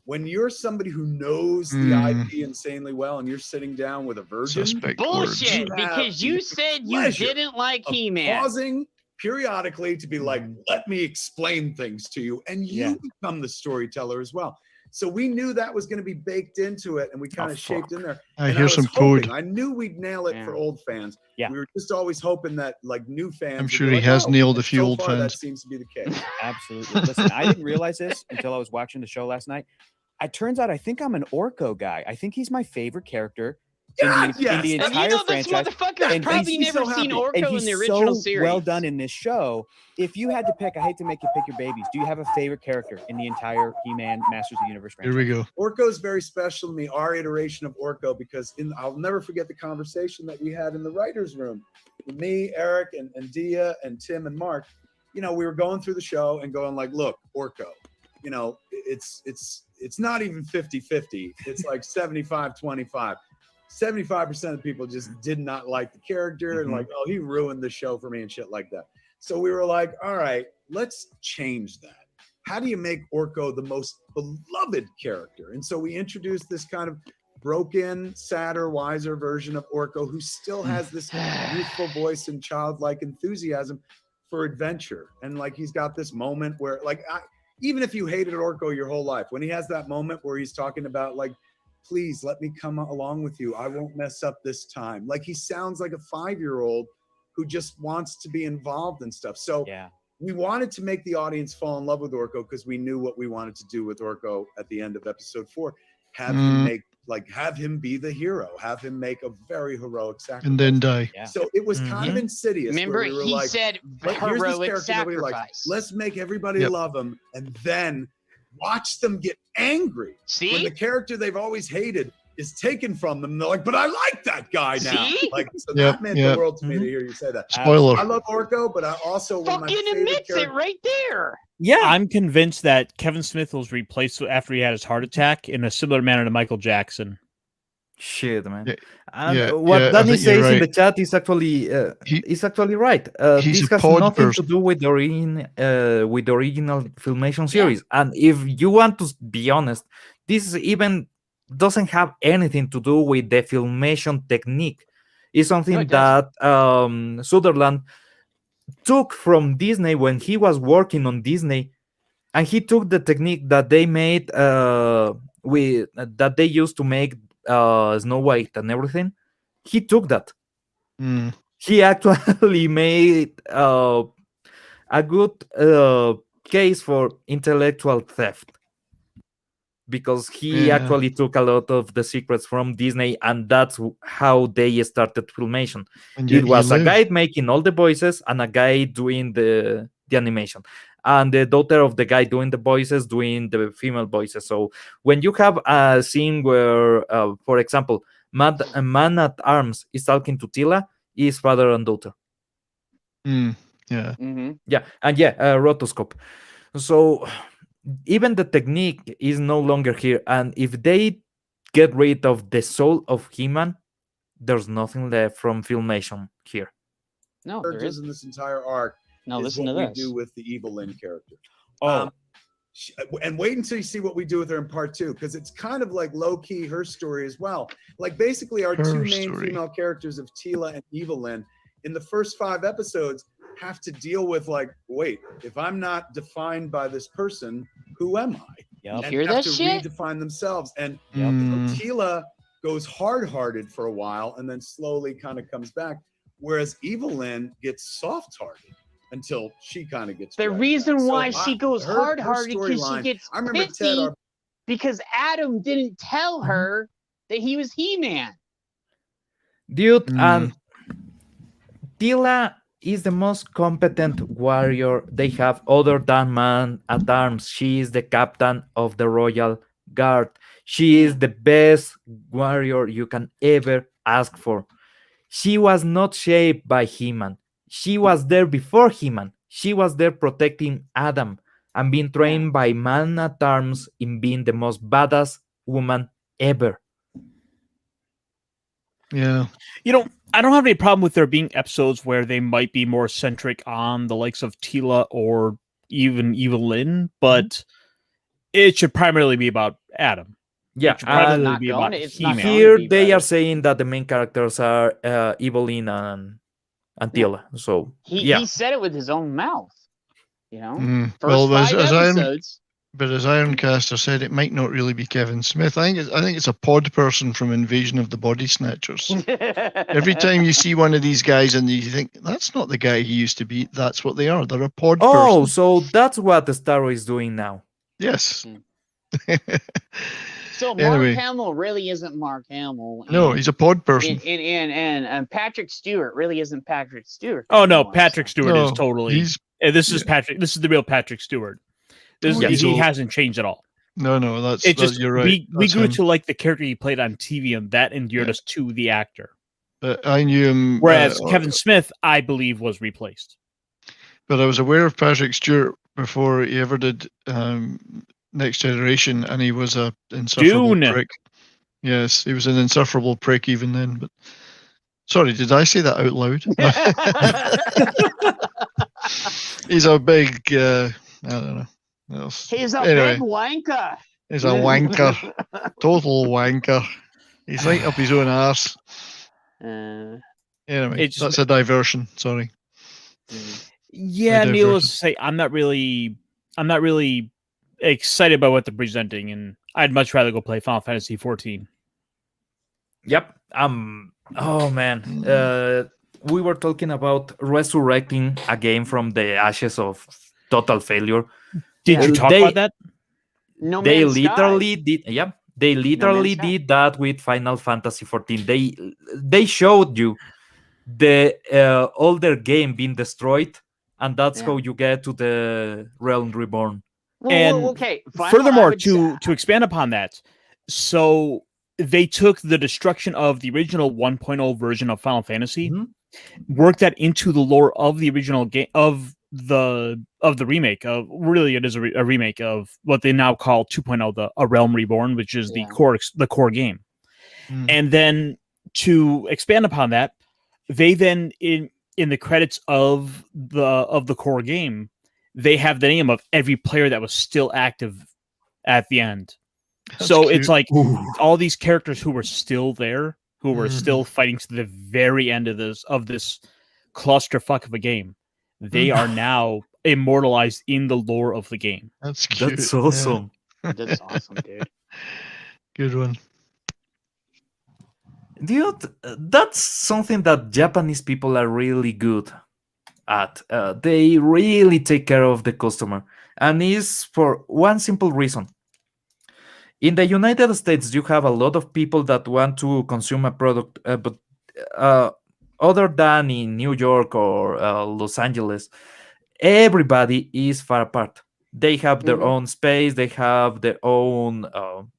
When you're somebody who knows the IP insanely well and you're sitting down with a virgin, Suspect Bullshit. You have Because you the said you pleasure didn't like of He-Man. pausing periodically to be like, let me explain things to you, and you Yeah. become the storyteller as well. So we knew that was going to be baked into it, and we kind of shaped in there. I And hear was some hoping, code. I knew we'd nail it for Yeah. old fans. Yeah. We were just always hoping that like new fans. I'm would sure be he like, has "Oh," nailed a and few so old far, That fans. seems to be the case. Absolutely. Listen, I didn't realize this until I was watching the show last night. It turns out I think I'm an Orko guy. I think he's my favorite character in God, the yes. And you entire know this franchise. motherfucker's And probably he's never so seen happy. And Orko in he's the original so series. well done in this show. If you had to pick, I hate to make you pick your babies. Do you have a favorite character in the entire He-Man Masters of the Universe Here franchise? we go. Orko's very special to me, our iteration of Orko, because I'll never forget the conversation that we had in the writer's room with me, Eric, and Dia, and Tim, and Mark. You know, we were going through the show and going like, look, Orko, you know, it's not even 50-50. It's like 75-25. 75% of people just did not like the character and like, oh, he ruined the show for me and shit like that. So we were like, all right, let's change that. How do you make Orko the most beloved character? And so we introduced this kind of broken, sadder, wiser version of Orko who still has this youthful voice and childlike enthusiasm for adventure. And like he's got this moment where like even if you hated Orko your whole life, when he has that moment where he's talking about like, please let me come along with you, I won't mess up this time. Like he sounds like a 5-year-old who just wants to be involved in stuff. So Yeah. we wanted to make the audience fall in love with Orko because we knew what we wanted to do with Orko at the end of episode 4. Have him be the hero, have him make a very heroic sacrifice. And then die. Yeah. So it was kind of insidious. Remember, where we were he like, said "But here's this heroic character nobody likes. sacrifice. Let's make everybody Yep. love him and then watch them get angry when See? the character they've always hated is taken from them. They're like, but I like that guy now. See? Like, so Yep, that meant yep. the world to me to hear you say that. Spoiler. I love Orko, but I also one of my Fucking favorite admits it characters. right there. Yeah. I'm convinced that Kevin Smith was replaced after he had his heart attack in a similar manner to Michael Jackson. Shit, man. Yeah, And yeah, what yeah, I Danny think you're says in the right. chat is actually right. He's This a has pod nothing person. to do with the original Filmation series. And if you want to be honest, this even doesn't have anything to do with the Filmation technique. It's something it that Sutherland took from Disney when he was working on Disney, and he took the technique that they made that they used to make Snow White and everything. He took that. Mm. He actually made a good case for intellectual theft because he Yeah. actually took a lot of the secrets from Disney, and that's how they started Filmation. And yet It was you a live. guy making all the voices and a guy doing the animation, and the daughter of the guy doing the voices doing the female voices. So when you have a scene where, for example, a Man at Arms is talking to Tila, is father and daughter. Mm. Yeah. Mm-hmm. Yeah, and rotoscope. So even the technique is no longer here, and if they get rid of the soul of He-Man, there's nothing left from Filmation here. No, there Characters is. in this entire arc No, is listen what to we this. do with the Evil Lynn character. Oh, And wait until you see what we do with her in part 2, because it's kind of like low key her story as well. Like basically our Her two main story. female characters of Tila and Evelyn in the first 5 episodes have to deal with like, wait, if I'm not defined by this person, who am I? Yep. And hear have that to shit? redefine themselves. And Mm. so Tila goes hard-hearted for a while and then slowly kind of comes back, whereas Evelyn gets soft-hearted until she kind of gets The right reason back. So why she goes her hard-hearted because she storyline- gets I remember Ted, pissy our because Adam didn't tell Mm-hmm. her that he was He-Man. Dude, Mm. and Tila is the most competent warrior they have other than Man at Arms. She is the captain of the Royal Guard. She is the best warrior you can ever ask for. She was not shaped by He-Man. She was there before He-Man. She was there protecting Adam and being trained by Man at Arms in being the most badass woman ever. Yeah. You know, I don't have any problem with there being episodes where they might be more centric on the likes of Tila or even Evelyn, but it should primarily be about Adam. Yeah, It should primarily not be going about to- it's not He-Man. going here be they better. are saying that the main characters are Evelyn and Tila. So yeah, He said it with his own mouth. You know, Mm. first Well, five Iron, episodes. but as Ironcaster said, it might not really be Kevin Smith. I think it's a pod person from Invasion of the Body Snatchers. Every time you see one of these guys and you think that's not the guy he used to be, that's what they are. They're a pod oh, person. so that's what the Starro is doing now. Yes. So Mark Anyway. Hamill really isn't Mark Hamill. No, and- he's a pod person. and Patrick Stewart really isn't Patrick Stewart. Oh no, anymore, Patrick so- Stewart No, is totally. he's This is Patrick. This is the real Patrick Stewart. This Oh, yeah, he so- hasn't changed at all. no, that's It's just you're right. we That's grew him. to like the character he played on TV, and that endeared Yeah. us to the actor. But I knew him. Whereas Kevin Smith, I believe, was replaced. But I was aware of Patrick Stewart before he ever did Next Generation, and he was a insufferable Dune. prick. Yes, he was an insufferable prick even then. But sorry, did I say that out loud? He's a big. I don't know. What else? He's a Anyway. big wanker. He's a wanker, total wanker. He's right up his own arse. Anyway, It's- that's a diversion. Sorry. Yeah, My needless diversion. to say, I'm not really excited by what they're presenting, and I'd much rather go play Final Fantasy 14. Yep. Oh man. We were talking about resurrecting a game from the ashes of total failure. Did you talk They- about that? No They Man's Sky. literally did. Yep. They literally Sky. did that with Final Fantasy 14. They showed you the older game being destroyed, and that's Yeah. how you get to the Realm Reborn. Well, And okay. Final, I Furthermore, would to expand upon that, so they took the destruction of the original 1.0 version of Final Fantasy, Mhm. worked that into the lore of the original game of the remake. Of really, it is a remake of what they now call 2.0, a Realm Reborn, which is Yeah. the core game. Mm. And then to expand upon that, they then in the credits of the core game, they have the name of every player that was still active at the end. That's so cute. it's like all these characters who were still there, who were Mhm. still fighting to the very end of this clusterfuck of a game. They are now immortalized in the lore of the game. That's cute. That's yeah. awesome. That's awesome, dude. Good one. Dude, that's something that Japanese people are really good at. They really take care of the customer, and is for one simple reason. In the United States, you have a lot of people that want to consume a product, but other than in New York or Los Angeles, everybody is far apart. They have their Mhm. own space, they have their own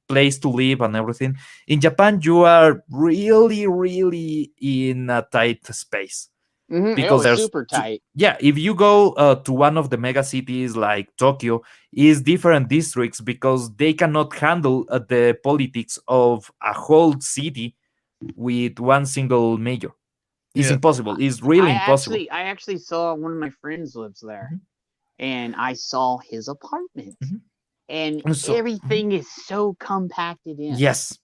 place to live and everything. In Japan, you are really, really in a tight space. Mhm. Because It there's was super tight. Yeah, if you go to one of the mega cities like Tokyo, is different districts because they cannot handle the politics of a whole city with one single mayor. It's Yeah. impossible. It's really impossible. I actually saw one of my friends lives there, Mhm. and I saw his apartment, Mhm. and So- everything is so compacted in. Yes.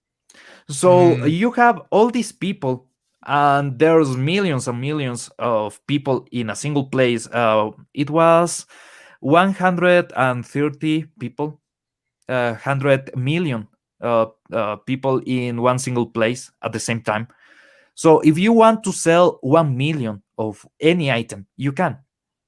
So Mm. you have all these people, and there's millions and millions of people in a single place. It was 130 people, 100 million people in one single place at the same time. So if you want to sell 1 million of any item, you can.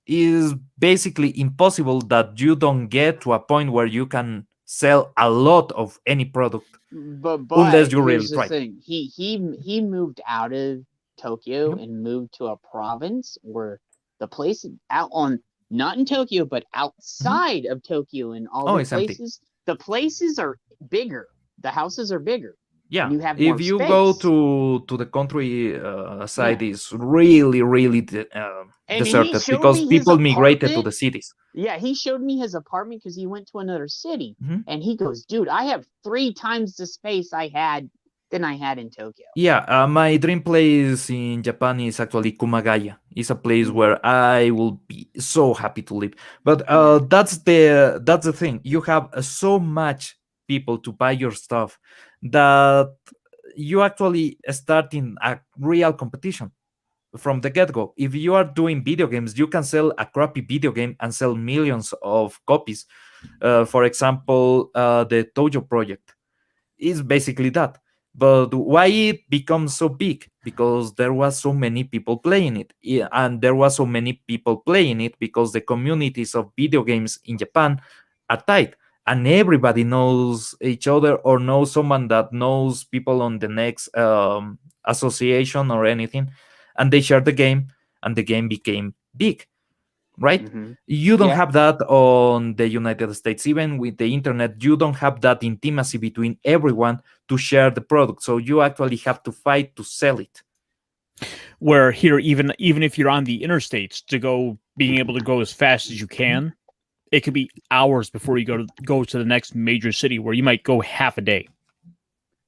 It is basically impossible that you don't get to a point where you can sell a lot of any product. But Unless you here's really the try. thing. He moved out of Tokyo Yep. and moved to a province where the place out on not in Tokyo but outside of Tokyo and all Oh, the it's empty. places. The places are bigger. The houses are bigger. Yeah, you have more if you go space. to the country side, it's really And he deserted showed because me his people migrated to apartment. the cities. Yeah, he showed me his apartment because he went to another city, Mhm. and he goes, "Dude, I have 3 times the space I had than I had in Tokyo." Yeah, my dream place in Japan is actually Kumagaya. It's a place Mm. where I will be so happy to live. But Yeah. that's the thing. You have so much people to buy your stuff that you actually start in a real competition from the get-go. If you are doing video games, you can sell a crappy video game and sell millions of copies. For example, the Tojo project is basically that. But why it becomes so big? Because there was so many people playing it. And there was so many people playing it because the communities of video games in Japan are tight, and everybody knows each other or knows someone that knows people on the next association or anything, and they share the game, and the game became big, right? Mhm. You don't Yeah. have that on the United States. Even with the internet, you don't have that intimacy between everyone to share the product. So you actually have to fight to sell it. Where here, even if you're on the interstates, being able to go as fast as you can, it could be hours before you go to the next major city, where you might go half a day.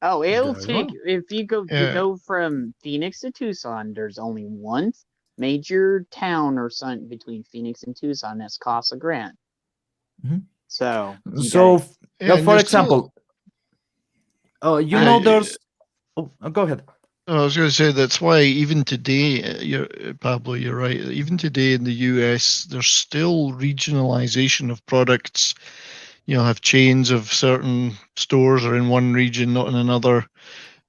Oh, it'll Very take if you go Yeah. to go from Phoenix to Tucson. There's only one major town or something between Phoenix and Tucson. That's Casa Grande. Mhm. So, you So, gotta- Yeah, and for you're example, you Uh, know, there's. Oh, go ahead. I was going to say that's why even today, Pablo, you're right. Even today in the US, there's still regionalization of products. You'll have chains of certain stores are in one region, not in another.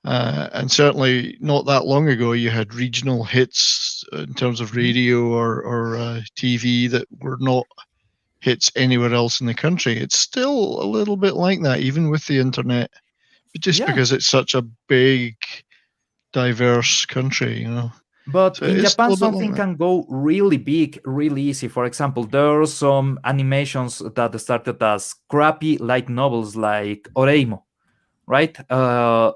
And certainly not that long ago, you had regional hits in terms of radio or TV that were not hits anywhere else in the country. It's still a little bit like that, even with the internet, but just Yeah. because it's such a big, diverse country, you know. But So in it's Japan, still a bit like something that. can go really big, really easy. For example, there are some animations that started as crappy light novels like Oreimo, right?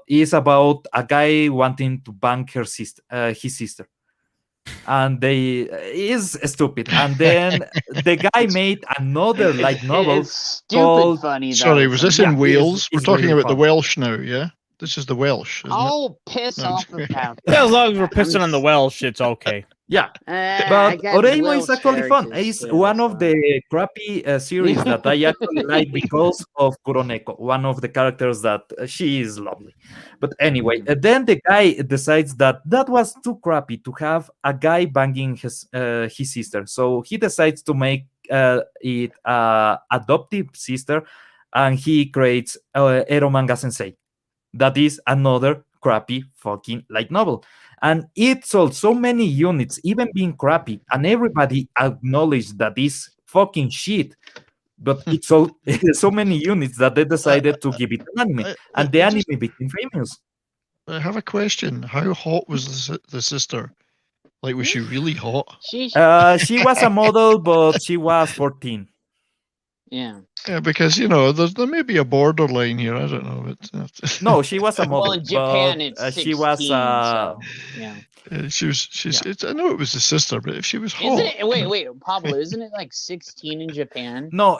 Is about a guy wanting to bang his sister. And they is stupid. And then the guy made another light novel it's stupid called. funny though. Sorry, was this Yeah, in it's- Wales? We're it's talking really about the fun. Welsh now, yeah? This is the Welsh, isn't it? Oh, piss No, I'm off joking. about Yeah, as that. long as we're pissing on the Welsh, it's okay. Yeah, I but got Oreimo is Welsh actually fun. heritage It's too, one of so- the crappy series that I actually like because of Kuroneko, one of the characters that she is lovely. But anyway, then the guy decides that was too crappy to have a guy banging his sister. So he decides to make it adoptive sister, and he creates Ero Manga Sensei. That is another crappy fucking light novel. And it sold so many units, even being crappy, and everybody acknowledged that is fucking shit. But it sold so many units that they decided to give it an anime, and the anime became famous. I have a question. How hot was the sister? Like, was she really hot? She was a model, but she was 14. Yeah. Yeah, because you know, there may be a borderline here. I don't know, but No, she was a model. Well, in Japan, but, it's 16, she was. so, yeah. she's. I know it was the sister, but if she was hot, Isn't it? Wait, Pablo, isn't it like 16 in Japan? No,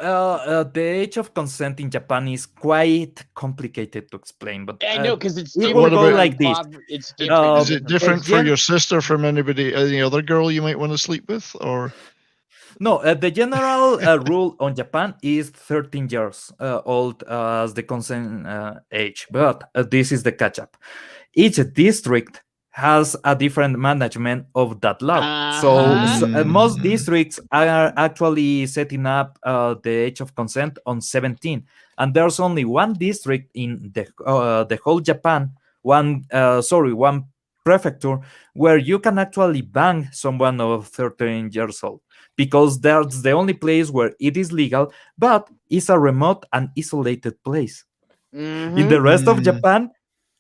the age of consent in Japan is quite complicated to explain, but I know because it's it different. will go about- like this. It's different. is it different for gen- your sister from any other girl you might want to sleep with, or? No, the general rule on Japan is 13 years old as the consent age, but this is the catch-up. Each district has a different management of that law. So most districts are actually setting up the age of consent on 17, and there's only one district in the whole Japan, one prefecture where you can actually bang someone of 13 years old, because that's the only place where it is legal, but it's a remote and isolated place. In the rest of Japan,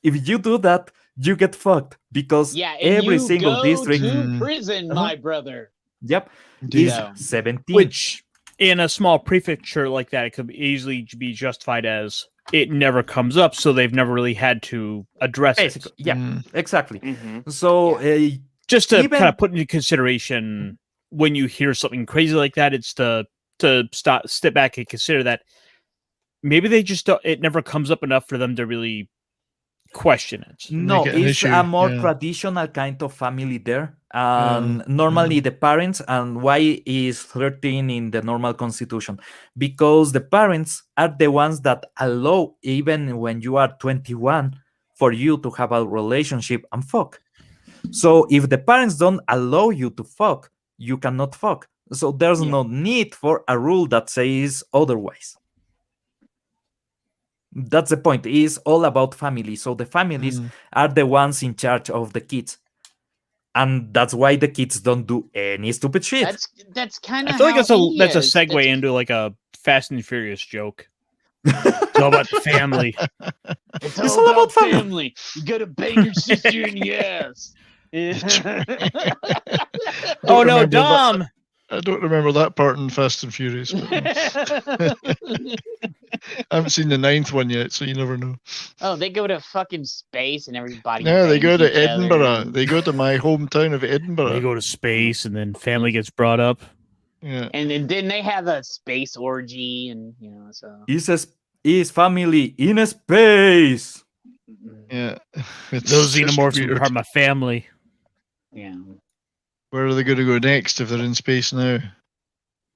if you do that, you get fucked, because Yeah, and every you single go district. to prison, my brother. Yep, Indeed. is Yeah. 17. Which, in a small prefecture like that, it could easily be justified as it never comes up, so they've never really had to address Basically, it. yeah, exactly. Mhm. So Just to Even- kind of put into consideration when you hear something crazy like that, it's to step back and consider that maybe they just don't, it never comes up enough for them to really question it. no, Make it an it's issue, a more yeah. traditional kind of family there. And normally the parents, and why is 13 in the normal constitution? Because the parents are the ones that allow, even when you are 21, for you to have a relationship and fuck. So if the parents don't allow you to fuck, you cannot fuck. So there's Yeah. no need for a rule that says otherwise. That's the point. It's all about family. So the families are the ones in charge of the kids. And that's why the kids don't do any stupid shit. That's kind of. I feel like that's a segue into like a Fast and Furious joke. It's all about the family. It's all about family. You gotta bang your sister in the ass. Oh no, remember that. Dom! I don't remember that part in Fast and Furious. But I haven't seen the 9th one yet, so you never know. Oh, they go to fucking space and everybody. No, they go bangs to each other. Edinburgh. They go to my hometown of They Edinburgh. go to space, and then family gets brought up. Yeah. And then they have a space orgy, and so. Is family in space? Yeah. Those just xenomorphs are weird. part of my family. Yeah. Where are they going to go next if they're in space now?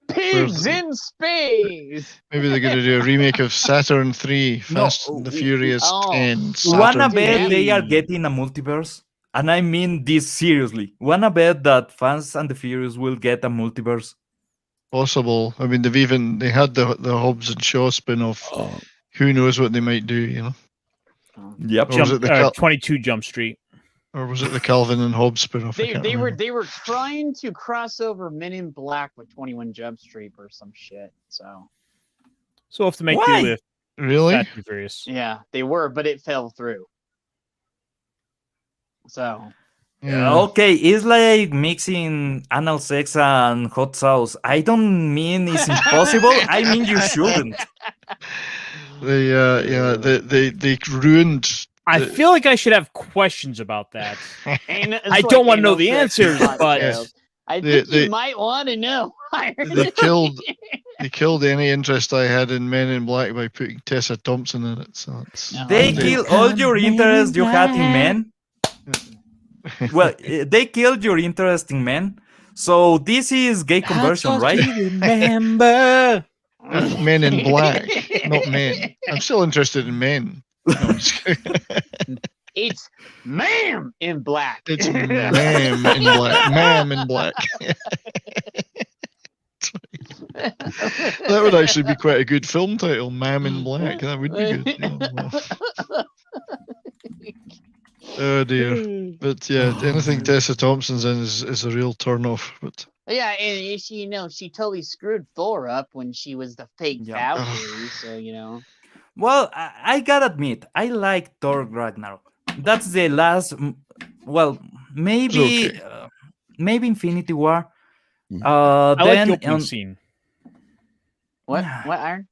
Pigs in space. Maybe they're going to do a remake of Saturn 3, Fast and the Furious 10. Wanna Saturn bet 3. they are getting a multiverse? And I mean this seriously. Wanna bet that Fast and the Furious will get a multiverse? Possible. I mean, they had the Hobbs and Shaw spin-off. Who knows what they might do, you know? Yep. Or was it the 22 Jump Street. Or was it the Calvin and Hobbes spin-off? I can't They remember. were trying to cross over Men in Black with 21 Jump Street or some shit. So So if to make Why? do with Really? Fast and Furious. yeah, they were, but it fell through. So Yeah. Okay, it's like mixing anal sex and hot sauce. I don't mean it's impossible. I mean you shouldn't. They ruined. I feel like I should have questions about that. and it's I like don't want to know anal the sex answers, and hot but sauce. I They- think you they- might want to know. They killed any interest I had in Men in Black by putting Tessa Thompson in it. So it's, They kill all your interest you had in men. Well, they killed your interest in men. So this is gay conversion, right? Remember. Men in Black, not men. I'm still interested in men. No, I'm just kidding. It's ma'am in black. It's ma'am in black. Ma'am in black. That would actually be quite a good film title, Ma'am in Black. That would be good. Oh dear. But yeah, anything Tessa Thompson's in is a real turn off. But Yeah, and she totally screwed Thor up when she was the fake Yeah. Valkyrie. So Well, I gotta admit, I like Thor Ragnarok. That's the last. Well, maybe Okay. maybe Infinity War. I like Then the opening on- scene. what Iron?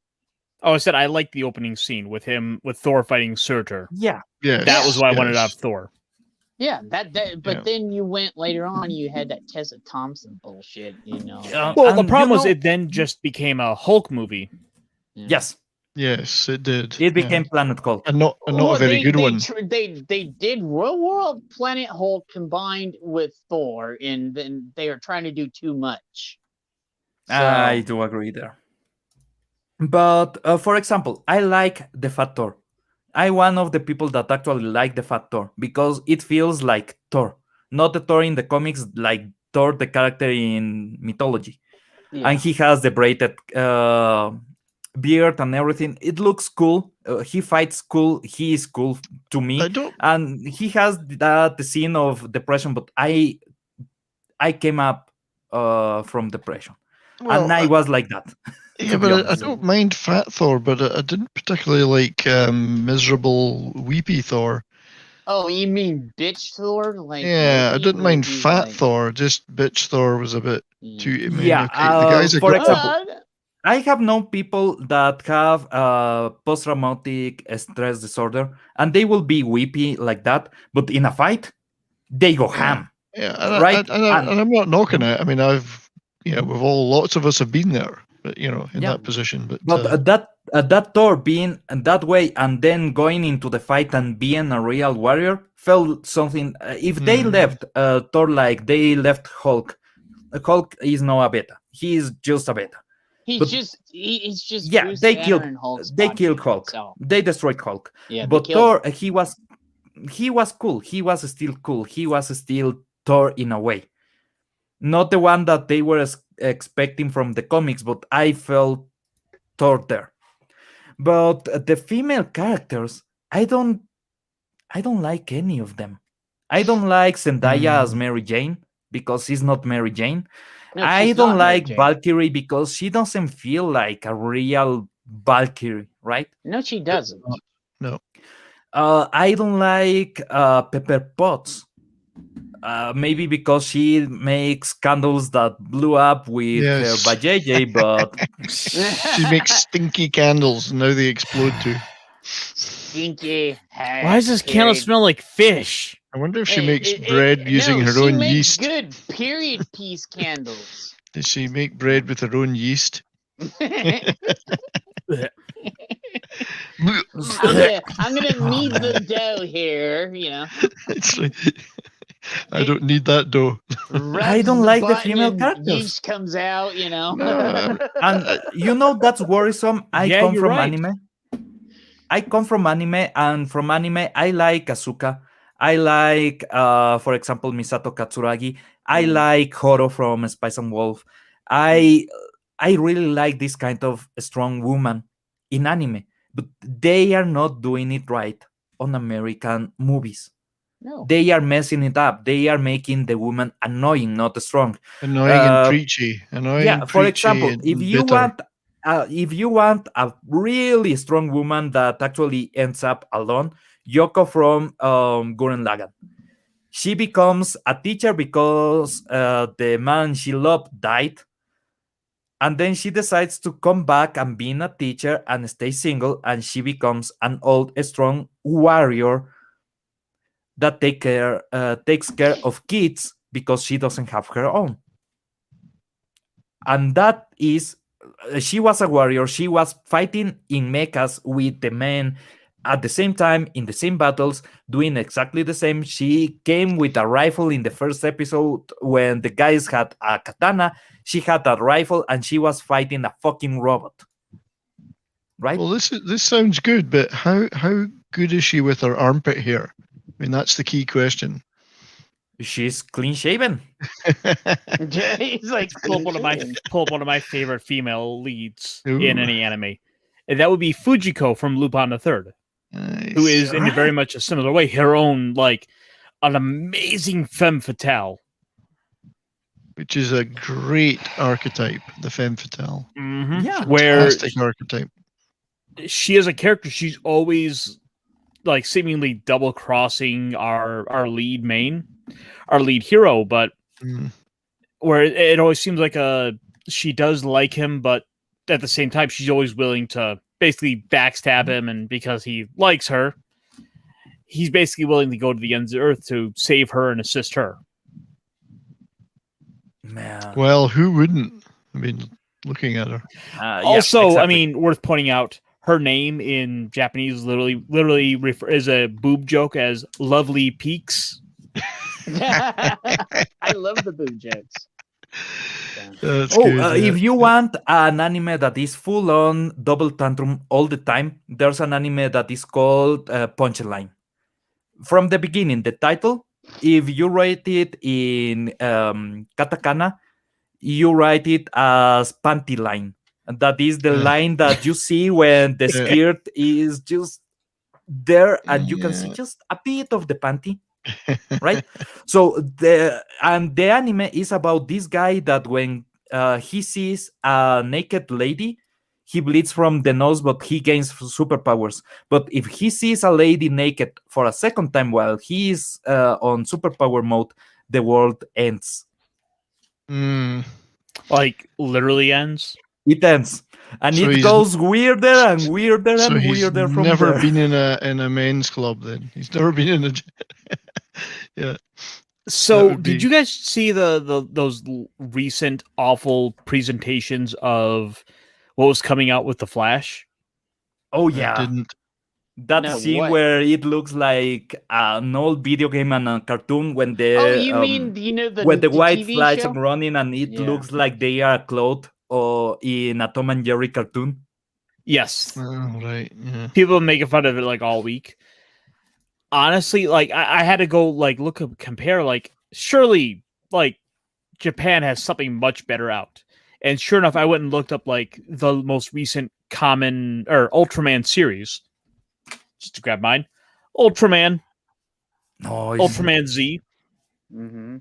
Oh, I said I like the opening scene with Thor fighting Surtur. yeah, yeah, That was what I wanted out of Thor. Yeah, but Yeah. then you went later on. You had that Tessa Thompson bullshit. Well, the and problem you was know- it then just became a Hulk movie. Yes, Yes, it did. it became Planet Hulk. and not a very good one. They did World Planet Hulk combined with Thor, and then they are trying to do too much. So- I do agree there. But for example, I like the Fat Thor. I'm one of the people that actually like the Fat Thor because it feels like Thor, not the Thor in the comics, like Thor, the character in mythology. Yeah. And he has the braided beard and everything. It looks cool. He fights cool. He is cool to me. I don't. And he has that scene of depression, but I came up from depression, Well, and I was like that. Yeah, to be but I honest. don't mind Fat Thor, but I didn't particularly like miserable, weepy Thor. Oh, you mean bitch Thor? Like Yeah, I he didn't mind would be Fat like- Thor. Just bitch Thor was a bit Yeah. too. I mean, Yeah, okay, the guy's a for good. example- I have known people that have post-traumatic stress disorder, and they will be weepy like that, but in a fight, they go ham. Yeah, right? and I'm not knocking it. I mean, lots of us have been there, but in Yeah. that position. But that Thor being that way and then going into the fight and being a real warrior felt something. If they left Thor like they left Hulk, Hulk is not a beta. He is just a beta. He's just yeah. Bruce They Banner killed. and Hulk's They body killed Hulk. itself. They destroyed Hulk. Yeah, but they killed Thor, he was cool. He was still cool. He was still Thor in a way. Not the one that they were expecting from the comics, but I felt Thor there. But the female characters, I don't like any of them. I don't like Zendaya as Mary Jane because she's not Mary Jane. No, I she's don't not Mary like Jane. Valkyrie because she doesn't feel like a real Valkyrie, right? No, she doesn't. No. I don't like Pepper Potts. Maybe because she makes candles that blew up with her Yes. by JJ, but she makes stinky candles, and now they explode too. Stinky. Why does this candle smell like fish? I wonder if she Hey, makes bread using no, her she own makes yeast. Good period piece candles. Does she make bread with her own yeast? I'm gonna knead the dough here, It's like, I don't need that dough. I don't like the button female and characters. yeast comes out, And that's worrisome. I Yeah, come you're from right. anime. And from anime, I like Asuka. I like, for example, Misato Katsuragi. I like Horo from Spice and Wolf. I really like this kind of strong woman in anime, but they are not doing it right on American movies. No. They are messing it up. They are making the woman annoying, not strong. Annoying and preachy. Yeah, for example, if you want a really strong woman that actually ends up alone, Yoko from Gurren Lagann. She becomes a teacher because the man she loved died. And then she decides to come back and being a teacher and stay single. And she becomes an old, strong warrior that takes care of kids because she doesn't have her own. And that is, she was a warrior. She was fighting in mechas with the men at the same time, in the same battles, doing exactly the same. She came with a rifle in the first episode when the guys had a katana. She had a rifle and she was fighting a fucking robot. Right? Well, this sounds good, but how good is she with her armpit hair? I mean, that's the key question. She's clean shaven. He's like pull up one of my favorite female leads Ooh. in any anime, and that would be Fujiko from Lupin the Third, who is in very much a similar way her own an amazing femme fatale, which is a great archetype, the femme fatale. Yeah, where Fantastic archetype. she is a character. She's always seemingly double crossing our lead hero, but where it always seems like she does like him, but at the same time she's always willing to basically backstab him, and because he likes her, he's basically willing to go to the ends of the earth to save her and assist her. Man. Well, who wouldn't? I mean, looking at her. Also, exactly. I mean, worth pointing out, her name in Japanese literally is a boob joke as Lovely Peaks. I love the boob jokes. That's good, yeah. If you want an anime that is full on double tantrum all the time, there's an anime that is called Punchline. From the beginning, the title, if you write it in katakana, you write it as panty line. And that is the line that you see when the skirt is just there and you can see just a bit of the panty. Right? So the anime is about this guy that when he sees a naked lady, he bleeds from the nose, but he gains superpowers. But if he sees a lady naked for a second time while he is on superpower mode, the world ends. Literally ends? It ends. And So it he's- goes weirder and weirder So and he's weirder from never there. been in a men's club. Then he's never been in a. Yeah. So, would did be- you guys see those recent awful presentations of what was coming out with the Flash? Oh I yeah, didn't. that No, scene what? where it looks like an old video game and a cartoon when the Oh, you mean the when the white TV flies show? are running and it Yeah. looks like they are clothed or in a Tom and Jerry cartoon. Yes. Oh, right. Yeah. People are making fun of it like all week. Honestly, like I had to go like compare, like surely like Japan has something much better out. And sure enough, I went and looked up like the most recent common or Ultraman series. Just to grab mine. Ultraman Z. Mm-hmm.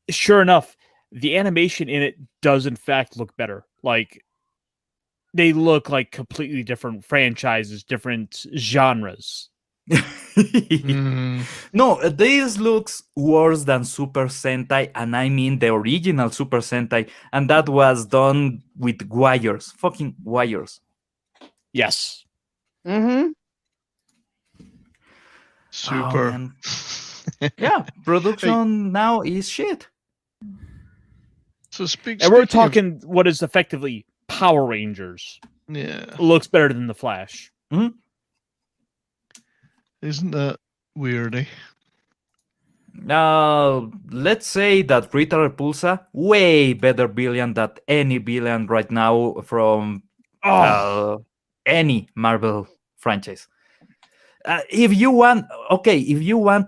Sure enough, the animation in it does in fact look better. Like they look like completely different franchises, different genres. Mm, No, this looks worse than Super Sentai, and I mean the original Super Sentai, and that was done with wires, fucking wires. Yes. Mm-hmm. super. man. Yeah, production now is shit. So speak. And we're speaking of- talking what is effectively Power Rangers. Yeah. Looks better than the Flash. Isn't that weird? Eh? Let's say that Rita Repulsa, way better villain than any villain right now from any Marvel franchise. If you want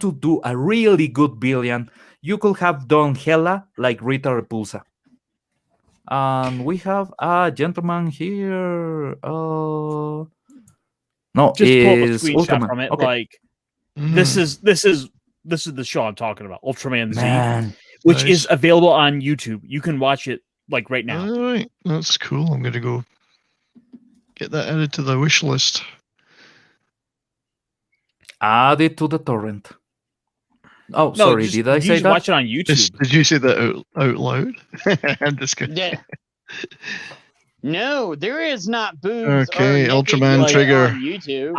to do a really good villain, you could have done Hela like Rita Repulsa. And we have a gentleman here. No, Just pull up a is screenshot Ultraman. from it. Okay. Like Mm, this is the show I'm talking about, Ultraman Z, Man, which nice. is available on YouTube. You can watch it like right now. All right, that's cool. I'm gonna go get that added to the wish list. add it to the torrent. Oh, No, sorry, just, did I you say just that? watch it on YouTube. Did you say that out loud? I'm just kidding. Yeah. No, there is not boobs. Okay, or naked Ultraman play Trigger. on YouTube.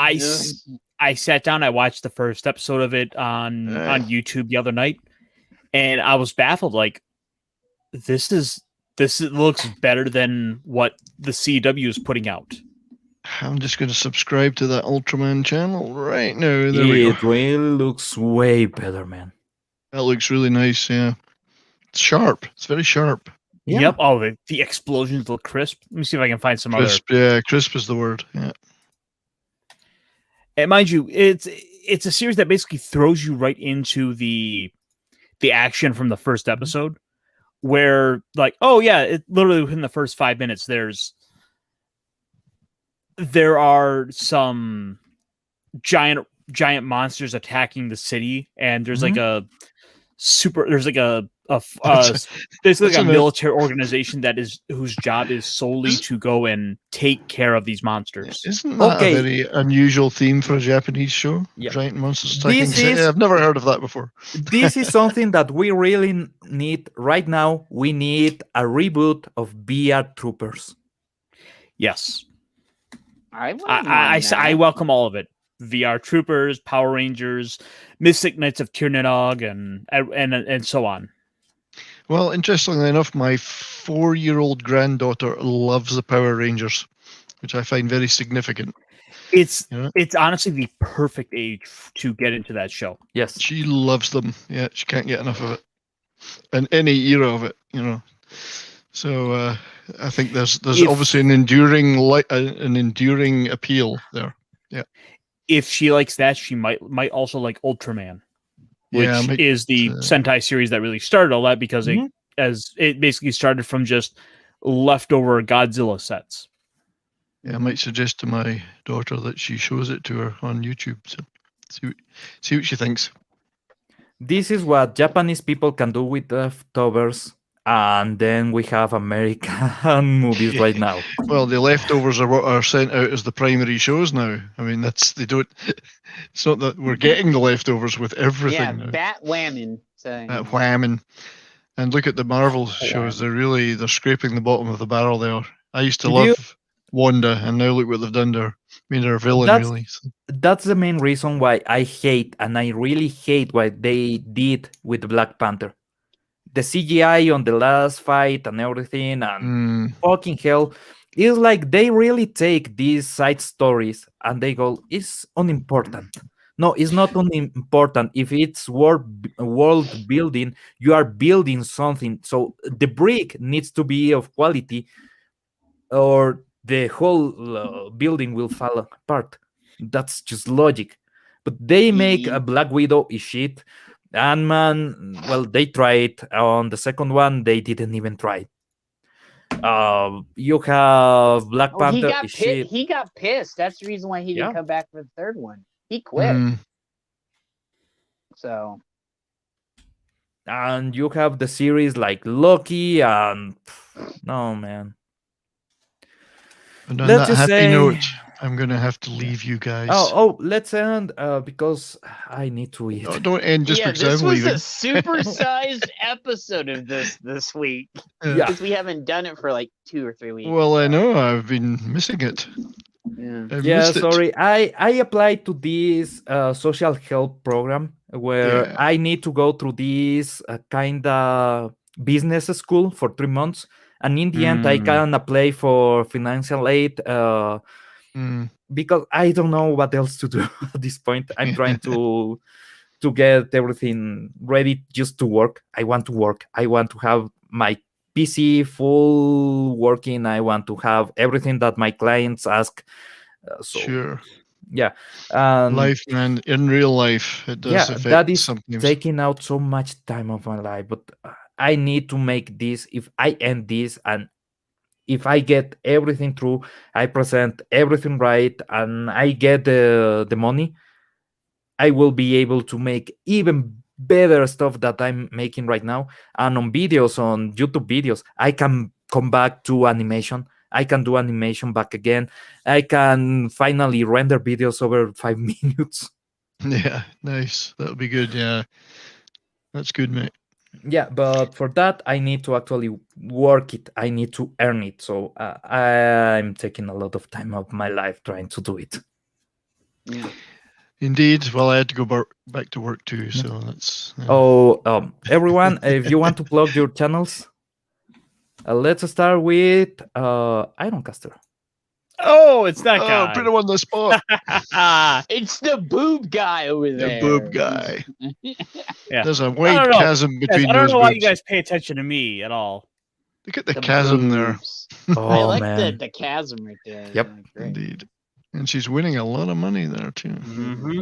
I sat down. I watched the first episode of it on YouTube the other night, and I was baffled. Like, this looks better than what the CW is putting out. I'm just going to subscribe to that Ultraman channel right now. There we go. It really looks way better, man. That looks really nice. Yeah, it's sharp. It's very sharp. Yeah. Yep. Oh, the explosions look crisp. Let me see if I can find some Crisp. Yeah, crisp is the word. Yeah. other. And mind you, it's a series that basically throws you right into the action from the first episode, where like, oh yeah, it literally within the first 5 minutes, there are some giant monsters attacking the city, and there's like a basically That's like a a- military organization whose job is solely to go and take care of these monsters. Isn't that Okay. a very unusual theme for a Japanese show? Yeah. Giant monsters attacking This city? is- I've never heard of that before. This is something that we really need right now. We need a reboot of VR Troopers. Yes. I wouldn't I mind that. welcome all of it. VR Troopers, Power Rangers, Mystic Knights of Tirnanog, and so on. Well, interestingly enough, my 4-year-old granddaughter loves the Power Rangers, which I find very significant. It's Yeah. it's honestly the perfect age to get into that show. Yes. She loves them. Yeah, she can't get enough of it. And any era of it, you know. So I think there's If- obviously an enduring appeal there. If she likes that, she might also like Ultraman, which Yeah, make- is the Sentai series that really started all that because Mhm. it basically started from just leftover Godzilla sets. Yeah, I might suggest to my daughter that she shows it to her on YouTube. So see what she thinks. This is what Japanese people can do with leftovers, and then we have American movies right now. Well, the leftovers are what are sent out as the primary shows now. I mean, they don't. It's not that we're getting the leftovers with everything Yeah, now. bat whamming. So, Whamming. And look at the Marvel shows. They're scraping the bottom of the barrel there. I used to Did you- love Wanda, and now look what they've done to her. Made her a villain, That's- really. So, That's the main reason why I hate, and I really hate what they did with Black Panther. The CGI on the last fight and everything, and fucking hell, it's like they really take these side stories and they go, it's unimportant. No, it's not unimportant. If it's world building, you are building something. So the brick needs to be of quality, or the whole building will fall apart. That's just logic. But they make a Black Widow is shit. Ant-Man, well, they tried. On the second one, they didn't even try. You have Black Oh, he Panther got is shit. He got pissed. That's the reason why he didn't Yeah. come back for the third one. He quit. So And you have the series like Loki, and no, man. and on Let's that just happy say- note, I'm going to have to leave you guys. Let's end because I need to eat. No, don't end just yeah, because this I'm was leaving. a supersized episode of this week Yeah. because we haven't done it for like 2 or 3 weeks. Well, I know. I've been missing it. Yeah. I've Yeah, missed it. sorry. I applied to this social help program where Yeah. I need to go through this kind of business school for 3 months, and in the end, I can apply for financial aid because I don't know what else to do at this point. I'm trying to get everything ready just to work. I want to work. I want to have my PC full working. I want to have everything that my clients ask. Sure. Yeah. Life, man. In real life, it does Yeah, affect that is sometimes. taking out so much time of my life. But I need to make this. If I end this and if I get everything through, I present everything right, and I get the money, I will be able to make even better stuff that I'm making right now. And on videos, on YouTube videos, I can come back to animation. I can do animation back again. I can finally render videos over 5 minutes. Yeah, nice. That'll be good. Yeah, that's good, mate. Yeah, but for that, I need to actually work it. I need to earn it. So I'm taking a lot of time of my life trying to do it. Yeah. Indeed. Well, I had to go back to work too, so that's. Everyone, if you want to plug your channels, let's start with Ironcaster. Oh, it's that guy. Put him on the spot. It's the boob guy over there. The boob guy. Yeah. There's a I wide don't know. chasm Guys, between I don't those know why you boobs. guys pay attention to me at all. Look at the chasm there. boobs. Oh, I like man. the chasm right there. Yep. Yeah, great. Indeed. And she's winning a lot of money there too. Mm-hmm.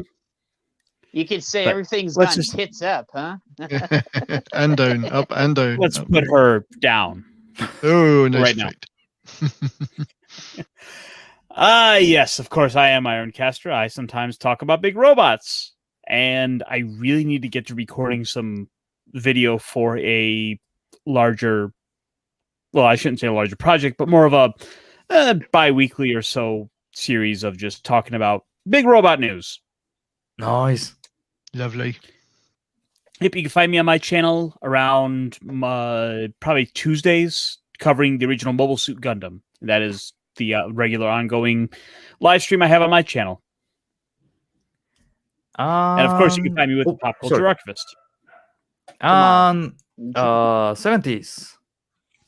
You could say But everything's let's gone just- tits up, huh? And down, up and down. Let's up put and her down. down. Oh, nice right now. fight. Yes, of course, I am Ironcaster. I sometimes talk about big robots, and I really need to get to recording some video for a larger, well, I shouldn't say a larger project, but more of a bi-weekly or so series of just talking about big robot news. Nice. Lovely. Yep, you can find me on my channel around probably Tuesdays, covering the original Mobile Suit Gundam. That is the regular ongoing live stream I have on my channel. And of course, you can find me with the Pop Culture sorry. Archivist. 70s.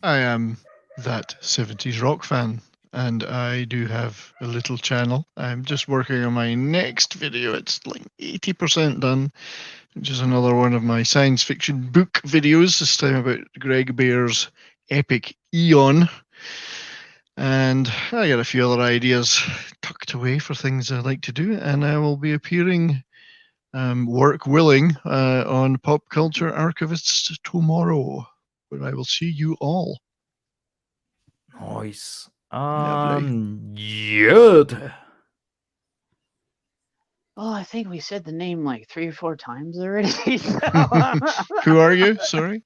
I am that 70s rock fan, and I do have a little channel. I'm just working on my next video. It's like 80% done, which is another one of my science fiction book videos, this time about Greg Bear's epic Eon. And I got a few other ideas tucked away for things I like to do, and I will be appearing, work willing, on Pop Culture Archivists tomorrow, where I will see you all. Nice. Lovely. Good. Oh, I think we said the name like 3 or 4 times already. Who are you? Sorry.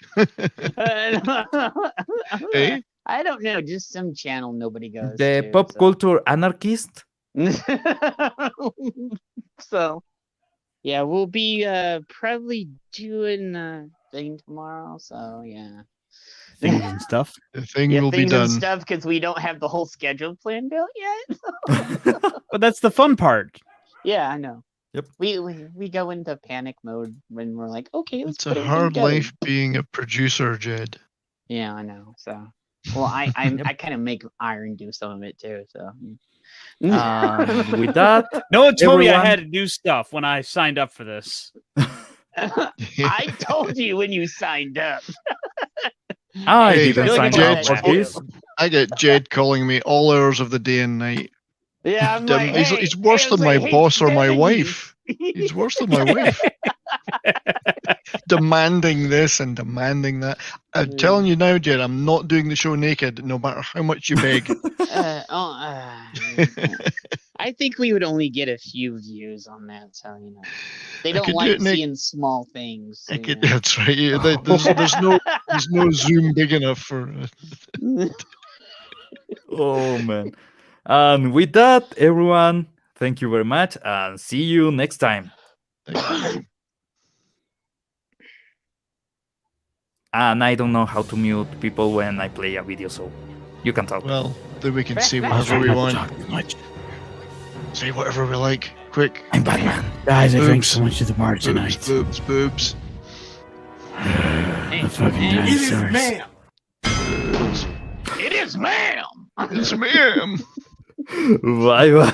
Hey? I don't know, just some channel nobody goes The to. pop culture anarchist. So, yeah, we'll be probably doing a thing tomorrow. So, yeah. things and stuff. The thing Yeah, will be things and done. stuff because we don't have the whole schedule planned out yet. But that's the fun part. Yeah, I know. Yep. We go into panic mode when we're like, okay, let's It's put a everything hard together. life being a producer, Jed. Yeah, I know. So, well, I kind of make Iron do some of it too. So, With that, No one told me I Everyone- had to do stuff when I signed up for this. I told you when you signed up. I Hey, didn't that's sign Jed. up for this. I get Jed calling me all hours of the day and night. Yeah, I'm Damn, like, he's worse hey, than my hey, boss or my Danny. wife. He's worse than my wife. Demanding this and demanding that. I'm telling you now, Jed, I'm not doing the show naked, no matter how much you beg. I think we would only get a few views on that, so you know they I don't could do like it, Nick. seeing small things. I you could, know. that's right. Yeah, there's no Zoom big enough for. Oh man. And with that, everyone, thank you very much and see you next time. And I don't know how to mute people when I play a video, so you can talk. Well, then we can say I was whatever we trying not want. to talk too much. Say whatever we like. Quick. I'm Batman. Guys, I drank Boobs. so much of the bar tonight. Boobs, boobs, boobs. The fucking dinosaurs. It is, ma'am. It's ma'am. Bye bye.